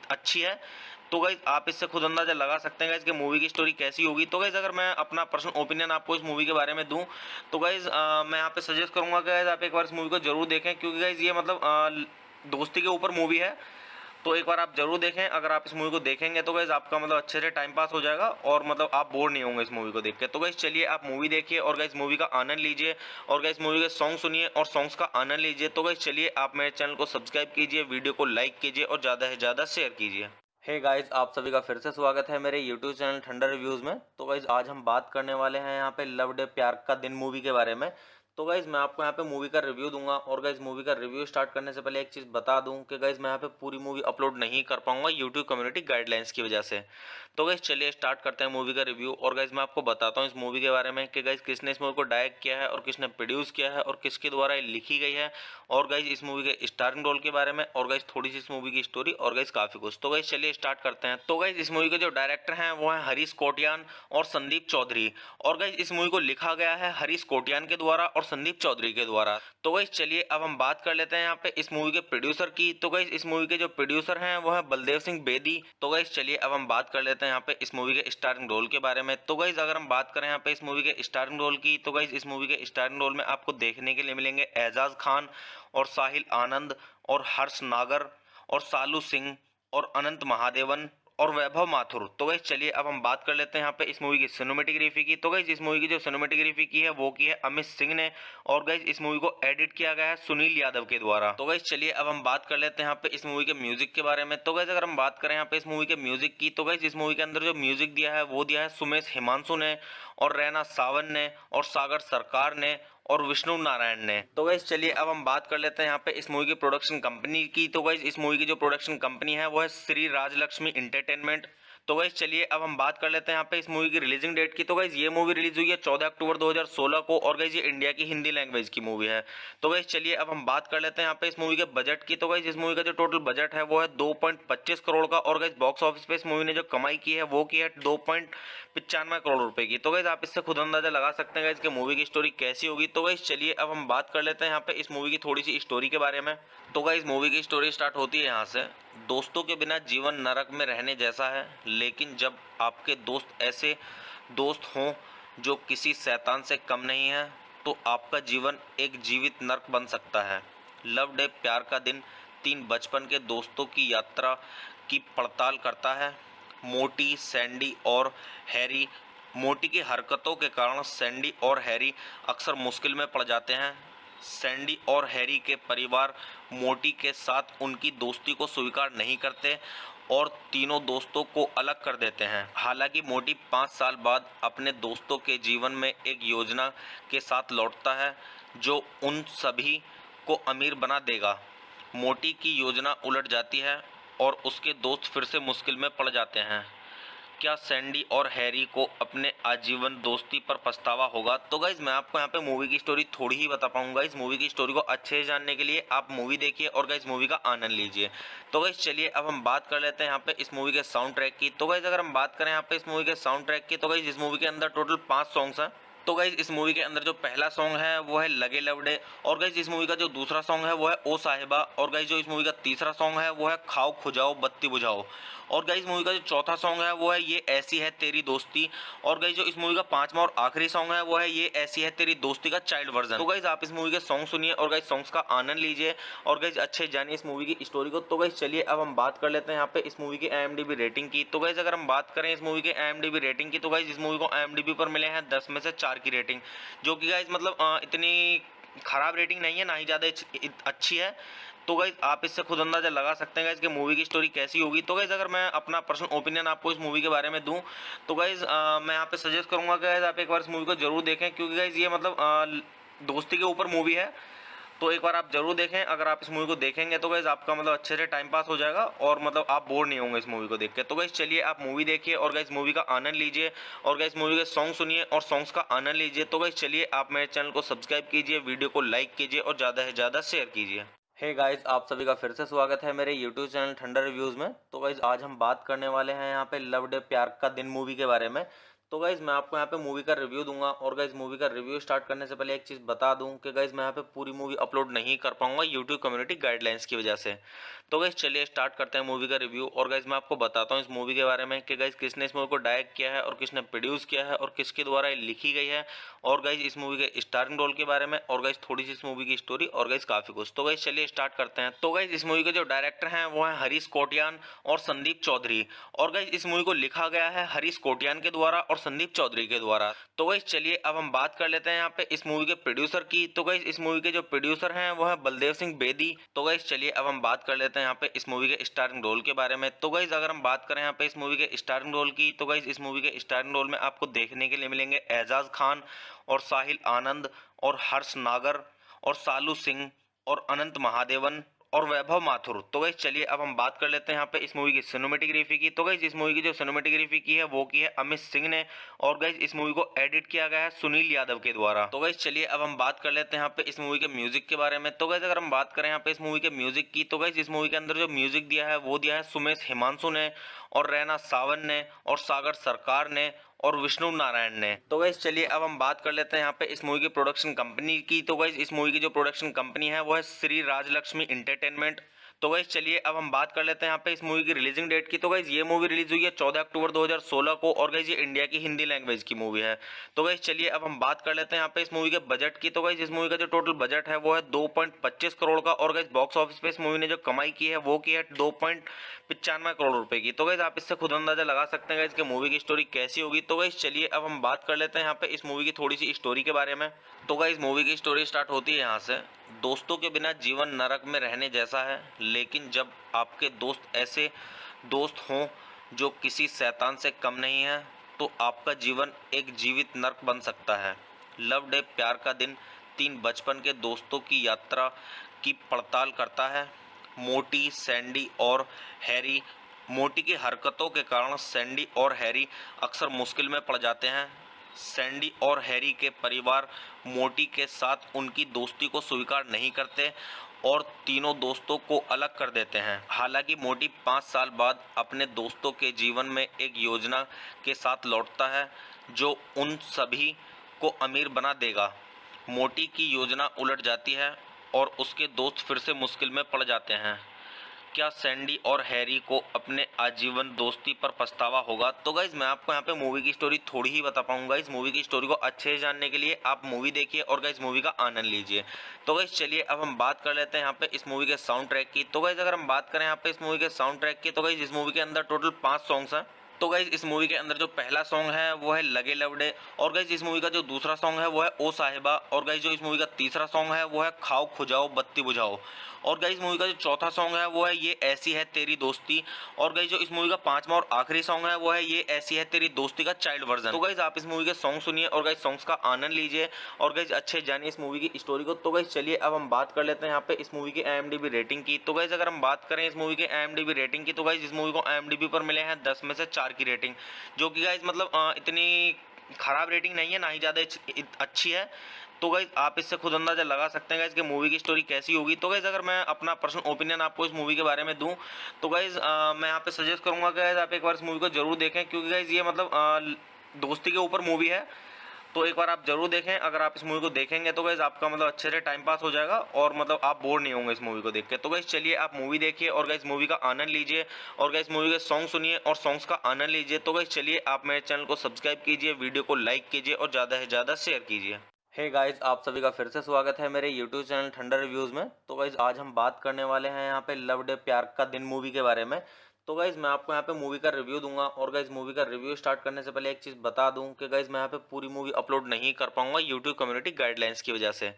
अच्छी है। तो गाइज आप इससे खुद अंदाजा लगा सकते हैं गाइज कि मूवी की स्टोरी कैसी होगी। तो गाइज अगर मैं अपना पर्सनल ओपिनियन आपको इस मूवी के बारे में दूं तो गाइज मैं यहाँ पे सजेस्ट करूंगा कि गाइज आप एक बार इस मूवी को जरूर देखें, क्योंकि गाइज ये मतलब दोस्ती के ऊपर मूवी है। तो एक बार आप जरूर देखें। अगर आप इस मूवी को देखेंगे तो गाइज आपका मतलब अच्छे से टाइम पास हो जाएगा और मतलब आप बोर नहीं होंगे इस मूवी को देख के। तो गाइज चलिए आप मूवी देखिए और गाइज मूवी का आनंद लीजिए और गाइज मूवी के सॉन्ग सुनिए और सॉन्ग्स का आनंद लीजिए। तो गाइज चलिए आप मेरे चैनल को सब्सक्राइब कीजिए, वीडियो को लाइक कीजिए और ज़्यादा से ज़्यादा शेयर कीजिए। हे गाइस, आप सभी का फिर से स्वागत है मेरे यूट्यूब चैनल ठंडा रिव्यूज़ में। तो गाइस आज हम बात करने वाले हैं यहाँ पे लव डे प्यार का दिन मूवी के बारे में। तो गाइज मैं आपको यहाँ पे मूवी का रिव्यू दूंगा और गाइज मूवी का रिव्यू स्टार्ट करने से पहले एक चीज़ बता दूं कि गाइज मैं यहाँ पे पूरी मूवी अपलोड नहीं कर पाऊंगा यूट्यूब कम्युनिटी गाइडलाइंस की वजह से। तो गाइज चलिए स्टार्ट करते हैं मूवी का रिव्यू और गाइज मैं आपको बताता हूँ इस मूवी के बारे में कि गाइज किसने इस मूवी को डायरेक्ट किया है और किसने प्रोड्यूस किया है और किसके द्वारा ये लिखी गई है और गाइज इस मूवी के स्टारिंग रोल के बारे में और गाइज थोड़ी सी इस मूवी की स्टोरी और गाइज काफ़ी कुछ। तो गाइज चलिए स्टार्ट करते हैं। तो गाइज इस मूवी के जो डायरेक्टर हैं वो है हरीश कोटियान और संदीप चौधरी और गाइज इस मूवी को लिखा गया है हरीश कोटियान के द्वारा और संदीप चौधरी के द्वारा। तो गाइज चलिए अब हम बात कर लेते हैं यहाँ पे इस मूवी के प्रोड्यूसर की। तो गाइज इस मूवी के जो प्रोड्यूसर हैं वो है बलदेव सिंह बेदी। तो गाइज चलिए अब हम बात कर लेते हैं यहाँ पे इस मूवी के स्टारिंग रोल के बारे में। तो गाइज अगर हम बात करें यहाँ पे इस मूवी के स्टारिंग रोल की तो गाइज इस मूवी के स्टारिंग रोल में आपको देखने के लिए मिलेंगे एजाज खान और साहिल आनंद और हर्ष नागर और सालू सिंह और अनंत महादेवन और वैभव माथुर। तो गाइस चलिए अब हम बात कर लेते हैं यहाँ पे इस मूवी की सिनेमेटोग्राफी की। तो गाइस इस मूवी की जो सिनेमेटोग्राफी की है वो की है अमित सिंह ने और गाइस इस मूवी को एडिट किया गया है सुनील यादव के द्वारा। तो गाइस चलिए अब हम बात कर लेते हैं यहाँ पे इस मूवी के म्यूजिक के बारे में। तो गाइस अगर हम बात करें यहाँ पे इस मूवी के म्यूजिक की तो गाइस इस मूवी के अंदर जो म्यूजिक दिया है वो दिया है सुमेश हिमांशु ने और रैना सावन ने और सागर सरकार ने और विष्णु नारायण ने। तो गाइस चलिए अब हम बात कर लेते हैं यहाँ पे इस मूवी की प्रोडक्शन कंपनी की। तो गाइस इस मूवी की जो प्रोडक्शन कंपनी है वो है श्री राजलक्ष्मी एंटरटेनमेंट। तो गाइस चलिए अब हम बात कर लेते हैं यहाँ पे इस मूवी की रिलीजिंग डेट की। तो गाइस ये मूवी रिलीज हुई है 14 अक्टूबर 2016 को और गाइस ये इंडिया की हिंदी लैंग्वेज की मूवी है। तो गाइस चलिए अब हम बात कर लेते हैं यहाँ पे इस मूवी के बजट की। तो गाइस इस मूवी का जो टोटल बजट है वो है 2.25 करोड़ का और गाइस बॉक्स ऑफिस पे इस मूवी ने जो कमाई की है वो की है 2.95 करोड़ रुपए की। तो गाइस आप इससे खुद अंदाजा लगा सकते हैं गाइस कि मूवी की स्टोरी कैसी होगी। तो गाइस चलिए अब हम बात कर लेते हैं यहाँ पे इस मूवी की थोड़ी सी स्टोरी के बारे में। तो गाइस मूवी की स्टोरी स्टार्ट होती है यहाँ से। दोस्तों के बिना जीवन नरक में रहने जैसा है, लेकिन जब आपके दोस्त ऐसे दोस्त हों जो किसी शैतान से कम नहीं है तो आपका जीवन एक जीवित नर्क बन सकता है। लव डे प्यार का दिन 3 बचपन के दोस्तों की यात्रा की पड़ताल करता है। मोटी, सैंडी और हैरी। मोटी की हरकतों के कारण सैंडी और हैरी अक्सर मुश्किल में पड़ जाते हैं। सैंडी और हैरी के परिवार मोटी के साथ उनकी दोस्ती को स्वीकार नहीं करते और तीनों दोस्तों को अलग कर देते हैं। हालांकि मोटी 5 साल बाद अपने दोस्तों के जीवन में एक योजना के साथ लौटता है जो उन सभी को अमीर बना देगा। मोटी की योजना उलट जाती है और उसके दोस्त फिर से मुश्किल में पड़ जाते हैं। क्या सैंडी और हैरी को अपने आजीवन दोस्ती पर पछतावा होगा? तो गाइज मैं आपको यहाँ पे मूवी की स्टोरी थोड़ी ही बता पाऊंगा। इस मूवी की स्टोरी को अच्छे से जानने के लिए आप मूवी देखिए और गाइज मूवी का आनंद लीजिए। तो गाइज चलिए अब हम बात कर लेते हैं यहाँ पे इस मूवी के साउंड ट्रैक की। तो गाइज अगर हम बात करें यहाँ पे इस मूवी के साउंड ट्रैक की तो गाइज इस मूवी के अंदर टोटल 5 सॉन्ग्स हैं। तो गाइज इस मूवी के अंदर जो पहला सॉन्ग है वो है लगे लवडे और गाइज इस मूवी का जो दूसरा सॉन्ग है वो है ओ साहिबा और गाइज जो इस मूवी का तीसरा सॉन्ग है वो है खाओ खुजाओ बत्ती बुझाओ और गाइज मूवी का जो चौथा सॉन्ग है वो है ये ऐसी है तेरी दोस्ती और गाइज जो इस मूवी का 5वां और आखिरी सॉन्ग है वो है ये ऐसी है तेरी दोस्ती का चाइल्ड वर्जन। तो गाइज आप इस मूवी के सॉन्ग सुनिए और गाइज सॉन्ग्स का आनंद लीजिए और गाइज अच्छे जानिए इस मूवी की स्टोरी को। तो गाइज चलिए अब हम बात कर लेते हैं यहाँ पे इस मूवी की IMDb रेटिंग की। तो गाइज अगर हम बात करें इस मूवी के IMDb रेटिंग की तो गाइज इस मूवी को IMDb पर मिले हैं 10 में से 4 की रेटिंग, जो कि गाइज मतलब इतनी खराब रेटिंग नहीं है, ना ही ज़्यादा अच्छी है। तो गाइज आप इससे खुद अंदाजा लगा सकते हैं गाइज कि मूवी की स्टोरी कैसी होगी। तो गाइज अगर मैं अपना पर्सनल ओपिनियन आपको इस मूवी के बारे में दूं तो गाइज मैं यहाँ पे सजेस्ट करूंगा कि गाइज आप एक बार इस मूवी को जरूर देखें, क्योंकि गाइज ये मतलब दोस्ती के ऊपर मूवी है। तो एक बार आप जरूर देखें। अगर आप इस मूवी को देखेंगे तो गाइज आपका मतलब अच्छे से टाइम पास हो जाएगा और मतलब आप बोर नहीं होंगे इस मूवी को देख के। तो गाइज चलिए आप मूवी देखिए और गाइज मूवी का आनंद लीजिए और गाइज मूवी के सॉन्ग सुनिए और सॉन्ग्स का आनंद लीजिए। तो गाइज चलिए आप मेरे चैनल को सब्सक्राइब कीजिए, वीडियो को लाइक कीजिए और ज़्यादा से ज़्यादा शेयर कीजिए। हे गाइज आप सभी का फिर से स्वागत है मेरे यूट्यूब चैनल ठंडा रिव्यूज़ में। तो गाइज आज हम बात करने वाले हैं यहाँ पे लव डे प्यार का दिन मूवी के बारे में। तो गाइज मैं आपको यहाँ पे मूवी का रिव्यू दूंगा और गाइज मूवी का रिव्यू स्टार्ट करने से पहले एक चीज़ बता दूं कि गाइज मैं यहाँ पे पूरी मूवी अपलोड नहीं कर पाऊंगा यूट्यूब कम्युनिटी गाइडलाइंस की वजह से। तो गाइज चलिए स्टार्ट करते हैं मूवी का रिव्यू और गाइज मैं आपको बताता हूँ इस मूवी के बारे में कि गाइज किसने इस मूवी को डायरेक्ट किया है और किसने प्रोड्यूस किया है और किसके द्वारा ये लिखी गई है और गाइज इस मूवी के स्टारिंग रोल के बारे में और गाइज थोड़ी सी इस मूवी की स्टोरी और गाइज काफ़ी कुछ। तो गाइज चलिए स्टार्ट करते हैं। तो गाइज इस मूवी के जो डायरेक्टर हैं वो है हरीश कोटियान और संदीप चौधरी और गाइज इस मूवी को लिखा गया है हरीश कोटियान के द्वारा और संदीप चौधरी के द्वारा। तो गाइस चलिए अब हम बात कर लेते हैं यहाँ पे इस मूवी के प्रोड्यूसर की। तो गाइस इस मूवी के जो प्रोड्यूसर हैं वो है बलदेव सिंह बेदी। तो गाइस चलिए अब हम बात कर लेते हैं यहाँ पे इस मूवी के स्टारिंग रोल के बारे में। तो गाइस अगर हम बात करें यहाँ पे इस मूवी के स्टारिंग रोल की, तो गाइस इस मूवी के स्टारिंग रोल में आपको देखने के लिए मिलेंगे एजाज खान और साहिल आनंद और हर्ष नागर और सालू सिंह और अनंत महादेवन और वैभव माथुर। तो गाइस चलिए अब हम बात कर लेते हैं यहाँ पे इस मूवी की सिनेमेटोग्राफी की। तो गाइस इस मूवी की जो सिनेमेटोग्राफी की है वो की है अमित सिंह ने, और गाइस इस मूवी को एडिट किया गया है सुनील यादव के द्वारा। तो गाइस चलिए अब हम बात कर लेते हैं यहाँ पे इस मूवी के म्यूजिक के बारे में। तो गाइस अगर हम बात करें यहाँ पे इस मूवी के म्यूजिक की, तो गाइस इस मूवी के अंदर जो म्यूजिक दिया है वो दिया है सुमेश हिमांशु ने और रैना सावन ने और सागर सरकार ने और विष्णु नारायण ने। तो गाइस चलिए अब हम बात कर लेते हैं यहाँ पे इस मूवी की प्रोडक्शन कंपनी की। तो गाइस इस मूवी की जो प्रोडक्शन कंपनी है वो है श्री राजलक्ष्मी एंटरटेनमेंट। तो गाइस चलिए अब हम बात कर लेते हैं यहाँ पे इस मूवी की रिलीजिंग डेट की। तो गाइस ये मूवी रिलीज हुई है 14 अक्टूबर 2016 को, और गाइस ये इंडिया की हिंदी लैंग्वेज की मूवी है। तो गाइस चलिए अब हम बात कर लेते हैं यहाँ पे इस मूवी के बजट की। तो गाइस इस मूवी का जो टोटल बजट है वो है 2.25 करोड़ का, और गाइस बॉक्स ऑफिस पे इस मूवी ने जो कमाई की है वो की है 2.95 करोड़ रुपए की। तो गाइस आप इससे खुद अंदाजा लगा सकते हैं गाइस कि मूवी की स्टोरी कैसी होगी। तो गाइस चलिए अब हम बात कर लेते हैं यहाँ पे इस मूवी की थोड़ी सी स्टोरी के बारे में। तो गाइस मूवी की स्टोरी स्टार्ट होती है यहाँ से। दोस्तों के बिना जीवन नरक में रहने जैसा है, लेकिन जब आपके दोस्त ऐसे दोस्त हों जो किसी शैतान से कम नहीं है, तो आपका जीवन एक जीवित नर्क बन सकता है। लव डे प्यार का दिन 3 बचपन के दोस्तों की यात्रा की पड़ताल करता है। मोटी, सैंडी और हैरी। मोटी की हरकतों के कारण सैंडी और हैरी अक्सर मुश्किल में पड़ जाते हैं। सैंडी और हैरी के परिवार मोटी के साथ उनकी दोस्ती को स्वीकार नहीं करते और तीनों दोस्तों को अलग कर देते हैं। हालांकि मोटी 5 साल बाद अपने दोस्तों के जीवन में एक योजना के साथ लौटता है जो उन सभी को अमीर बना देगा। मोटी की योजना उलट जाती है और उसके दोस्त फिर से मुश्किल में पड़ जाते हैं। क्या सैंडी और हैरी को अपने आजीवन दोस्ती पर पछतावा होगा? तो गाइज मैं आपको यहाँ पे मूवी की स्टोरी थोड़ी ही बता पाऊंगा। इस मूवी की स्टोरी को अच्छे से जानने के लिए आप मूवी देखिए और गाइज मूवी का आनंद लीजिए। तो गाइज चलिए अब हम बात कर लेते हैं यहाँ पे इस मूवी के साउंड ट्रैक की। तो गाइज अगर हम बात करें यहाँ पे इस मूवी के साउंड ट्रैक की, तो गाइज इस मूवी के अंदर टोटल 5 सॉन्ग्स हैं। तो गाइज इस मूवी के अंदर जो पहला सॉन्ग है वो है लगे लवडे, और गाइज इस मूवी का जो दूसरा सॉन्ग है वो है ओ साहिबा, और गाइज जो इस मूवी का तीसरा सॉन्ग है वो है खाओ खुजाओ बत्ती बुझाओ, और गाइज मूवी का जो चौथा सॉन्ग है वो है ये ऐसी है तेरी दोस्ती, और गाइज जो इस मूवी का 5वां और आखिरी सॉन्ग है वो है ये ऐसी है तेरी दोस्ती का चाइल्ड वर्जन। तो गाइज आप इस मूवी के सॉन्ग सुनिए और गाइज सॉन्ग्स का आनंद लीजिए और गाइज अच्छे जानिए इस मूवी की स्टोरी को। तो गाइज चलिए अब हम बात कर लेते हैं यहाँ पे इस मूवी की IMDb रेटिंग की। तो गाइज अगर हम बात करें इस मूवी के IMDb रेटिंग की, तो गाइज इस मूवी को IMDb पर मिले हैं 10 में से 4 की रेटिंग, जो कि गाइज मतलब इतनी खराब रेटिंग नहीं है, ना ही ज़्यादा अच्छी है। तो गाइज आप इससे खुद अंदाजा लगा सकते हैं गाइज कि मूवी की स्टोरी कैसी होगी। तो गाइज अगर मैं अपना पर्सनल ओपिनियन आपको इस मूवी के बारे में दूं, तो गाइज मैं यहाँ पे सजेस्ट करूंगा कि गाइज आप एक बार इस मूवी को जरूर देखें, क्योंकि गाइज ये मतलब दोस्ती के ऊपर मूवी है, तो एक बार आप जरूर देखें। अगर आप इस मूवी को देखेंगे तो गाइज आपका मतलब अच्छे से टाइम पास हो जाएगा और मतलब आप बोर नहीं होंगे इस मूवी को देख के। तो गाइज चलिए आप मूवी देखिए और गाइज मूवी का आनंद लीजिए और गाइज मूवी के सॉन्ग सुनिए और सॉन्ग्स का आनंद लीजिए। तो गाइज चलिए आप मेरे चैनल को सब्सक्राइब कीजिए, वीडियो को लाइक कीजिए और ज़्यादा से ज़्यादा शेयर कीजिए। हे गाइज आप सभी का फिर से स्वागत है मेरे यूट्यूब चैनल ठंडर रिव्यूज़ में। तो गाइज आज हम बात करने वाले हैं यहाँ पे लव डे प्यार का दिन मूवी के बारे में। तो गाइज मैं आपको यहाँ पे मूवी का रिव्यू दूंगा, और गाइज मूवी का रिव्यू स्टार्ट करने से पहले एक चीज़ बता दूं कि गाइज मैं यहाँ पे पूरी मूवी अपलोड नहीं कर पाऊंगा यूट्यूब कम्युनिटी गाइडलाइंस की वजह से।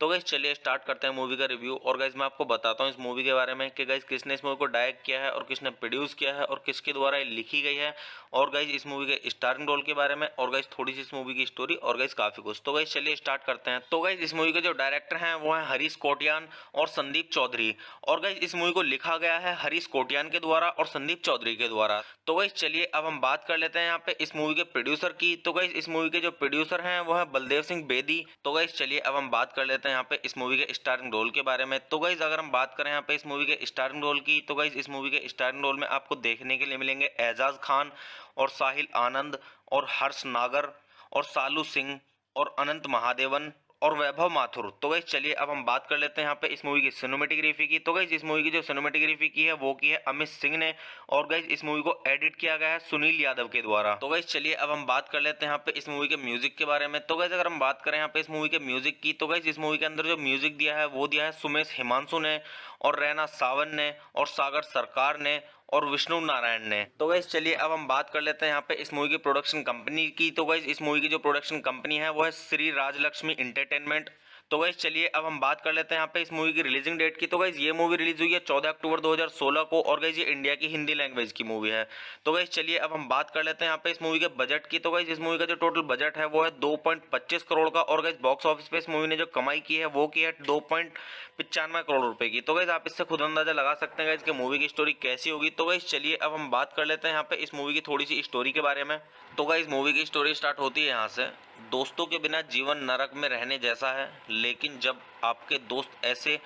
तो गाइज चलिए स्टार्ट करते हैं मूवी का रिव्यू, और गाइज मैं आपको बताता हूँ इस मूवी के बारे में कि गाइज किसने इस मूवी को डायरेक्ट किया है और किसने प्रोड्यूस किया है और किसके द्वारा ये लिखी गई है, और गाइज इस मूवी के स्टारिंग रोल के बारे में, और गाइज थोड़ी सी इस मूवी की स्टोरी, और गाइज काफ़ी कुछ। तो गाइज चलिए स्टार्ट करते हैं। तो गाइज इस मूवी के जो डायरेक्टर हैं वो हैं हरीश कोटियान और संदीप चौधरी, और गाइज इस मूवी को लिखा गया है हरीश कोटियान के द्वारा और संदीप चौधरी के द्वारा। तो गाइज चलिए अब हम बात कर लेते हैं यहाँ पे इस मूवी के प्रोड्यूसर की। तो गाइज इस मूवी के जो प्रोड्यूसर हैं वो है बलदेव सिंह बेदी। तो गाइज चलिए अब हम बात कर लेते हैं यहाँ पे इस मूवी के स्टारिंग रोल के बारे में। तो गाइज अगर हम बात करें यहाँ पे इस मूवी के स्टारिंग रोल की, तो गाइज इस मूवी के स्टारिंग रोल में आपको देखने के लिए मिलेंगे एजाज खान और साहिल आनंद और हर्ष नागर और सालू सिंह और अनंत महादेवन और वैभव माथुर। तो गाइज चलिए अब हम बात कर लेते हैं यहाँ पे इस मूवी की सिनेमेटोग्राफी की। तो गाइज इस मूवी की जो सिनेमेटोग्राफी की है वो की है अमित सिंह ने, और गाइज इस मूवी को एडिट किया गया है सुनील यादव के द्वारा। तो गाइज चलिए अब हम बात कर लेते हैं यहाँ पे इस मूवी के म्यूजिक के बारे में। तो गाइज अगर हम बात करें यहाँ पे इस मूवी के म्यूजिक की, तो गाइज इस मूवी के अंदर जो म्यूजिक दिया है वो दिया है सुमेश हिमांशु ने और रैना सावन ने और सागर सरकार ने और विष्णु नारायण ने। तो गाइस चलिए अब हम बात कर लेते हैं यहाँ पे इस मूवी की प्रोडक्शन कंपनी की। तो गाइस इस मूवी की जो प्रोडक्शन कंपनी है वो है श्री राजलक्ष्मी एंटरटेनमेंट। तो गाइस चलिए अब हम बात कर लेते हैं यहाँ पे इस मूवी की रिलीजिंग डेट की। तो गाइस ये मूवी रिलीज हुई है 14 अक्टूबर 2016 को और गाइस ये इंडिया की हिंदी लैंग्वेज की मूवी है। तो गाइस चलिए अब हम बात कर लेते हैं यहाँ पे इस मूवी के बजट की। तो गाइस इस मूवी का जो टोटल बजट है वो है 2.25 करोड़ का और गाइस बॉक्स ऑफिस पे इस मूवी ने जो कमाई की है वो की है 2.95 करोड़ रुपए की। तो गाइस आप इससे खुद अंदाजा लगा सकते हैं गाइस कि मूवी की स्टोरी कैसी होगी। तो गाइस चलिए अब हम बात कर लेते हैं यहाँ पे इस मूवी की थोड़ी सी स्टोरी के बारे में। तो गाइस मूवी की स्टोरी स्टार्ट होती है यहाँ से। दोस्तों के बिना जीवन नरक में रहने जैसा है, लेकिन जब आपके दोस्त ऐसे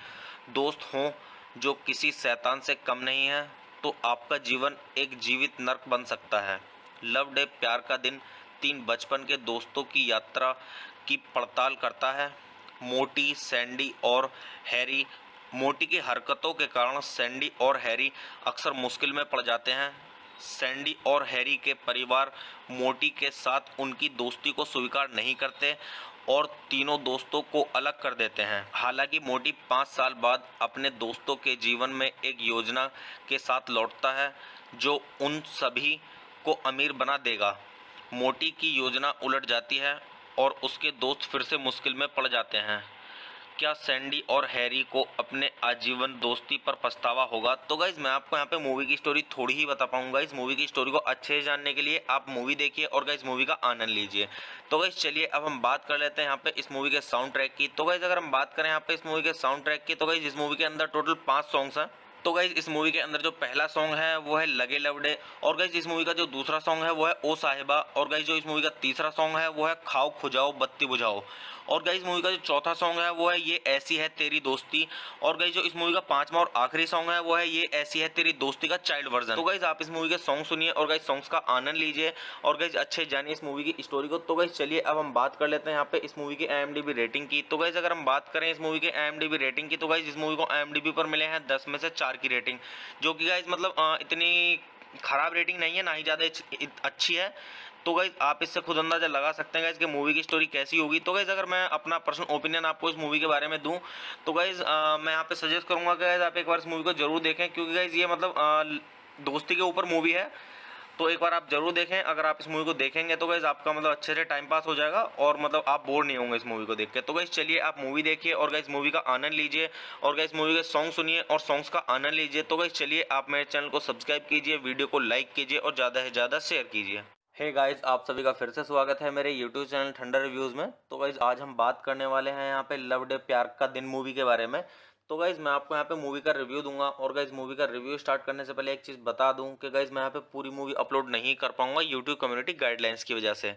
दोस्त हों जो किसी शैतान से कम नहीं है तो आपका जीवन एक जीवित नर्क बन सकता है। लव डे प्यार का दिन 3 बचपन के दोस्तों की यात्रा की पड़ताल करता है। मोटी, सैंडी और हैरी। मोटी की हरकतों के कारण सैंडी और हैरी अक्सर मुश्किल में पड़ जाते हैं। सैंडी और हैरी के परिवार मोटी के साथ उनकी दोस्ती को स्वीकार नहीं करते और तीनों दोस्तों को अलग कर देते हैं। हालांकि मोटी 5 साल बाद अपने दोस्तों के जीवन में एक योजना के साथ लौटता है जो उन सभी को अमीर बना देगा। मोटी की योजना उलट जाती है और उसके दोस्त फिर से मुश्किल में पड़ जाते हैं। क्या सैंडी और हैरी को अपने आजीवन दोस्ती पर पछतावा होगा? तो गाइज मैं आपको यहाँ पे मूवी की स्टोरी थोड़ी ही बता पाऊंगा। इस मूवी की स्टोरी को अच्छे से जानने के लिए आप मूवी देखिए और गाइज मूवी का आनंद लीजिए। तो गाइज चलिए अब हम बात कर लेते हैं यहाँ पे इस मूवी के साउंड ट्रैक की। तो गाइज अगर हम बात करें यहाँ पे इस मूवी के साउंड ट्रैक की, तो गाइज इस मूवी के अंदर टोटल 5 सॉन्ग्स हैं। तो गाइज इस मूवी के अंदर जो पहला सॉन्ग है वो है लगे लवडे और गाइज इस मूवी का जो दूसरा सॉन्ग है वो है ओ साहिबा और गाइज जो इस मूवी का तीसरा सॉन्ग है वो है खाओ खुजाओ बत्ती बुझाओ और गाइज मूवी का जो चौथा सॉन्ग है वो है ये ऐसी है तेरी दोस्ती और गाइज जो इस मूवी का 5वां और आखिरी सॉन्ग है वो है ये ऐसी है तेरी दोस्ती का चाइल्ड वर्जन। तो गाइज आप इस मूवी के सॉन्ग सुनिए और गाइज सॉन्ग्स का आनंद लीजिए और गाइज अच्छे जानिए इस मूवी की स्टोरी को। तो गाइज चलिए अब हम बात कर लेते हैं यहाँ पे इस मूवी की IMDb रेटिंग की। तो गाइज अगर हम बात करें इस मूवी के IMDb रेटिंग की, तो गाइज इस मूवी को IMDb पर मिले हैं 10 में से 4 की रेटिंग, जो कि गाइज मतलब इतनी खराब रेटिंग नहीं है, ना ही ज़्यादा अच्छी है। तो गाइज आप इससे खुद अंदाजा लगा सकते हैं गाइज कि मूवी की स्टोरी कैसी होगी। तो गाइज अगर मैं अपना पर्सनल ओपिनियन आपको इस मूवी के बारे में दूं तो गाइज मैं यहाँ पे सजेस्ट करूंगा कि गाइज आप एक बार इस मूवी को जरूर देखें, क्योंकि गाइज ये मतलब दोस्ती के ऊपर मूवी है। तो एक बार आप जरूर देखें। अगर आप इस मूवी को देखेंगे तो गाइज आपका मतलब अच्छे से टाइम पास हो जाएगा और मतलब आप बोर नहीं होंगे इस मूवी को देख के। तो गाइज चलिए आप मूवी देखिए और गाइज मूवी का आनंद लीजिए और गाइज मूवी के सॉन्ग सुनिए और सॉन्ग्स का आनंद लीजिए। तो गाइज चलिए आप मेरे चैनल को सब्सक्राइब कीजिए, वीडियो को लाइक कीजिए और ज़्यादा से ज़्यादा शेयर कीजिए। हे गाइज आप सभी का फिर से स्वागत है मेरे यूट्यूब चैनल ठंडा रिव्यूज़ में। तो गाइज आज हम बात करने वाले हैं यहाँ पे लव डे प्यार का दिन मूवी के बारे में। तो गाइज मैं आपको यहाँ पे मूवी का रिव्यू दूंगा और गाइज मूवी का रिव्यू स्टार्ट करने से पहले एक चीज़ बता दूं कि गाइज मैं यहाँ पे पूरी मूवी अपलोड नहीं कर पाऊंगा यूट्यूब कम्युनिटी गाइडलाइंस की वजह से।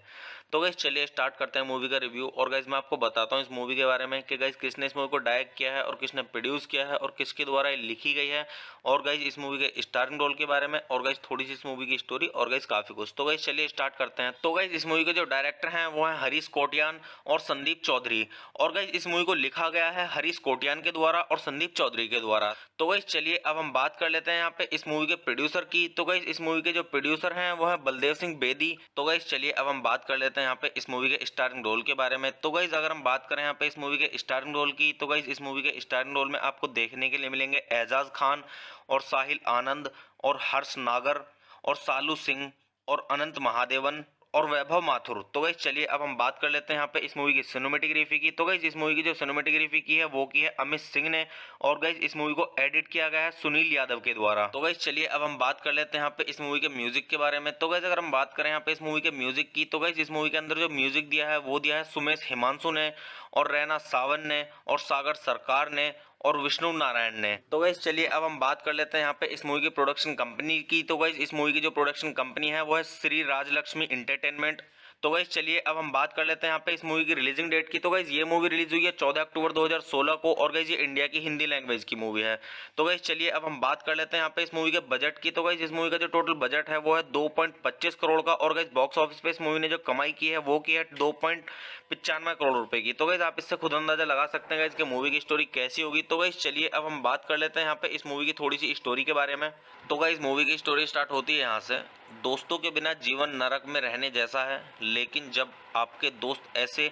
तो गाइज चलिए स्टार्ट करते हैं मूवी का रिव्यू और गाइज मैं आपको बताता हूँ इस मूवी के बारे में कि गाइज किसने इस मूवी को डायरेक्ट किया है और किसने प्रोड्यूस किया है और किसके द्वारा ये लिखी गई है और गाइज इस मूवी के स्टारिंग रोल के बारे में और गाइज थोड़ी सी इस मूवी की स्टोरी और गाइज काफ़ी कुछ। तो गाइज चलिए स्टार्ट करते हैं। तो गाइज इस मूवी के जो डायरेक्टर हैं वो हैं हरीश कोटियान और संदीप चौधरी और गाइज इस मूवी को लिखा गया है हरीश कोटियान के द्वारा और संदीप चौधरी के द्वारा। तो गाइज चलिए अब हम बात कर लेते हैं यहाँ पे इस मूवी के प्रोड्यूसर की। तो गाइज इस मूवी के जो प्रोड्यूसर हैं वो है बलदेव सिंह बेदी। तो गाइज चलिए अब हम बात कर लेते हैं यहाँ पे इस मूवी के स्टारिंग रोल के बारे में। तो गाइज अगर हम बात करें यहाँ पे इस मूवी के स्टारिंग रोल की, तो गाइज इस मूवी के स्टारिंग रोल में आपको देखने के लिए मिलेंगे एजाज खान और साहिल आनंद और हर्ष नागर और सालू सिंह और अनंत महादेवन और वैभव माथुर। तो गाइज चलिए अब हम बात कर लेते हैं यहाँ पे इस मूवी की सिनेमेटोग्राफी की। तो गाइज इस मूवी की जो सिनेमेटोग्राफी की है वो की है अमित सिंह ने और गाइज इस मूवी को एडिट किया गया है सुनील यादव के द्वारा। तो गाइज चलिए अब हम बात कर लेते हैं यहाँ पे इस मूवी के म्यूजिक के बारे में। तो गाइज अगर हम बात करें यहाँ पे इस मूवी के म्यूजिक की, तो गाइज इस मूवी के अंदर जो म्यूजिक दिया है वो दिया है सुमेश हिमांशु ने और रैना सावन ने और सागर सरकार ने और विष्णु नारायण ने। तो गाइज चलिए अब हम बात कर लेते हैं यहाँ पे इस मूवी की प्रोडक्शन कंपनी की। तो गाइज इस मूवी की जो प्रोडक्शन कंपनी है वो है श्री राजलक्ष्मी एंटरटेनमेंट। तो गाइज चलिए अब हम बात कर लेते हैं यहाँ पे इस मूवी की रिलीजिंग डेट की। तो गाइज ये मूवी रिलीज हुई है 14 अक्टूबर 2016 को और गाइज ये इंडिया की हिंदी लैंग्वेज की मूवी है। तो गाइज चलिए अब हम बात कर लेते हैं यहाँ पे इस मूवी के बजट की। तो गाइज इस मूवी का जो टोटल बजट है वो है 2.25 करोड़ का और गाइज बॉक्स ऑफिस पे इस मूवी ने जो कमाई की है वो की है 2.95 करोड़ रुपए की। तो गाइज आप इससे खुद अंदाजा लगा सकते हैं गाइज कि मूवी की स्टोरी कैसी होगी। तो गाइज चलिए अब हम बात कर लेते हैं यहाँ पे इस मूवी की थोड़ी सी स्टोरी के बारे में। तो गाइज मूवी की स्टोरी स्टार्ट होती है यहाँ से। दोस्तों के बिना जीवन नरक में रहने जैसा है, लेकिन जब आपके दोस्त ऐसे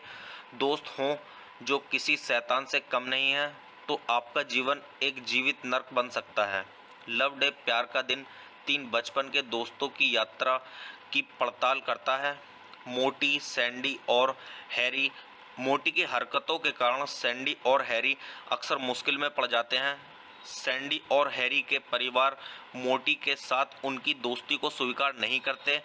दोस्त हों जो किसी शैतान से कम नहीं है तो आपका जीवन एक जीवित नर्क बन सकता है। लव डे प्यार का दिन तीन बचपन के दोस्तों की यात्रा की पड़ताल करता है। मोटी, सैंडी और हैरी। मोटी की हरकतों के कारण सैंडी और हैरी अक्सर मुश्किल में पड़ जाते हैं। सैंडी और हैरी के परिवार मोटी के साथ उनकी दोस्ती को स्वीकार नहीं करते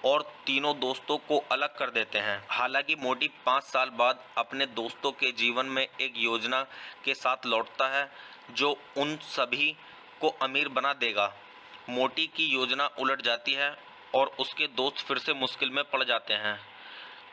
और तीनों दोस्तों को अलग कर देते हैं। हालांकि मोटी 5 साल बाद अपने दोस्तों के जीवन में एक योजना के साथ लौटता है जो उन सभी को अमीर बना देगा। मोटी की योजना उलट जाती है और उसके दोस्त फिर से मुश्किल में पड़ जाते हैं।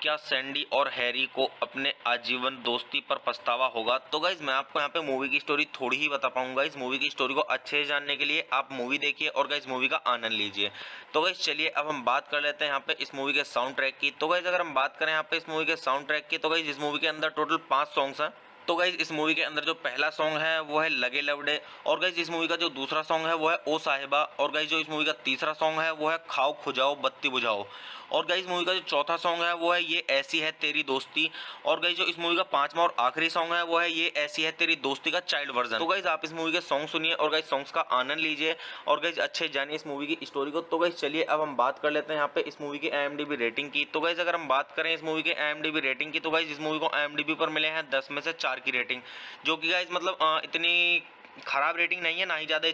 क्या सैंडी और हैरी को अपने आजीवन दोस्ती पर पछतावा होगा? तो गाइज मैं आपको यहाँ पे मूवी की स्टोरी थोड़ी ही बता पाऊंगा। इस मूवी की स्टोरी को अच्छे से जानने के लिए आप मूवी देखिए और गाइज मूवी का आनंद लीजिए। तो गाइज चलिए अब हम बात कर लेते हैं यहाँ पे इस मूवी के साउंड ट्रैक की। तो गाइज अगर हम बात करें यहाँ पे इस मूवी के साउंड ट्रैक की, तो गाइज इस मूवी के अंदर टोटल 5 सॉन्ग्स हैं। तो गाइज इस मूवी के अंदर जो पहला सॉन्ग है वो है लगे लवडे, और गाइज इस मूवी का जो दूसरा सॉन्ग है वो है ओ साहिबा, और गाइज जो इस मूवी का तीसरा सॉन्ग है वो है खाओ खुजाओ बत्ती बुझाओ, और गाइज मूवी का जो चौथा सॉन्ग है वो है ये ऐसी है तेरी दोस्ती, और गाइज जो इस मूवी का पांचवा और आखिरी सॉन्ग है वो है ये ऐसी है तेरी दोस्ती का चाइल्ड वर्जन। तो गाइज आप इस मूवी के सॉन्ग सुनिए और गाइज सॉन्ग्स का आनंद लीजिए और गाइज अच्छे जानिए इस मूवी की स्टोरी को। तो गाइज चलिए अब हम बात कर लेते हैं यहाँ पे इस मूवी की IMDb रेटिंग की। तो गाइज अगर हम बात करें इस मूवी के IMDb रेटिंग की, तो गाइज इस मूवी को IMDb पर मिले हैं 10 में से 4 की रेटिंग, जो कि गाइज मतलब इतनी खराब रेटिंग नहीं है, ना ही ज़्यादा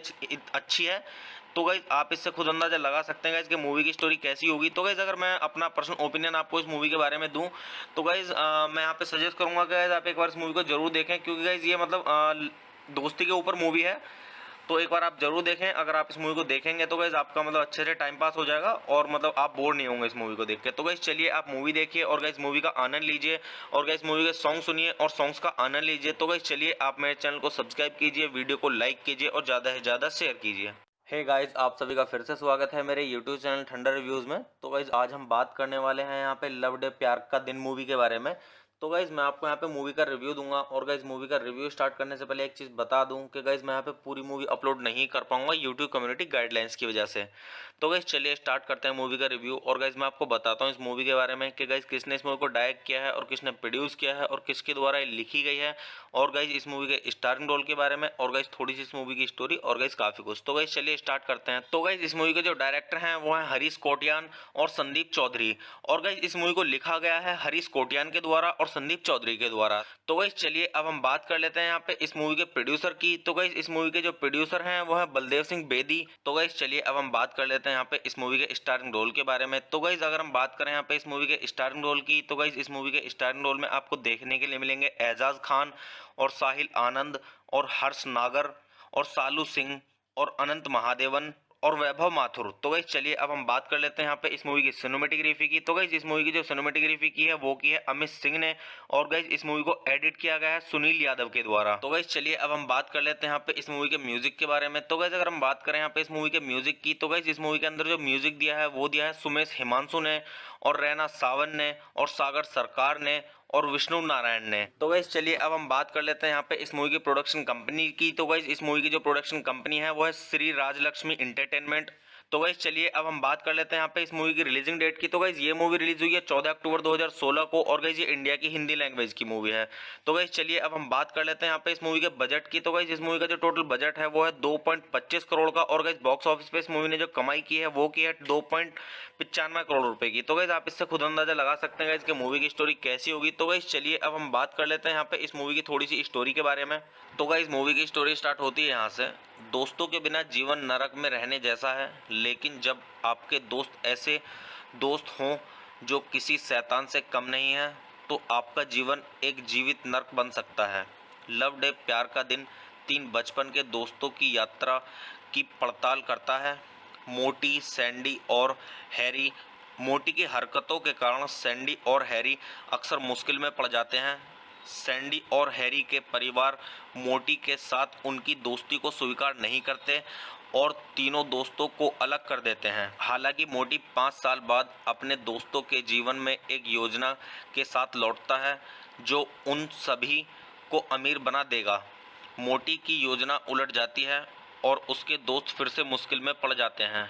अच्छी है। तो गाइज आप इससे खुद अंदाजा लगा सकते हैं गाइज कि मूवी की स्टोरी कैसी होगी। तो गाइज अगर मैं अपना पर्सनल ओपिनियन आपको इस मूवी के बारे में दूं, तो गाइज मैं यहाँ पे सजेस्ट करूंगा कि गाइज आप एक बार इस मूवी को जरूर देखें, क्योंकि गाइज ये मतलब दोस्ती के ऊपर मूवी है। तो एक बार आप जरूर देखें। अगर आप इस मूवी को देखेंगे तो गाइज आपका मतलब अच्छे से टाइम पास हो जाएगा और मतलब आप बोर नहीं होंगे इस मूवी को देख के। तो गाइज चलिए आप मूवी देखिए और गाइज मूवी का आनंद लीजिए और गाइज मूवी के सॉन्ग सुनिए और सॉन्ग्स का आनंद लीजिए। तो गाइज चलिए आप मेरे चैनल को सब्सक्राइब कीजिए, वीडियो को लाइक कीजिए और ज़्यादा से ज़्यादा शेयर कीजिए। हे गाइज आप सभी का फिर से स्वागत है मेरे यूट्यूब चैनल ठंडर रिव्यूज़ में। तो गाइज आज हम बात करने वाले हैं यहाँ पे लव डे प्यार का दिन मूवी के बारे में। तो गाइज मैं आपको यहाँ पे मूवी का रिव्यू दूंगा और गाइज मूवी का रिव्यू स्टार्ट करने से पहले एक चीज़ बता दूं कि गाइज मैं यहाँ पे पूरी मूवी अपलोड नहीं कर पाऊंगा यूट्यूब कम्युनिटी गाइडलाइंस की वजह से। तो गाइज चलिए स्टार्ट करते हैं मूवी का रिव्यू और गाइज मैं आपको बताता हूँ इस मूवी के बारे में कि गाइज किसने इस मूवी को डायरेक्ट किया है और किसने प्रोड्यूस किया है और किसके द्वारा ये लिखी गई है, और गाइज इस मूवी के स्टारिंग रोल के बारे में, और गाइज थोड़ी सी इस मूवी की स्टोरी, और गाइज काफ़ी कुछ। तो गाइज चलिए स्टार्ट करते हैं। तो गाइज इस मूवी के जो डायरेक्टर हैं वो हैं हरीश कोटियान और संदीप चौधरी, और गाइज इस मूवी को लिखा गया है हरीश कोटियान के द्वारा और संदीप चौधरी के द्वारा। तो गाइज चलिए अब हम बात कर लेते हैं यहाँ पे इस मूवी के प्रोड्यूसर की। तो गाइज इस मूवी के जो प्रोड्यूसर हैं वो है बलदेव सिंह बेदी। तो गाइज चलिए अब हम बात कर लेते हैं यहाँ पे इस मूवी के स्टारिंग रोल के बारे में। तो गाइज अगर हम बात करें यहाँ पे इस मूवी के स्टारिंग रोल की, तो गाइज इस मूवी के स्टारिंग रोल में आपको देखने के लिए मिलेंगे एजाज खान और साहिल आनंद और हर्ष नागर और सालू सिंह और अनंत महादेवन और वैभव माथुर। तो गाइज चलिए अब हम बात कर लेते हैं यहाँ पे इस मूवी की सिनेमेटोग्राफी की। तो गाइज इस मूवी की जो सिनेमेटोग्राफी की है वो की है अमित सिंह ने, और गाइज इस मूवी को एडिट किया गया है सुनील यादव के द्वारा। तो गाइज चलिए अब हम बात कर लेते हैं यहाँ पे इस मूवी के म्यूजिक के बारे में। तो गाइज अगर हम बात करें यहाँ पे इस मूवी के म्यूजिक की, तो गाइज इस मूवी के अंदर जो म्यूजिक दिया है वो दिया है सुमेश हिमांशु ने और रैना सावन ने और सागर सरकार ने और विष्णु नारायण ने। तो गाइज चलिए अब हम बात कर लेते हैं यहाँ पे इस मूवी की प्रोडक्शन कंपनी की। तो गाइज इस मूवी की जो प्रोडक्शन कंपनी है वो है श्री राजलक्ष्मी एंटरटेनमेंट। तो गाइज चलिए अब हम बात कर लेते हैं यहाँ पे इस मूवी की रिलीजिंग डेट की। तो गाइज ये मूवी रिलीज हुई है 14 अक्टूबर 2016 को, और गाइज ये इंडिया की हिंदी लैंग्वेज की मूवी है। तो गाइज चलिए अब हम बात कर लेते हैं यहाँ पे इस मूवी के बजट की। तो गाइज इस मूवी का जो टोटल बजट है वो है 2.25 करोड़ का, और गाइज बॉक्स ऑफिस पे इस मूवी ने जो कमाई की है वो की है 2.95 करोड़ रुपए की। तो गाइज आप इससे खुद अंदाजा लगा सकते हैं गाइज कि मूवी की स्टोरी कैसी होगी। तो गाइज चलिए अब हम बात कर लेते हैं यहाँ पे इस मूवी की थोड़ी सी स्टोरी के बारे में। तो गाइज मूवी की स्टोरी स्टार्ट होती है यहाँ से। दोस्तों के बिना जीवन नरक में रहने जैसा है, लेकिन जब आपके दोस्त ऐसे दोस्त हों जो किसी शैतान से कम नहीं है, तो आपका जीवन एक जीवित नरक बन सकता है। लव डे प्यार का दिन 3 बचपन के दोस्तों की यात्रा की पड़ताल करता है। मोटी, सैंडी और हैरी। मोटी की हरकतों के कारण सैंडी और हैरी अक्सर मुश्किल में पड़ जाते हैं। सैंडी और हैरी के परिवार मोटी के साथ उनकी दोस्ती को स्वीकार नहीं करते और तीनों दोस्तों को अलग कर देते हैं। हालांकि मोटी 5 साल बाद अपने दोस्तों के जीवन में एक योजना के साथ लौटता है जो उन सभी को अमीर बना देगा। मोटी की योजना उलट जाती है और उसके दोस्त फिर से मुश्किल में पड़ जाते हैं।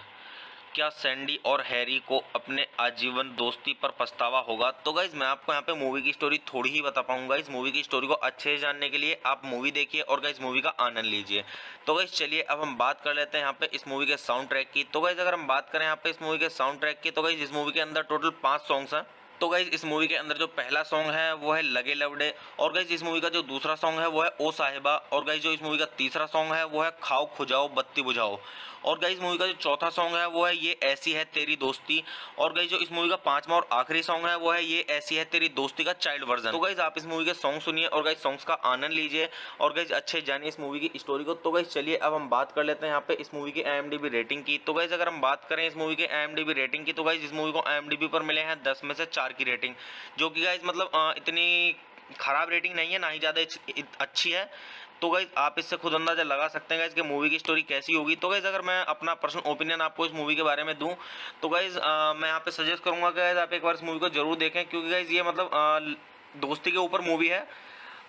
क्या सैंडी और हैरी को अपने आजीवन दोस्ती पर पछतावा होगा? तो गाइज मैं आपको यहाँ पे मूवी की स्टोरी थोड़ी ही बता पाऊंगा। इस मूवी की स्टोरी को अच्छे से जानने के लिए आप मूवी देखिए और गाइज मूवी का आनंद लीजिए। तो गाइज चलिए अब हम बात कर लेते हैं यहाँ पे इस मूवी के साउंड ट्रैक की। तो गाइज अगर हम बात करें यहाँ पे इस मूवी के साउंड ट्रैक की, तो गाइज इस मूवी के अंदर टोटल 5 सॉन्ग्स हैं। तो गाइज इस मूवी के अंदर जो पहला सॉन्ग है वो है लगे लवडे, और गाइज इस मूवी का जो दूसरा सॉन्ग है वो है ओ साहिबा, और गाइज जो इस मूवी का तीसरा सॉन्ग है वो है खाओ खुजाओ बत्ती बुझाओ, और गाइज मूवी का जो चौथा सॉन्ग है वो है ये ऐसी है तेरी दोस्ती, और गाइज जो इस मूवी का पांचवा और आखिरी सॉन्ग है वो है ये ऐसी है तेरी दोस्ती का चाइल्ड वर्जन। तो गाइज आप इस मूवी के सॉन्ग सुनिए और गाइज सॉन्ग्स का आनंद लीजिए और गाइज अच्छे जानिए इस मूवी की स्टोरी को। तो गाइज चलिए अब हम बात कर लेते हैं यहाँ पे इस मूवी की IMDb रेटिंग की। तो गाइज अगर हम बात करें इस मूवी के IMDb रेटिंग की, तो गाइज इस मूवी को IMDb पर मिले हैं 10 में से 4 की रेटिंग, जो कि गाइज मतलब इतनी खराब रेटिंग नहीं है, ना ही ज़्यादा अच्छी है। तो गाइज आप इससे खुद अंदाजा लगा सकते हैं गाइज कि मूवी की स्टोरी कैसी होगी। तो गाइज अगर मैं अपना पर्सनल ओपिनियन आपको इस मूवी के बारे में दूं, तो गाइज मैं यहाँ पे सजेस्ट करूंगा कि गाइज आप एक बार इस मूवी को जरूर देखें, क्योंकि गाइज ये मतलब दोस्ती के ऊपर मूवी है।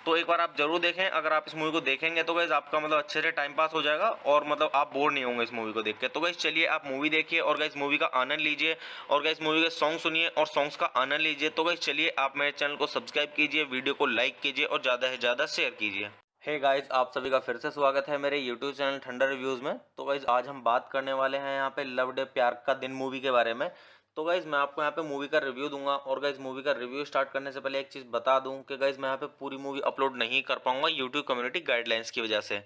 तो एक बार आप जरूर देखें। अगर आप इस मूवी को देखेंगे तो गाइज आपका मतलब अच्छे से टाइम पास हो जाएगा और मतलब आप बोर नहीं होंगे इस मूवी को देख के। तो गाइज चलिए आप मूवी देखिए और गाइज मूवी का आनंद लीजिए और गाइज मूवी के सॉन्ग सुनिए और सॉन्ग्स का आनंद लीजिए। तो गाइज चलिए आप मेरे चैनल को सब्सक्राइब कीजिए, वीडियो को लाइक कीजिए और ज़्यादा से ज़्यादा शेयर कीजिए। हे गाइज आप सभी का फिर से स्वागत है मेरे यूट्यूब चैनल ठंडर रिव्यूज़ में। तो गाइज आज हम बात करने वाले हैं यहाँ पे लव डे प्यार का दिन मूवी के बारे में। तो गाइज मैं आपको यहाँ पे मूवी का रिव्यू दूंगा, और गाइज मूवी का रिव्यू स्टार्ट करने से पहले एक चीज़ बता दूं कि गाइज मैं यहाँ पे पूरी मूवी अपलोड नहीं कर पाऊंगा यूट्यूब कम्युनिटी गाइडलाइंस की वजह से।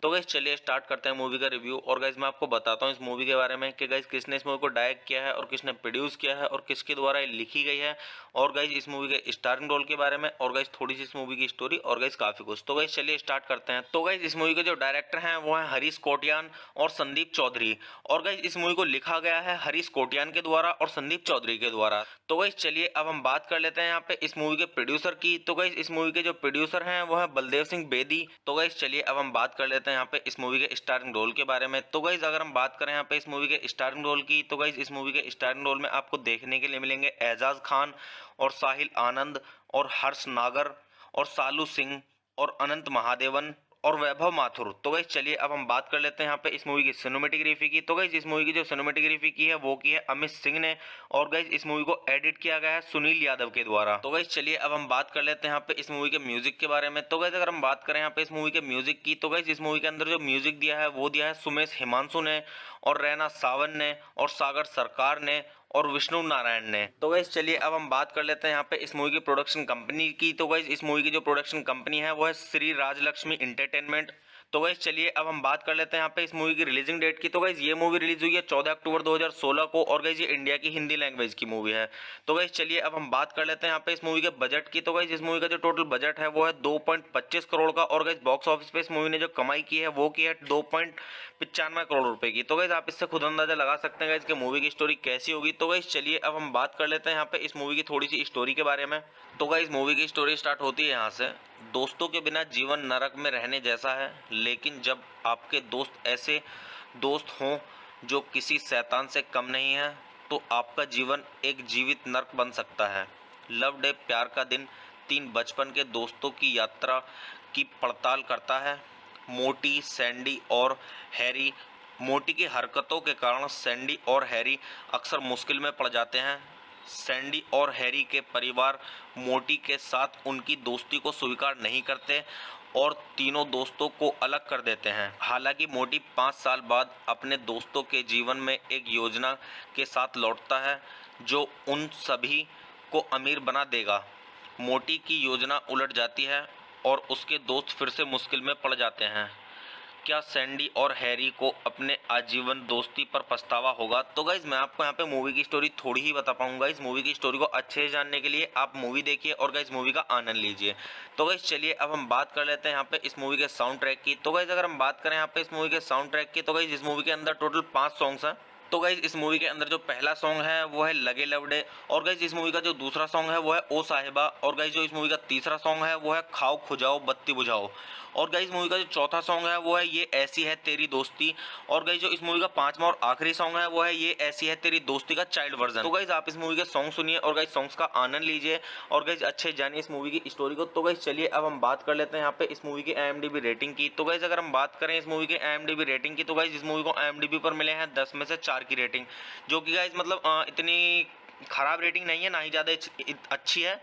तो गाइज चलिए स्टार्ट करते हैं मूवी का रिव्यू। और गाइज मैं आपको बताता हूँ इस मूवी के बारे में कि गाइज किसने इस मूवी को डायरेक्ट किया है और किसने प्रोड्यूस किया है और किसके द्वारा ये लिखी गई है, और गाइज इस मूवी के स्टारिंग रोल के बारे में, और गाइज थोड़ी सी इस मूवी की स्टोरी, और गाइज काफ़ी कुछ। तो गाइज चलिए स्टार्ट करते हैं। तो गाइज इस मूवी के जो डायरेक्टर हैं वो हैं हरीश कोटियान और संदीप चौधरी, और गाइज इस मूवी को लिखा गया है हरीश कोटियान के द्वारा और संदीप चौधरी के द्वारा। तो गाइज चलिए अब हम बात कर लेते हैं यहाँ पे इस मूवी के प्रोड्यूसर की। तो गाइज इस मूवी के जो प्रोड्यूसर हैं वो है बलदेव सिंह बेदी। तो गाइज चलिए अब हम बात कर लेते हैं यहाँ पे इस मूवी के स्टारिंग रोल के बारे में। तो गाइज अगर हम बात करें यहाँ पे इस मूवी के स्टारिंग रोल की, तो गाइज इस मूवी के स्टारिंग रोल में आपको देखने के लिए मिलेंगे एजाज खान और साहिल आनंद और हर्ष नागर और सालू सिंह और अनंत महादेवन और वैभव माथुर। तो गाइज चलिए अब हम बात कर लेते हैं यहाँ पे इस मूवी की सिनेमेटोग्राफी की। तो गाइज इस मूवी की जो सिनेमेटोग्राफी की है वो की है अमित सिंह ने, और गाइज इस मूवी को एडिट किया गया है सुनील यादव के द्वारा। तो गाइज चलिए अब हम बात कर लेते हैं यहाँ पे इस मूवी के म्यूजिक के बारे में। तो गाइज अगर हम बात करें यहाँ पे इस मूवी के म्यूजिक की, तो गाइज इस मूवी के अंदर जो म्यूजिक दिया है वो दिया है सुमेश हिमांशु ने और रैना सावन ने और सागर सरकार ने और विष्णु नारायण ने। तो गाइज चलिए अब हम बात कर लेते हैं यहाँ पे इस मूवी की प्रोडक्शन कंपनी की। तो गाइज इस मूवी की जो प्रोडक्शन कंपनी है वो है श्री राजलक्ष्मी एंटरटेनमेंट। तो गाइज चलिए अब हम बात कर लेते हैं यहाँ पे इस मूवी की रिलीजिंग डेट की। तो गाइज ये मूवी रिलीज हुई है 14 अक्टूबर 2016 को, और गाइज ये इंडिया की हिंदी लैंग्वेज की मूवी है। तो गाइज चलिए अब हम बात कर लेते हैं यहाँ पे इस मूवी के बजट की। तो गाइज इस मूवी का जो टोटल बजट है वो है 2.25 करोड़ का, और गाइज बॉक्स ऑफिस पे इस मूवी ने जो कमाई की है वो की है 2.95 करोड़ रुपए की। तो गाइज आप इससे खुद अंदाजा लगा सकते हैं गाइज कि मूवी की स्टोरी कैसी होगी। तो गाइज चलिए अब हम बात कर लेते हैं यहाँ पे इस मूवी की थोड़ी सी स्टोरी के बारे में। तो गाइज मूवी की स्टोरी स्टार्ट होती है यहाँ से। दोस्तों के बिना जीवन नरक में रहने जैसा है, लेकिन जब आपके दोस्त ऐसे दोस्त हों जो किसी शैतान से कम नहीं है, तो आपका जीवन एक जीवित नर्क बन सकता है। लव डे प्यार का दिन 3 बचपन के दोस्तों की यात्रा की पड़ताल करता है। मोटी, सैंडी और हैरी। मोटी की हरकतों के कारण सैंडी और हैरी अक्सर मुश्किल में पड़ जाते हैं। सैंडी और हैरी के परिवार मोटी के साथ उनकी दोस्ती को स्वीकार नहीं करते और तीनों दोस्तों को अलग कर देते हैं। हालांकि मोटी 5 साल बाद अपने दोस्तों के जीवन में एक योजना के साथ लौटता है जो उन सभी को अमीर बना देगा। मोटी की योजना उलट जाती है और उसके दोस्त फिर से मुश्किल में पड़ जाते हैं। क्या सैंडी और हैरी को अपने आजीवन दोस्ती पर पछतावा होगा? तो गाइज मैं आपको यहाँ पे मूवी की स्टोरी थोड़ी ही बता पाऊंगा। इस मूवी की स्टोरी को अच्छे से जानने के लिए आप मूवी देखिए और गाइज मूवी का आनंद लीजिए। तो गाइज चलिए अब हम बात कर लेते हैं यहाँ पे इस मूवी के साउंड ट्रैक की। तो गाइज अगर हम बात करें यहाँ पे इस मूवी के साउंड ट्रैक की, तो गाइज इस मूवी के अंदर टोटल 5 सॉन्ग्स हैं। तो गाइज इस मूवी के अंदर जो पहला सॉन्ग है वो है लगे लवडे, और गाइज इस मूवी का जो दूसरा सॉन्ग है वो है ओ साहिबा, और गाइज जो इस मूवी का तीसरा सॉन्ग है वो है खाओ खुजाओ बत्ती बुझाओ, और गाइज मूवी का जो चौथा सॉन्ग है वो है ये ऐसी है तेरी दोस्ती, और गाइज जो इस मूवी का पांचवा और आखिरी सॉन्ग है वो है ये ऐसी है तेरी दोस्ती का चाइल्ड वर्जन। तो गाइज आप इस मूवी के सॉन्ग सुनिए और गाइज सॉन्ग्स का आनंद लीजिए और गाइज अच्छे जानिए इस मूवी की स्टोरी को। तो गाइज चलिए अब हम बात कर लेते हैं यहाँ पे इस मूवी की IMDb रेटिंग की। तो गाइज अगर हम बात करें इस मूवी की IMDb रेटिंग की, तो गाइज इस मूवी को IMDb पर मिले हैं 10 में से 4 4 की रेटिंग, जो कि गाइज मतलब इतनी ख़राब रेटिंग नहीं है, ना ही ज़्यादा अच्छी है।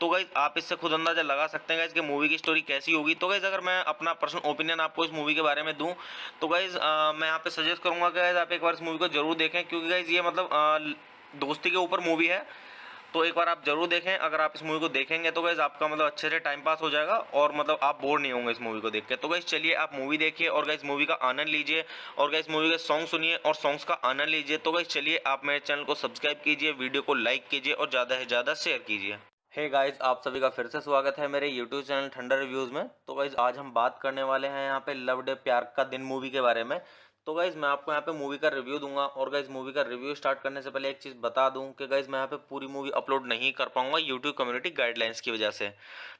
तो गाइज आप इससे खुद अंदाज़ा लगा सकते हैं गाइज कि मूवी की स्टोरी कैसी होगी। तो गाइज अगर मैं अपना पर्सनल ओपिनियन आपको इस मूवी के बारे में दूं, तो गाइज मैं यहाँ पे सजेस्ट करूँगा कि गाइज आप एक बार इस मूवी को जरूर देखें, क्योंकि गाइज ये मतलब दोस्ती के ऊपर मूवी है। तो एक बार आप जरूर देखें। अगर आप इस मूवी को देखेंगे तो गाइज आपका मतलब अच्छे से टाइम पास हो जाएगा और मतलब आप बोर नहीं होंगे इस मूवी को देख के। तो गाइज चलिए आप मूवी देखिए और गाइज मूवी का आनंद लीजिए और गाइज मूवी के सॉन्ग सुनिए और सॉन्ग्स का आनंद लीजिए। तो गाइज चलिए आप मेरे चैनल को सब्सक्राइब कीजिए, वीडियो को लाइक कीजिए और ज़्यादा से ज़्यादा शेयर कीजिए। हे गाइज, आप सभी का फिर से स्वागत है मेरे यूट्यूब चैनल ठंडर रिव्यूज़ में। तो गाइज आज हम बात करने वाले हैं यहाँ पे लव डे प्यार का दिन मूवी के बारे में। तो गाइज मैं आपको यहाँ पे मूवी का रिव्यू दूंगा और गाइज मूवी का रिव्यू स्टार्ट करने से पहले एक चीज़ बता दूं कि गाइज मैं यहाँ पे पूरी मूवी अपलोड नहीं कर पाऊंगा यूट्यूब कम्युनिटी गाइडलाइंस की वजह से।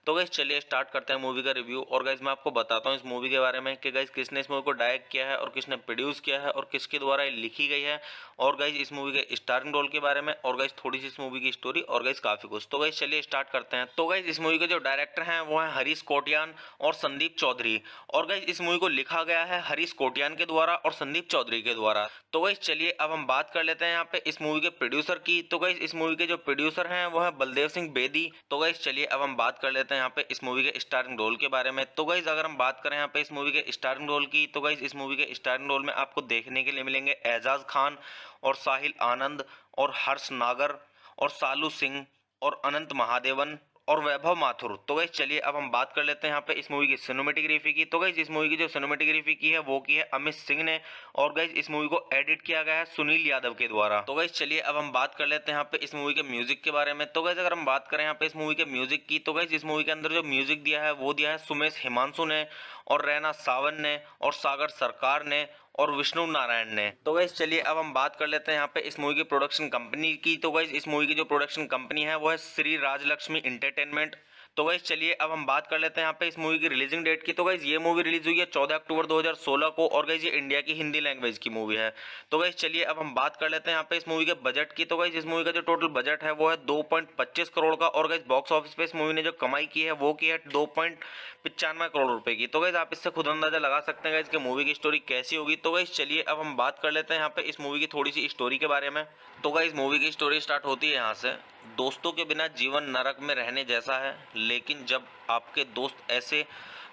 तो गाइज चलिए स्टार्ट करते हैं मूवी का रिव्यू। और गाइज मैं आपको बताता हूँ इस मूवी के बारे में कि गाइज किसने इस मूवी को डायरेक्ट किया है और किसने प्रोड्यूस किया है और किसके द्वारा ये लिखी गई है, और गाइज इस मूवी के स्टारिंग रोल के बारे में, और गाइज थोड़ी सी इस मूवी की स्टोरी, और गाइज काफ़ी कुछ। तो गाइज चलिए स्टार्ट करते हैं। तो गाइज इस मूवी के जो डायरेक्टर हैं वो हैं हरीश कोटियान और संदीप चौधरी, और गाइज इस मूवी को लिखा गया है हरीश कोटियान के द्वारा और संदीप चौधरी के द्वारा। तो गाइज चलिए अब हम बात कर लेते हैं यहाँ पे इस मूवी के प्रोड्यूसर की। तो गाइज इस मूवी के जो प्रोड्यूसर हैं वो है बलदेव सिंह बेदी। तो गाइज चलिए अब हम बात कर लेते हैं यहाँ पे इस मूवी के स्टारिंग रोल के बारे में। तो गाइज अगर हम बात करें यहाँ पे इस मूवी के स्टारिंग रोल की, तो गाइज इस मूवी के स्टारिंग रोल में आपको देखने के लिए मिलेंगे एजाज खान और साहिल आनंद और हर्ष नागर और सालू सिंह और अनंत महादेवन और वैभव माथुर। तो गाइज चलिए अब हम बात कर लेते हैं यहाँ पे इस मूवी की सिनेमेटोग्राफी की। तो गाइज इस मूवी की जो सिनेमेटोग्राफी की है वो की है अमित सिंह ने, और गाइज इस मूवी को एडिट किया गया है सुनील यादव के द्वारा। तो गाइज चलिए अब हम बात कर लेते हैं यहाँ पे इस मूवी के म्यूजिक के बारे में। तो गाइज अगर हम बात करें यहाँ पे इस मूवी के म्यूजिक की, तो गाइज इस मूवी के अंदर जो म्यूजिक दिया है वो दिया है सुमेश हिमांशु ने और रैना सावन ने और सागर सरकार ने और विष्णु नारायण ने। तो गाइज चलिए अब हम बात कर लेते हैं यहाँ पे इस मूवी की प्रोडक्शन कंपनी की। तो गाइज इस मूवी की जो प्रोडक्शन कंपनी है वो है श्री राजलक्ष्मी एंटरटेनमेंट। तो गाइज चलिए अब हम बात कर लेते हैं यहाँ पे इस मूवी की रिलीजिंग डेट की। तो गाइज ये मूवी रिलीज हुई है 14 अक्टूबर 2016 को, और गाइज ये इंडिया की हिंदी लैंग्वेज की मूवी है। तो गाइज चलिए अब हम बात कर लेते हैं यहाँ पे इस मूवी के बजट की। तो गाइज इस मूवी का जो टोटल बजट है वो है 2.25 करोड़ का, और गाइज बॉक्स ऑफिस पे इस मूवी ने जो कमाई की है वो की है 2.95 करोड़ रुपए की। तो गाइज आप इससे खुद अंदाजा लगा सकते हैं गाइज कि मूवी की स्टोरी कैसी होगी। तो गाइज चलिए अब हम बात कर लेते हैं यहाँ पे इस मूवी की थोड़ी सी स्टोरी के बारे में। तो गाइज मूवी की स्टोरी स्टार्ट होती है यहाँ से। दोस्तों के बिना जीवन नरक में रहने जैसा है, लेकिन जब आपके दोस्त ऐसे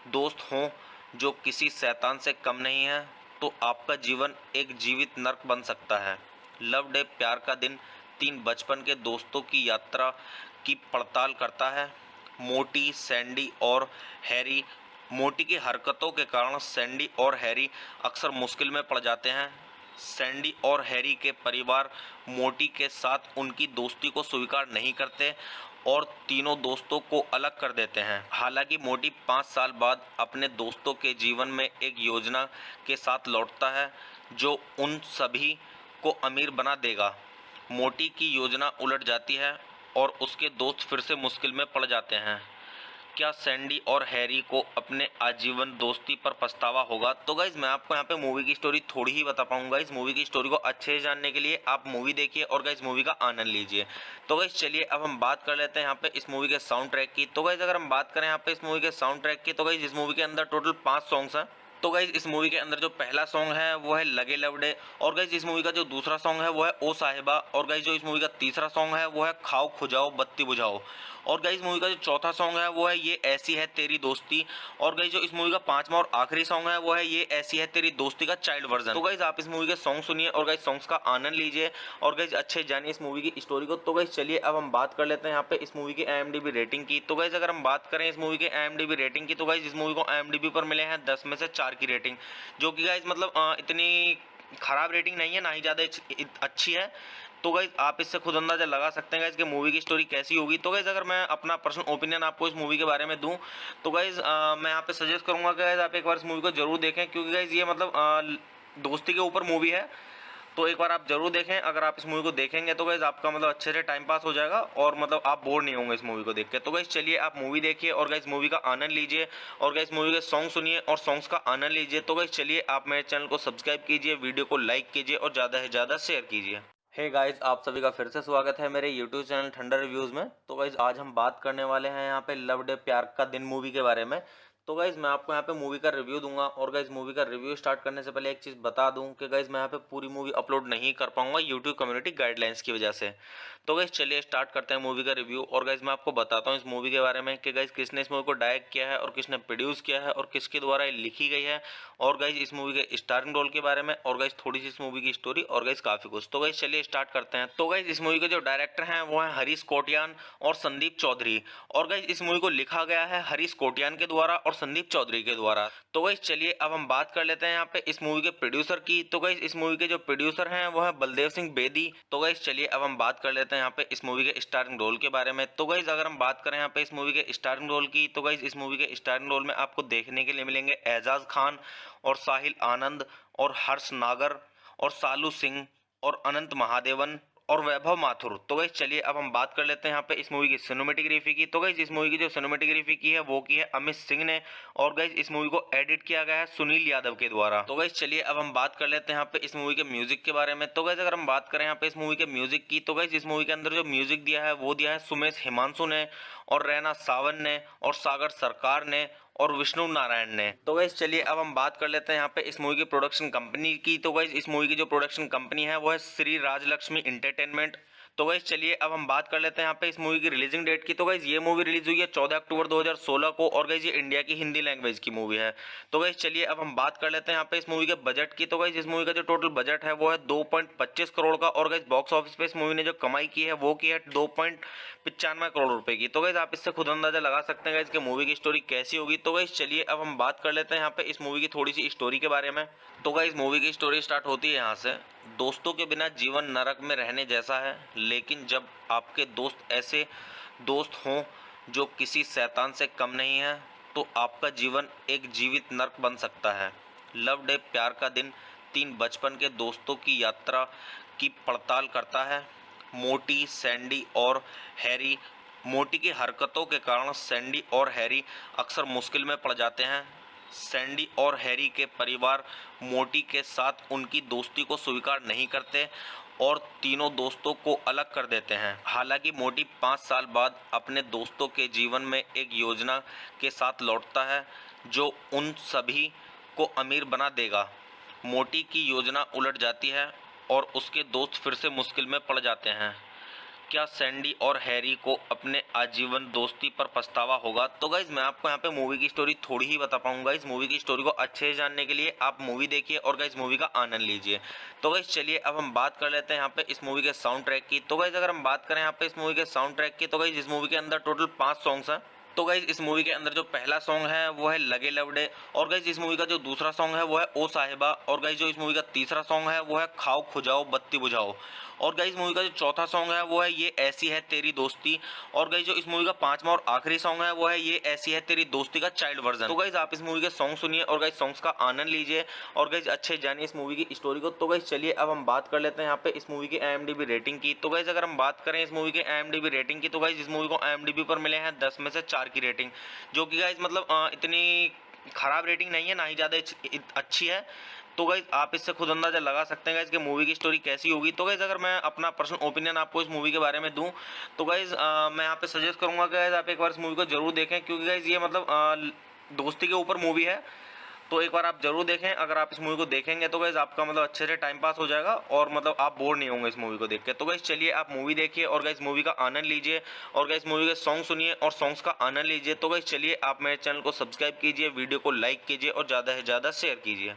दोस्त हों जो किसी शैतान से कम नहीं है, तो आपका जीवन एक जीवित नरक बन सकता है। लव डे प्यार का दिन 3 बचपन के दोस्तों की यात्रा की पड़ताल करता है। मोटी, सैंडी और हैरी। मोटी की हरकतों के कारण सैंडी और हैरी अक्सर मुश्किल में पड़ जाते हैं। सैंडी और हैरी के परिवार मोटी के साथ उनकी दोस्ती को स्वीकार नहीं करते और तीनों दोस्तों को अलग कर देते हैं। हालांकि मोटी 5 साल बाद अपने दोस्तों के जीवन में एक योजना के साथ लौटता है जो उन सभी को अमीर बना देगा। मोटी की योजना उलट जाती है और उसके दोस्त फिर से मुश्किल में पड़ जाते हैं। क्या सैंडी और हैरी को अपने आजीवन दोस्ती पर पछतावा होगा? तो गाइज मैं आपको यहाँ पे मूवी की स्टोरी थोड़ी ही बता पाऊंगा। इस मूवी की स्टोरी को अच्छे से जानने के लिए आप मूवी देखिए और गाइज मूवी का आनंद लीजिए। तो गाइज चलिए अब हम बात कर लेते हैं यहाँ पे इस मूवी के साउंड ट्रैक की। तो गाइज अगर हम बात करें यहाँ पे इस मूवी के साउंड ट्रैक की, तो गाइज इस मूवी के अंदर टोटल 5 सॉन्ग्स हैं। तो गाइज इस मूवी के अंदर जो पहला सॉन्ग है वो है लगे लवडे, और गाइज इस मूवी का जो दूसरा सॉन्ग है वो है ओ साहिबा, और गाइज जो इस मूवी का तीसरा सॉन्ग है वो है खाओ खुजाओ बत्ती बुझाओ, और गाइज मूवी का जो चौथा सॉन्ग है वो है ये ऐसी है तेरी दोस्ती, और गाइज जो इस मूवी का 5वां और आखिरी सॉन्ग है वो है ये ऐसी है तेरी दोस्ती का चाइल्ड वर्जन। तो गाइज आप इस मूवी के सॉन्ग सुनिए और गाइज सॉन्ग्स का आनंद लीजिए और गाइज अच्छे जानिए इस मूवी की स्टोरी को। तो गाइज चलिए अब हम बात कर लेते हैं यहाँ पे इस मूवी की IMDb रेटिंग की। तो गाइज अगर हम बात करें इस मूवी के IMDb रेटिंग की, तो गाइज इस मूवी को IMDb पर मिले हैं 10 में से 4 की रेटिंग, जो कि गाइज मतलब इतनी खराब रेटिंग नहीं है, ना ही ज़्यादा अच्छी है। तो गाइज आप इससे खुद अंदाजा लगा सकते हैं गाइज कि मूवी की स्टोरी कैसी होगी। तो गाइज अगर मैं अपना पर्सनल ओपिनियन आपको इस मूवी के बारे में दूं, तो गाइज मैं यहाँ पे सजेस्ट करूंगा कि गाइज आप एक बार इस मूवी को जरूर देखें, क्योंकि गाइज ये मतलब दोस्ती के ऊपर मूवी है। तो एक बार आप जरूर देखें। अगर आप इस मूवी को देखेंगे तो गाइज आपका मतलब अच्छे से टाइम पास हो जाएगा और मतलब आप बोर नहीं होंगे इस मूवी को देख के। तो गाइज चलिए आप मूवी देखिए और गाइज मूवी का आनंद लीजिए और गाइज मूवी के सॉन्ग सुनिए और सॉन्ग्स का आनंद लीजिए। तो गाइज चलिए आप मेरे चैनल को सब्सक्राइब कीजिए, वीडियो को लाइक कीजिए और ज़्यादा से ज़्यादा शेयर कीजिए। हे गाइज, आप सभी का फिर से स्वागत है मेरे यूट्यूब चैनल ठंडर रिव्यूज़ में। तो गाइज आज हम बात करने वाले हैं यहाँ पे लव डे प्यार का दिन मूवी के बारे में। तो गाइज मैं आपको यहाँ पे मूवी का रिव्यू दूंगा। और गाइज मूवी का रिव्यू स्टार्ट करने से पहले एक चीज़ बता दूं कि गाइज मैं यहाँ पे पूरी मूवी अपलोड नहीं कर पाऊंगा यूट्यूब कम्युनिटी गाइडलाइंस की वजह से। तो गाइज चलिए स्टार्ट करते हैं मूवी का रिव्यू। और गाइज मैं आपको बताता हूँ इस मूवी के बारे में कि गाइज किसने इस मूवी को डायरेक्ट किया है और किसने प्रोड्यूस किया है और किसके द्वारा ये लिखी गई है, और गाइज इस मूवी के स्टारिंग रोल के बारे में, और गाइज थोड़ी सी इस मूवी की स्टोरी, और गाइज काफी कुछ। तो गाइज चलिए स्टार्ट करते हैं। तो गाइज इस मूवी के जो डायरेक्टर हैं वो है हरीश कोटियान और संदीप चौधरी। और गाइज इस मूवी को लिखा गया है हरीश कोटियान के द्वारा और संदीप चौधरी के द्वारा। तो गाइज चलिए अब हम बात कर लेते हैं यहाँ पे इस मूवी के प्रोड्यूसर की। तो गाइज इस मूवी के जो प्रोड्यूसर हैं वो है बलदेव सिंह बेदी। तो गाइज चलिए अब हम बात कर लेते हैं यहाँ पे इस मूवी के स्टारिंग रोल के बारे में। तो गाइज अगर हम बात करें यहाँ पे इस मूवी के स्टारिंग रोल की, तो गाइज इस मूवी के स्टारिंग रोल में आपको देखने के लिए मिलेंगे एजाज खान और साहिल आनंद और हर्ष नागर और सालू सिंह और अनंत महादेवन और वैभव माथुर। तो गाइस चलिए अब हम बात कर लेते हैं यहाँ पे इस मूवी की सिनेमेटोग्राफी की। तो गाइस इस मूवी की जो सिनेमेटोग्राफी की है वो की है अमित सिंह ने, और गाइस इस मूवी को एडिट किया गया है सुनील यादव के द्वारा। तो गाइस चलिए अब हम बात कर लेते हैं यहाँ पे इस मूवी के म्यूजिक के बारे में। तो गाइस अगर हम बात करें यहाँ पे इस मूवी के म्यूजिक की, तो गाइस इस मूवी के अंदर जो म्यूजिक दिया है वो दिया है सुमेश हिमांशु ने और रैना सावन ने और सागर सरकार ने और विष्णु नारायण ने। तो गाइस चलिए अब हम बात कर लेते हैं यहाँ पे इस मूवी की प्रोडक्शन कंपनी की। तो गाइस इस मूवी की जो प्रोडक्शन कंपनी है वो है श्री राजलक्ष्मी एंटरटेनमेंट। तो गाइस चलिए अब हम बात कर लेते हैं यहाँ पे इस मूवी की रिलीजिंग डेट की। तो गाइस ये मूवी रिलीज हुई है 14 अक्टूबर 2016 को, और गाइस ये इंडिया की हिंदी लैंग्वेज की मूवी है। तो गाइस चलिए अब हम बात कर लेते हैं यहाँ पे इस मूवी के बजट की। तो गाइस इस मूवी का जो टोटल बजट है वो है 2.25 करोड़ का, और गाइस बॉक्स ऑफिस पे इस मूवी ने जो कमाई की है वो की है 2.95 करोड़ रुपए की। तो गाइस आप इससे खुद अंदाजा लगा सकते हैं गाइस कि मूवी की स्टोरी कैसी होगी। तो गाइस चलिए अब हम बात कर लेते हैं यहाँ पे इस मूवी की थोड़ी सी स्टोरी के बारे में। तो गाइस मूवी की स्टोरी स्टार्ट होती है यहाँ से। दोस्तों के बिना जीवन नरक में रहने जैसा है, लेकिन जब आपके दोस्त ऐसे दोस्त हों जो किसी शैतान से कम नहीं है, तो आपका जीवन एक जीवित नर्क बन सकता है। लव डे प्यार का दिन 3 बचपन के दोस्तों की यात्रा की पड़ताल करता है। मोटी, सैंडी और हैरी। मोटी की हरकतों के कारण सैंडी और हैरी अक्सर मुश्किल में पड़ जाते हैं। सैंडी और हैरी के परिवार मोटी के साथ उनकी दोस्ती को स्वीकार नहीं करते और तीनों दोस्तों को अलग कर देते हैं। हालांकि मोटी 5 साल बाद अपने दोस्तों के जीवन में एक योजना के साथ लौटता है जो उन सभी को अमीर बना देगा। मोटी की योजना उलट जाती है और उसके दोस्त फिर से मुश्किल में पड़ जाते हैं। क्या सैंडी और हैरी को अपने आजीवन दोस्ती पर पछतावा होगा? तो गाइज मैं आपको यहाँ पे मूवी की स्टोरी थोड़ी ही बता पाऊंगा। इस मूवी की स्टोरी को अच्छे से जानने के लिए आप मूवी देखिए और गाइज मूवी का आनंद लीजिए। तो गाइज चलिए अब हम बात कर लेते हैं यहाँ पे इस मूवी के साउंड ट्रैक की। तो गाइज अगर हम बात करें यहाँ पे इस मूवी के साउंड ट्रैक की, तो गाइज इस मूवी के अंदर टोटल 5 सॉन्ग्स हैं। तो गाइज इस मूवी के अंदर जो पहला सॉन्ग है वो है लगे लवडे, और गाइज इस मूवी का जो दूसरा सॉन्ग है वो है ओ साहिबा, और गाइज जो इस मूवी का तीसरा सॉन्ग है वो है खाओ खुजाओ बत्ती बुझाओ, और गाइज मूवी का जो चौथा सॉन्ग है वो है ये ऐसी है तेरी दोस्ती, और गाइज जो इस मूवी का 5वां और आखिरी सॉन्ग है वो है ये ऐसी है तेरी दोस्ती का चाइल्ड वर्जन। तो गाइज आप इस मूवी के सॉन्ग सुनिए और गाइज सॉन्ग्स का आनंद लीजिए और गाइज अच्छे जानिए इस मूवी की स्टोरी को। तो गाइज चलिए अब हम बात कर लेते हैं यहाँ पे इस मूवी की IMDb रेटिंग की। तो गाइज अगर हम बात करें इस मूवी के IMDb रेटिंग की, तो गाइज इस मूवी को IMDb पर मिले हैं 10 में से 4 की रेटिंग, जो कि गाइज मतलब इतनी खराब रेटिंग नहीं है, ना ही ज़्यादा अच्छी है। तो गाइज आप इससे खुद अंदाजा लगा सकते हैं गाइज कि मूवी की स्टोरी कैसी होगी। तो गाइज अगर मैं अपना पर्सनल ओपिनियन आपको इस मूवी के बारे में दूं, तो गाइज मैं यहाँ पे सजेस्ट करूंगा कि गाइज आप एक बार इस मूवी को जरूर देखें, क्योंकि गाइज ये मतलब दोस्ती के ऊपर मूवी है। तो एक बार आप जरूर देखें। अगर आप इस मूवी को देखेंगे तो गाइज आपका मतलब अच्छे से टाइम पास हो जाएगा और मतलब आप बोर नहीं होंगे इस मूवी को देख के। तो गाइज चलिए आप मूवी देखिए और गाइज मूवी का आनंद लीजिए और गाइज मूवी के सॉन्ग सुनिए और सॉन्ग्स का आनंद लीजिए। तो गाइज चलिए आप मेरे चैनल को सब्सक्राइब कीजिए, वीडियो को लाइक कीजिए और ज़्यादा से ज़्यादा शेयर कीजिए।